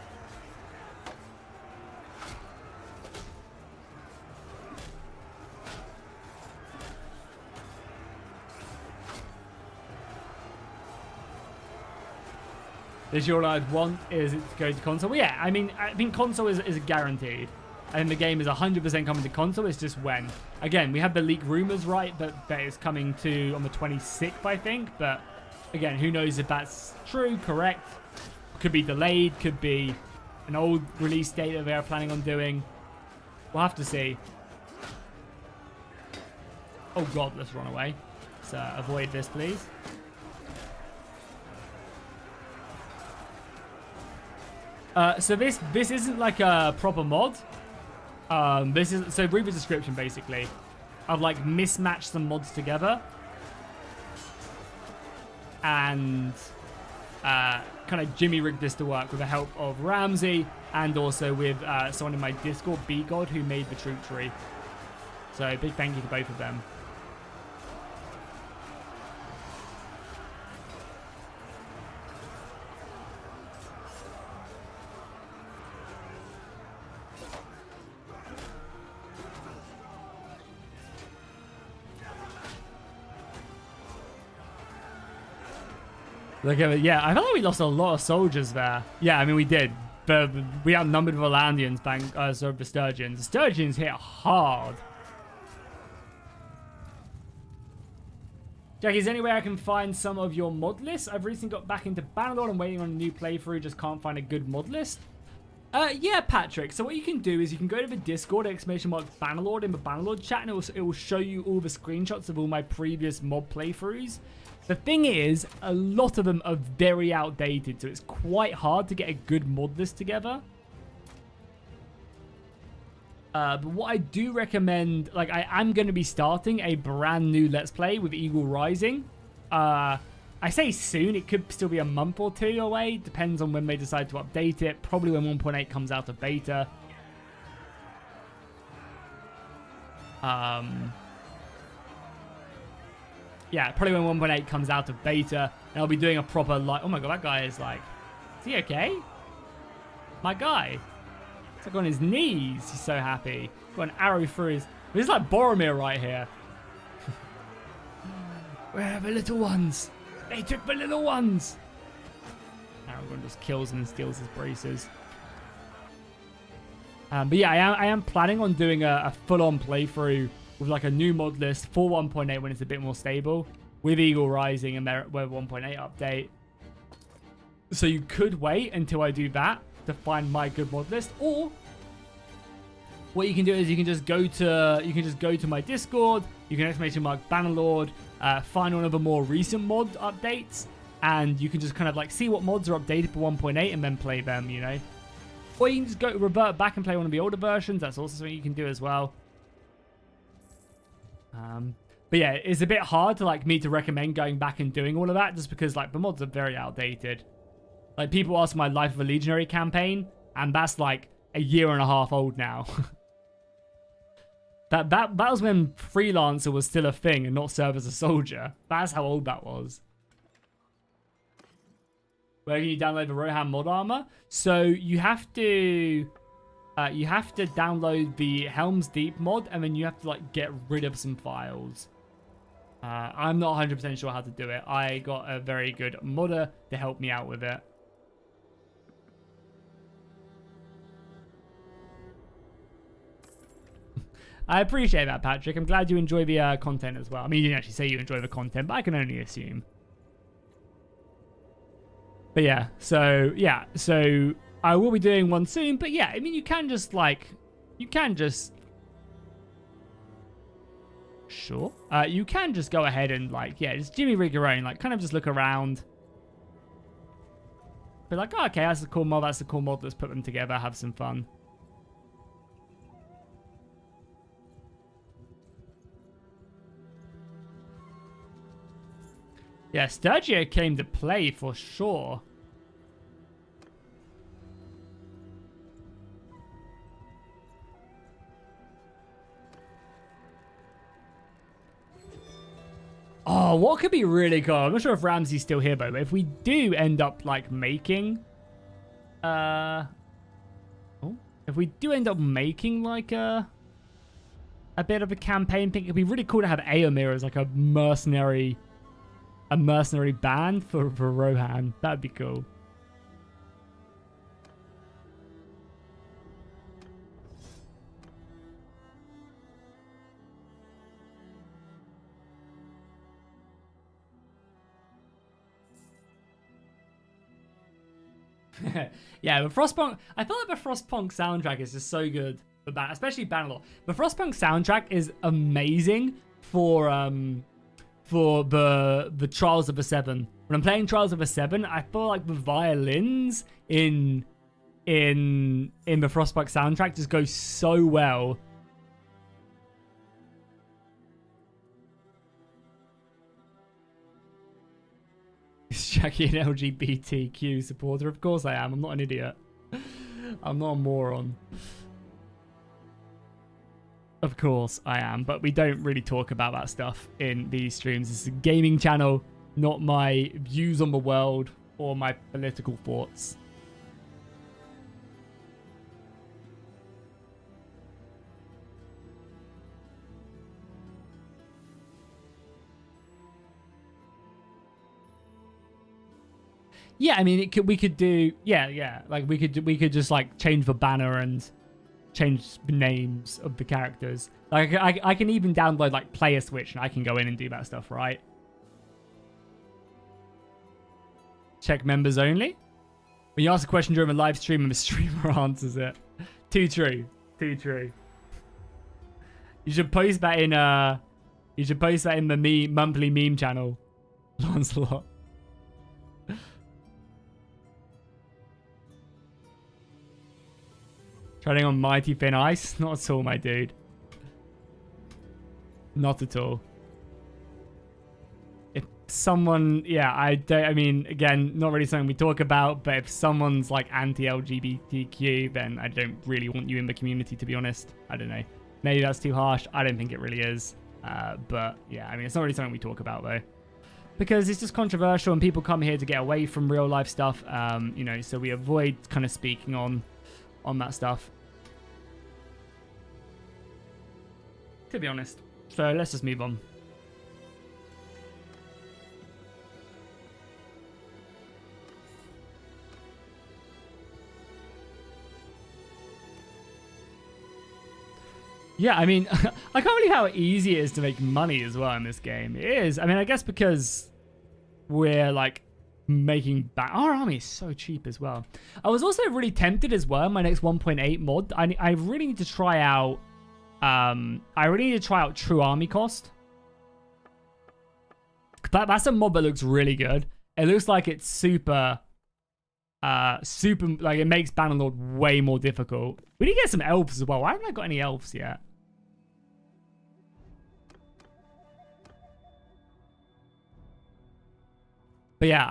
This year all I'd want is it to go to console. Well, yeah, I mean, I think console is guaranteed. And the game is 100% coming to console. It's just when. Again, we have the leak rumors, right? That it's coming to on the 26th, I think. But again, who knows if that's true, correct. Could be delayed. Could be an old release date that they are planning on doing. We'll have to see. Oh, God, let's run away. So avoid this, please. So this isn't like a proper mod. This is so read the description basically. I've like mismatched some mods together and kind of jimmy rigged this to work with the help of Ramsey and also with someone in my Discord, BGod, who made the troop tree. So big thank you to both of them. Look at it. Yeah, I felt like we lost a lot of soldiers there. Yeah, I mean, we did. we outnumbered Volandians, so the Sturgeons. The Sturgeons hit hard. Jackie, is there any way I can find some of your mod lists? I've recently got back into Bannerlord. I'm waiting on a new playthrough. Just can't find a good mod list. Yeah, Patrick. So what you can do is you can go to the Discord, !Bannerlord in the Bannerlord chat, and it will show you all the screenshots of all my previous mod playthroughs. The thing is, a lot of them are very outdated, so it's quite hard to get a good mod list together. But what I do recommend, like, I am going to be starting a brand new Let's Play with Eagle Rising. I say soon, it could still be a month or two away. Depends on when they decide to update it. Probably when 1.8 comes out of beta. Yeah, probably when 1.8 comes out of beta. And I'll be doing a proper, like, oh my god, that guy is like, is he okay? My guy. He's like on his knees. He's so happy. Got an arrow through his... This is like Boromir right here. Where are the little ones? They took the little ones. Aragorn just kills him and steals his braces. But yeah, I am planning on doing a full-on playthrough with like a new mod list for 1.8 when it's a bit more stable, with Eagle Rising and their 1.8 update. So you could wait until I do that to find my good mod list, or what you can do is you can just go to my Discord. You can !Bannerlord, find one of the more recent mod updates, and you can just kind of like see what mods are updated for 1.8 and then play them, you know. Or you can just revert back and play one of the older versions. That's also something you can do as well. But yeah, it's a bit hard to like me to recommend going back and doing all of that, just because like the mods are very outdated. Like, people ask my Life of a Legionary campaign, and that's like a year and a half old now. that was when Freelancer was still a thing and not serve as a soldier. That's how old that was. Where can you download the Rohan mod armor? So you have to download the Helms Deep mod, and then you have to like get rid of some files. I'm not 100% sure how to do it. I got a very good modder to help me out with it. I appreciate that, Patrick. I'm glad you enjoy the content as well. I mean, you didn't actually say you enjoy the content, but I can only assume. But yeah, so I will be doing one soon. But yeah, I mean, you can just sure. You can just go ahead and like, yeah, just Jimmy rig your own, like kind of just look around. Be like, oh, okay, that's a cool mod, that's a cool mod. Let's put them together, have some fun. Yeah, Sturgia came to play for sure. Oh, what could be really cool? I'm not sure if Ramsey's still here, though. But if we do end up, like, making... if we do end up making, like, a bit of a campaign thing, it'd be really cool to have Eomer as, like, a mercenary band for Rohan. That'd be cool. Yeah, the Frostpunk... I feel like the Frostpunk soundtrack is just so good, especially Bannerlord. The Frostpunk soundtrack is amazing for the Trials of the Seven. When I'm playing Trials of the Seven, I feel like the violins in the Frostpunk soundtrack just go so well. Is Jackie an LGBTQ supporter? Of course I am. I'm not an idiot. I'm not a moron. Of course I am, but we don't really talk about that stuff in these streams. It's a gaming channel, not my views on the world or my political thoughts. Yeah, I mean, we could do, yeah. Like we could just like change the banner and change the names of the characters. Like I can even download like player switch and I can go in and do that stuff, right? Check members only. When you ask a question during a live stream and the streamer answers it. Too true. Too true. You should post that in the monthly meme channel, Lancelot. Treading on mighty thin ice? Not at all, my dude. Not at all. If someone, yeah, I mean, again, not really something we talk about, but if someone's like anti-LGBTQ, then I don't really want you in the community, to be honest. I don't know. Maybe that's too harsh. I don't think it really is. But yeah, I mean, it's not really something we talk about though, because it's just controversial and people come here to get away from real life stuff. You know, so we avoid kind of speaking on that stuff, to be honest. So let's just move on. Yeah, I mean, I can't believe how easy it is to make money as well in this game. It is. I mean, I guess because we're like making back. Our army is so cheap as well. I was also really tempted as well. My next 1.8 mod. I really need to try out. I really need to try out True Army Cost. That's a mod that looks really good. It looks like it's super like it makes Bannerlord way more difficult. We need to get some elves as well. Why haven't I got any elves yet? But yeah,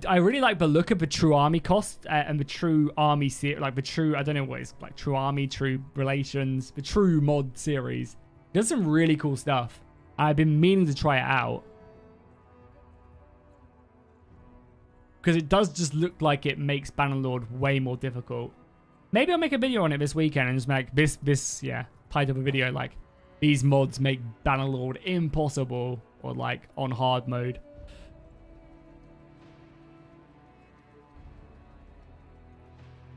I really like the look of the True Army Cost and the True Army series, like the True, I don't know what it's like, True Army, True Relations, the True mod series. It does some really cool stuff. I've been meaning to try it out, because it does just look like it makes Bannerlord way more difficult. Maybe I'll make a video on it this weekend and just make this type of a video, like these mods make Bannerlord impossible, or like on hard mode.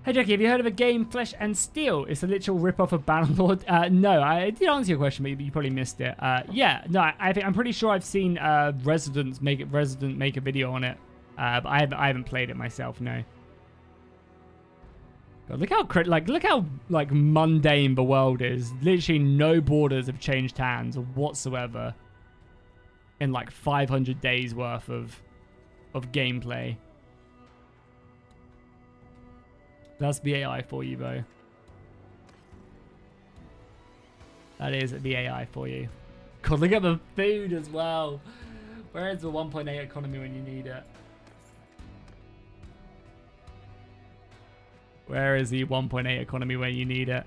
Hey Jackie, have you heard of a game, Flesh and Steel? It's a literal rip-off of Bannerlord. No, I did answer your question, but you probably missed it. Yeah, no, I'm pretty sure I've seen Resident make a video on it, but I haven't played it myself. No. God, look how mundane the world is. Literally, no borders have changed hands whatsoever in like 500 days worth of gameplay. That's the AI for you, though. That is the AI for you. God, look at the food as well. Where is the 1.8 economy when you need it? Where is the 1.8 economy when you need it?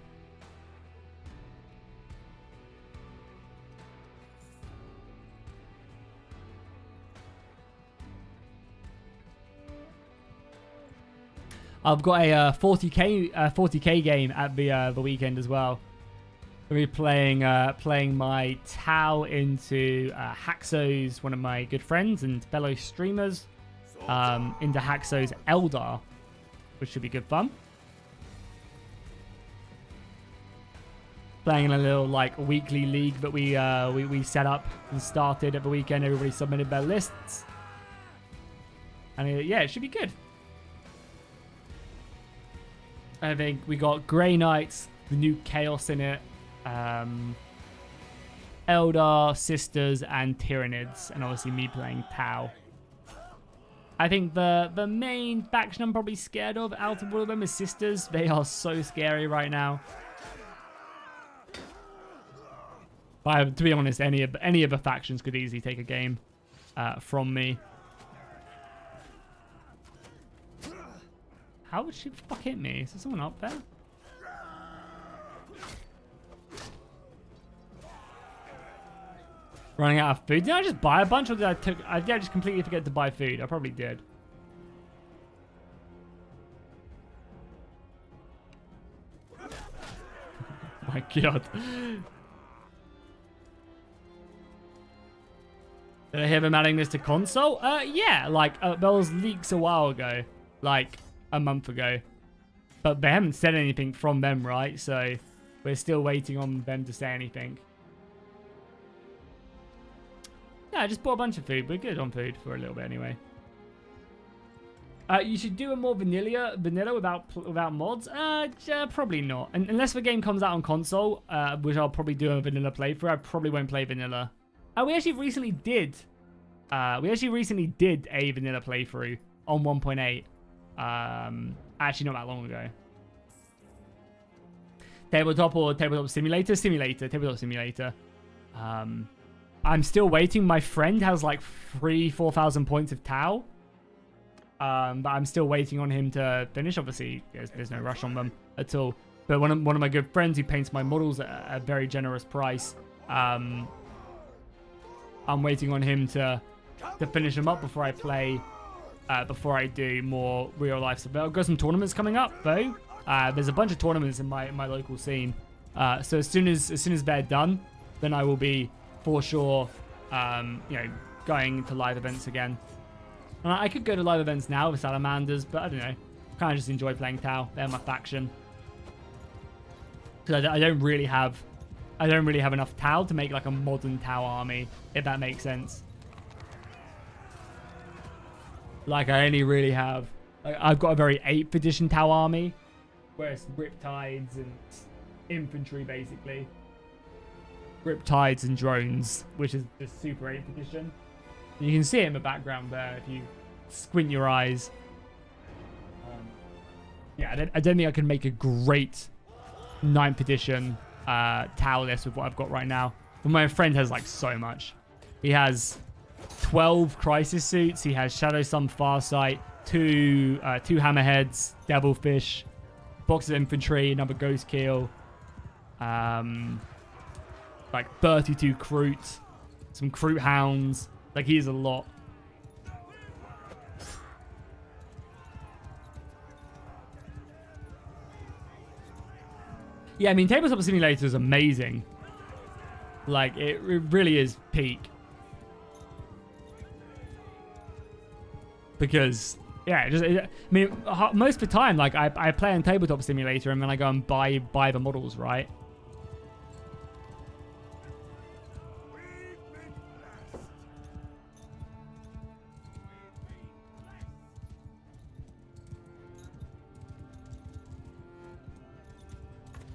I've got a 40k game at the weekend as well. I'll be playing my Tau into Haxo's, one of my good friends and fellow streamers, into Haxo's Eldar, which should be good fun. Playing in a little like weekly league that we set up and started at the weekend. Everybody submitted their lists, and yeah, it should be good. I think we got Grey Knights, the new Chaos in it, Eldar, Sisters, and Tyranids, and obviously me playing Tau. I think the main faction I'm probably scared of out of all of them is Sisters. They are so scary right now. But to be honest, any of the factions could easily take a game from me. How would she fuck hit me? Is there someone up there? Running out of food. Did I just buy a bunch, or did I just completely forget to buy food? I probably did. My God. Did I hear them adding this to console? Yeah, like, there was leaks a while ago. Like, a month ago. But they haven't said anything from them, right? So, we're still waiting on them to say anything. Yeah, I just bought a bunch of food. We're good on food for a little bit anyway. You should do a more vanilla without mods. Probably not. Unless the game comes out on console, which I'll probably do a vanilla playthrough. I probably won't play vanilla. We actually recently did. A vanilla playthrough on 1.8. Actually, not that long ago. Tabletop or tabletop simulator? Tabletop simulator. I'm still waiting. My friend has like 4,000 points of Tau. But I'm still waiting on him to finish. Obviously, there's no rush on them at all. But one of my good friends who paints my models at a very generous price, I'm waiting on him to finish them up before I play, before I do more real life stuff. I've got some tournaments coming up though. There's a bunch of tournaments in my local scene. So as soon as they're done, then I will be for sure, going to live events again. And I could go to live events now with Salamanders, but I don't know. Kind of just enjoy playing Tau. They're my faction. Because I don't really have enough Tau to make like a modern Tau army, if that makes sense. Like I only really have, I've got a very 8th edition Tau army, where it's Riptides and infantry basically. Riptides and drones, which is the super 8th edition. You can see it in the background there if you squint your eyes. Yeah, I don't think I can make a great 9th edition Tau list with what I've got right now. But my friend has like so much. He has 12 crisis suits. He has Shadow Sun Farsight, two Hammerheads, Devilfish, box of infantry, another Ghost Keel, like 32 Kroot, some Kroot Hounds. Like, he is a lot. Yeah, I mean, Tabletop Simulator is amazing. Like, it really is peak. Because, yeah, I mean, most of the time, like, I play on Tabletop Simulator and then I go and buy the models, right?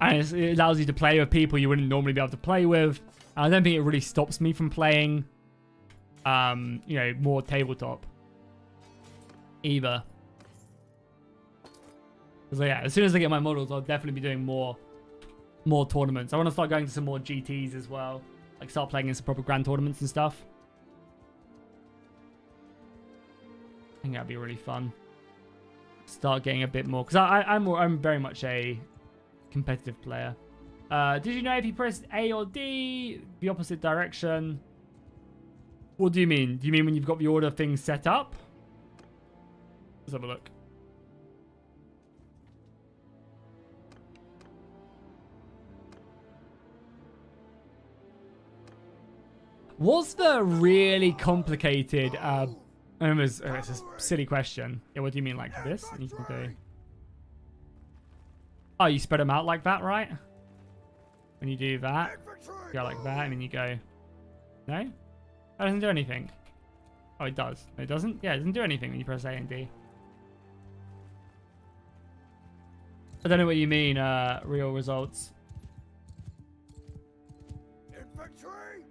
And it allows you to play with people you wouldn't normally be able to play with. And I don't think it really stops me from playing, more tabletop either. So yeah, as soon as I get my models, I'll definitely be doing more tournaments. I want to start going to some more GTs as well. Like start playing in some proper grand tournaments and stuff. I think that'd be really fun. Start getting a bit more, because I'm very much a competitive player. Did you know if you press A or D, the opposite direction? What do you mean? Do you mean when you've got the order thing set up? Let's have a look. Was the really complicated? It's a silly question. Yeah, what do you mean like this? You can do. Oh, you spread them out like that, right? When you do that, you go like that, and then you go. No, that doesn't do anything. Oh, it does. No, it doesn't. Yeah, it doesn't do anything when you press A and D. I don't know what you mean. Real results. Infantry!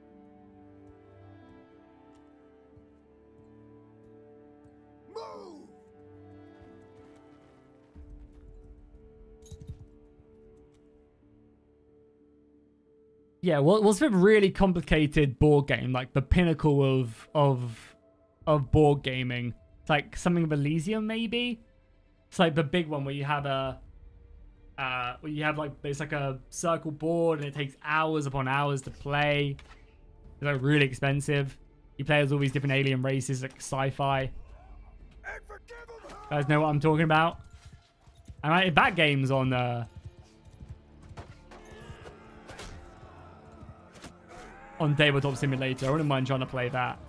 Move! Yeah, what's a really complicated board game, like the pinnacle of board gaming? It's like something of Elysium, maybe. It's like the big one where you have it's like a circle board and it takes hours upon hours to play. It's like really expensive. You play as all these different alien races, like sci-fi. You guys know what I'm talking about? And that game's on Tabletop Simulator. I wouldn't mind trying to play that.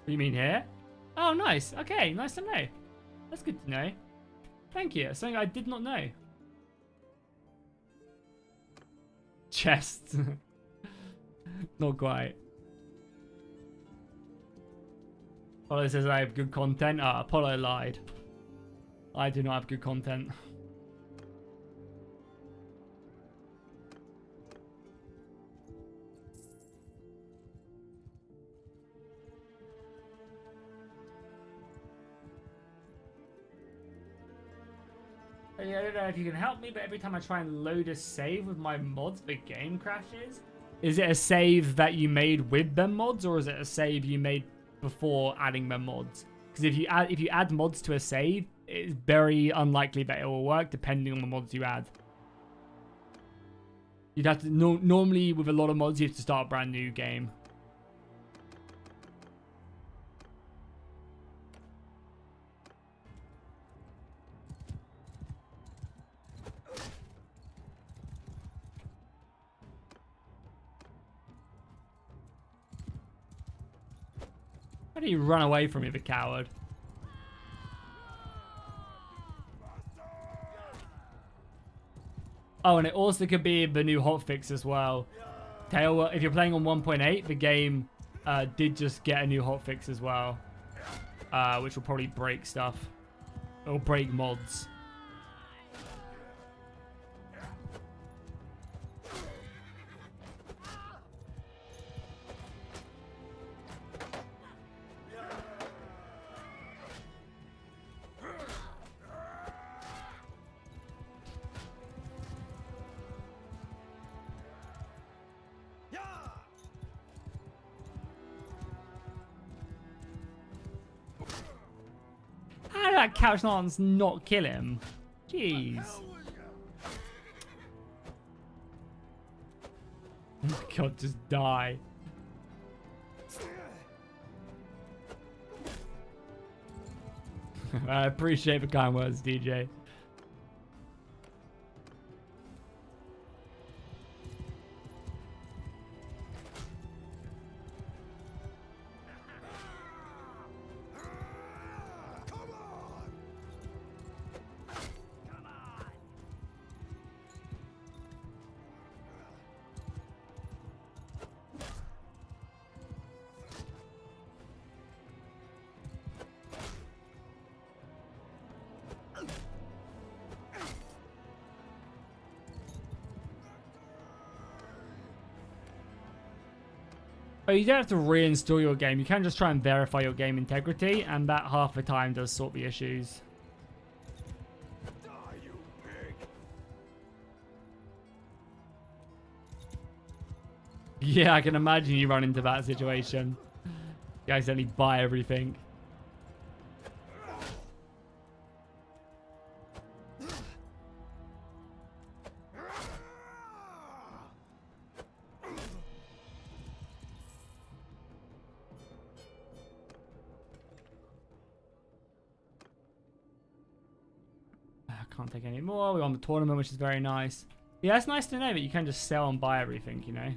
What do you mean here? Oh, nice. Okay, nice to know. That's good to know. Thank you. Something I did not know. Chests. Not quite. Apollo says I have good content. Ah, Apollo lied. I do not have good content. I don't know if you can help me, but every time I try and load a save with my mods, the game crashes. Is it a save that you made with them mods, or is it a save you made before adding them mods? Because if you add mods to a save, it's very unlikely that it will work, depending on the mods you add. You'd have to normally with a lot of mods, you have to start a brand new game. How do you run away from me, the coward? Oh, and it also could be the new hotfix as well. Tail, if you're playing on 1.8, the game did just get a new hotfix as well, which will probably break stuff. It'll break mods. How did that couch lance not kill him? Jeez. Oh my god, just die. I appreciate the kind words, DJ. Oh, you don't have to reinstall your game. You can just try and verify your game integrity, and that half the time does sort the issues. Die, you pig! Yeah, I can imagine you run into that situation. You accidentally buy everything. Can't take any more. We're on the tournament, which is very nice. Yeah, it's nice to know that you can just sell and buy everything, you know.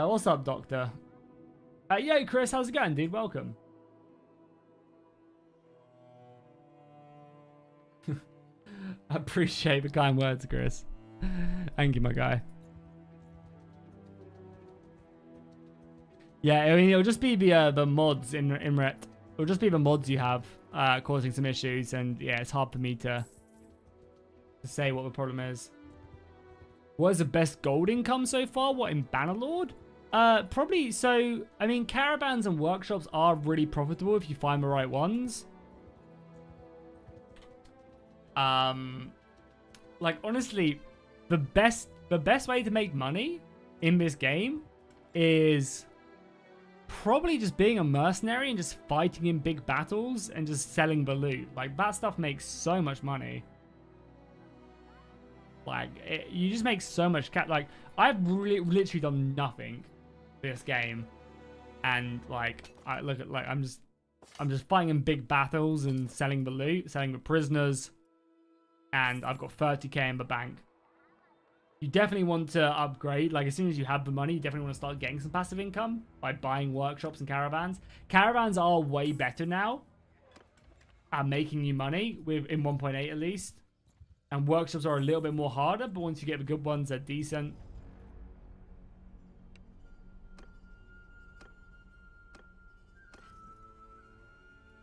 What's up, Doctor? Yo, Chris, how's it going, dude? Welcome. I appreciate the kind words, Chris. Thank you, my guy. Yeah, I mean, it'll just be the mods in Imret. It'll just be the mods you have causing some issues, and yeah, it's hard for me to say what the problem is. What is the best gold income so far? What, in Bannerlord? Probably, so, I mean, caravans and workshops are really profitable if you find the right ones. Like, honestly, the best way to make money in this game is probably just being a mercenary and just fighting in big battles and just selling the loot. Like, that stuff makes so much money. Like, you just make so much like, I've literally done nothing this game, and like, I look at, like, I'm just fighting in big battles and selling the loot, selling the prisoners. and I've got 30k in the bank. You definitely want to upgrade. Like, as soon as you have the money, you definitely want to start getting some passive income by buying workshops and caravans. Caravans are way better now at making you money, in 1.8 at least. And workshops are a little bit more harder, but once you get the good ones, they're decent.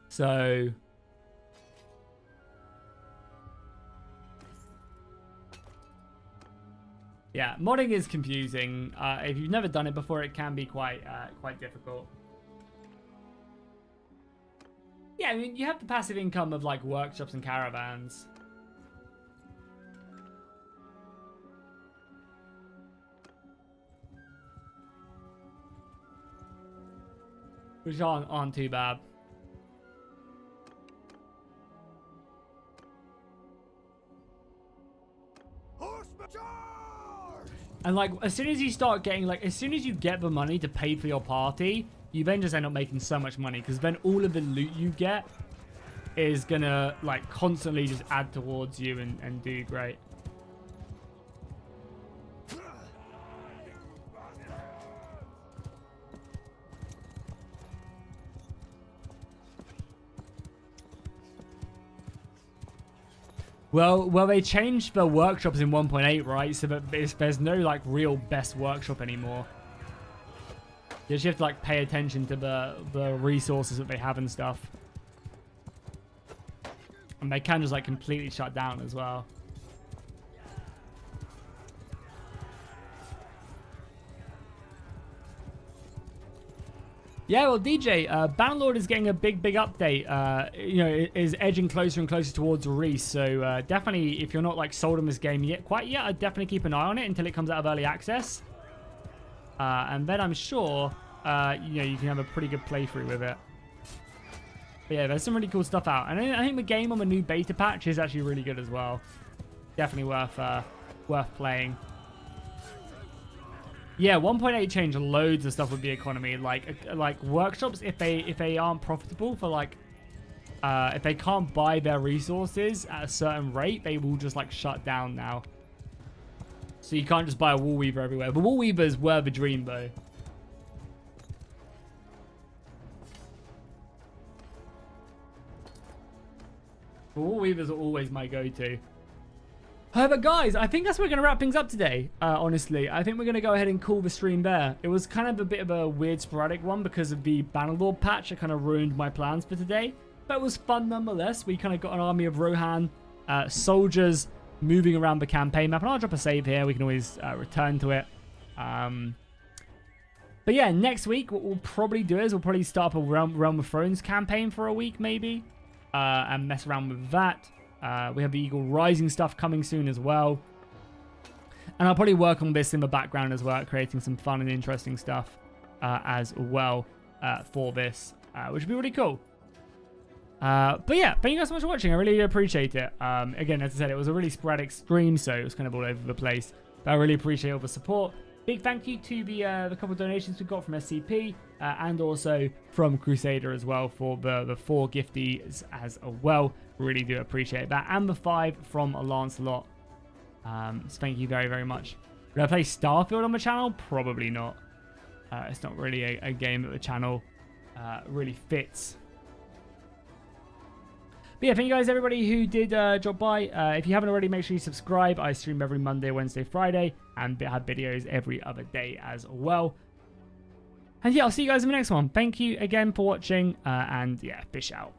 So... yeah, modding is confusing. If you've never done it before, it can be quite difficult. Yeah, I mean, you have the passive income of, like, workshops and caravans. Which aren't too bad. Horseman charge! And, like, as soon as you start getting, like, as soon as you get the money to pay for your party, you then just end up making so much money. Because then all of the loot you get is gonna, like, constantly just add towards you and do great. Well, they changed the workshops in 1.8, right? So that there's no, like, real best workshop anymore. You just have to, like, pay attention to the resources that they have and stuff. And they can just, like, completely shut down as well. Yeah, well, DJ, Bannerlord is getting a big update. You know, is edging closer and closer towards release. So definitely, if you're not like sold on this game quite yet, I'd definitely keep an eye on it until it comes out of early access. And then I'm sure, you know, you can have a pretty good playthrough with it. But yeah, there's some really cool stuff out, and I think the game on the new beta patch is actually really good as well. Definitely worth playing. Yeah, 1.8 changed loads of stuff with the economy. Like workshops, if they aren't profitable for like, if they can't buy their resources at a certain rate, they will just like shut down now. So you can't just buy a wool weaver everywhere. But wool weavers were the dream though. But wool weavers are always my go-to. But guys, I think that's where we're going to wrap things up today, honestly. I think we're going to go ahead and call the stream there. It was kind of a bit of a weird sporadic one because of the Bannerlord patch that kind of ruined my plans for today. But it was fun nonetheless. We kind of got an army of Rohan soldiers moving around the campaign map. And I'll drop a save here. We can always return to it. But yeah, next week, what we'll probably do is we'll probably start up a Realm of Thrones campaign for a week maybe. And mess around with that. We have the Eagle Rising stuff coming soon as well. And I'll probably work on this in the background as well, creating some fun and interesting stuff as well for this, which would be really cool. But yeah, thank you guys so much for watching. I really appreciate it. Again, as I said, it was a really sporadic stream, so it was kind of all over the place. But I really appreciate all the support. Big thank you to the couple of donations we got from SCP and also from Crusader as well for the 4 gifties as well. Really do appreciate that. And the 5 from Lancelot. So thank you very, very much. Would I play Starfield on the channel? Probably not. It's not really a game that the channel really fits. But yeah, thank you guys, everybody who did drop by. If you haven't already, make sure you subscribe. I stream every Monday, Wednesday, Friday, and have videos every other day as well. And yeah, I'll see you guys in the next one. Thank you again for watching, and yeah, fish out.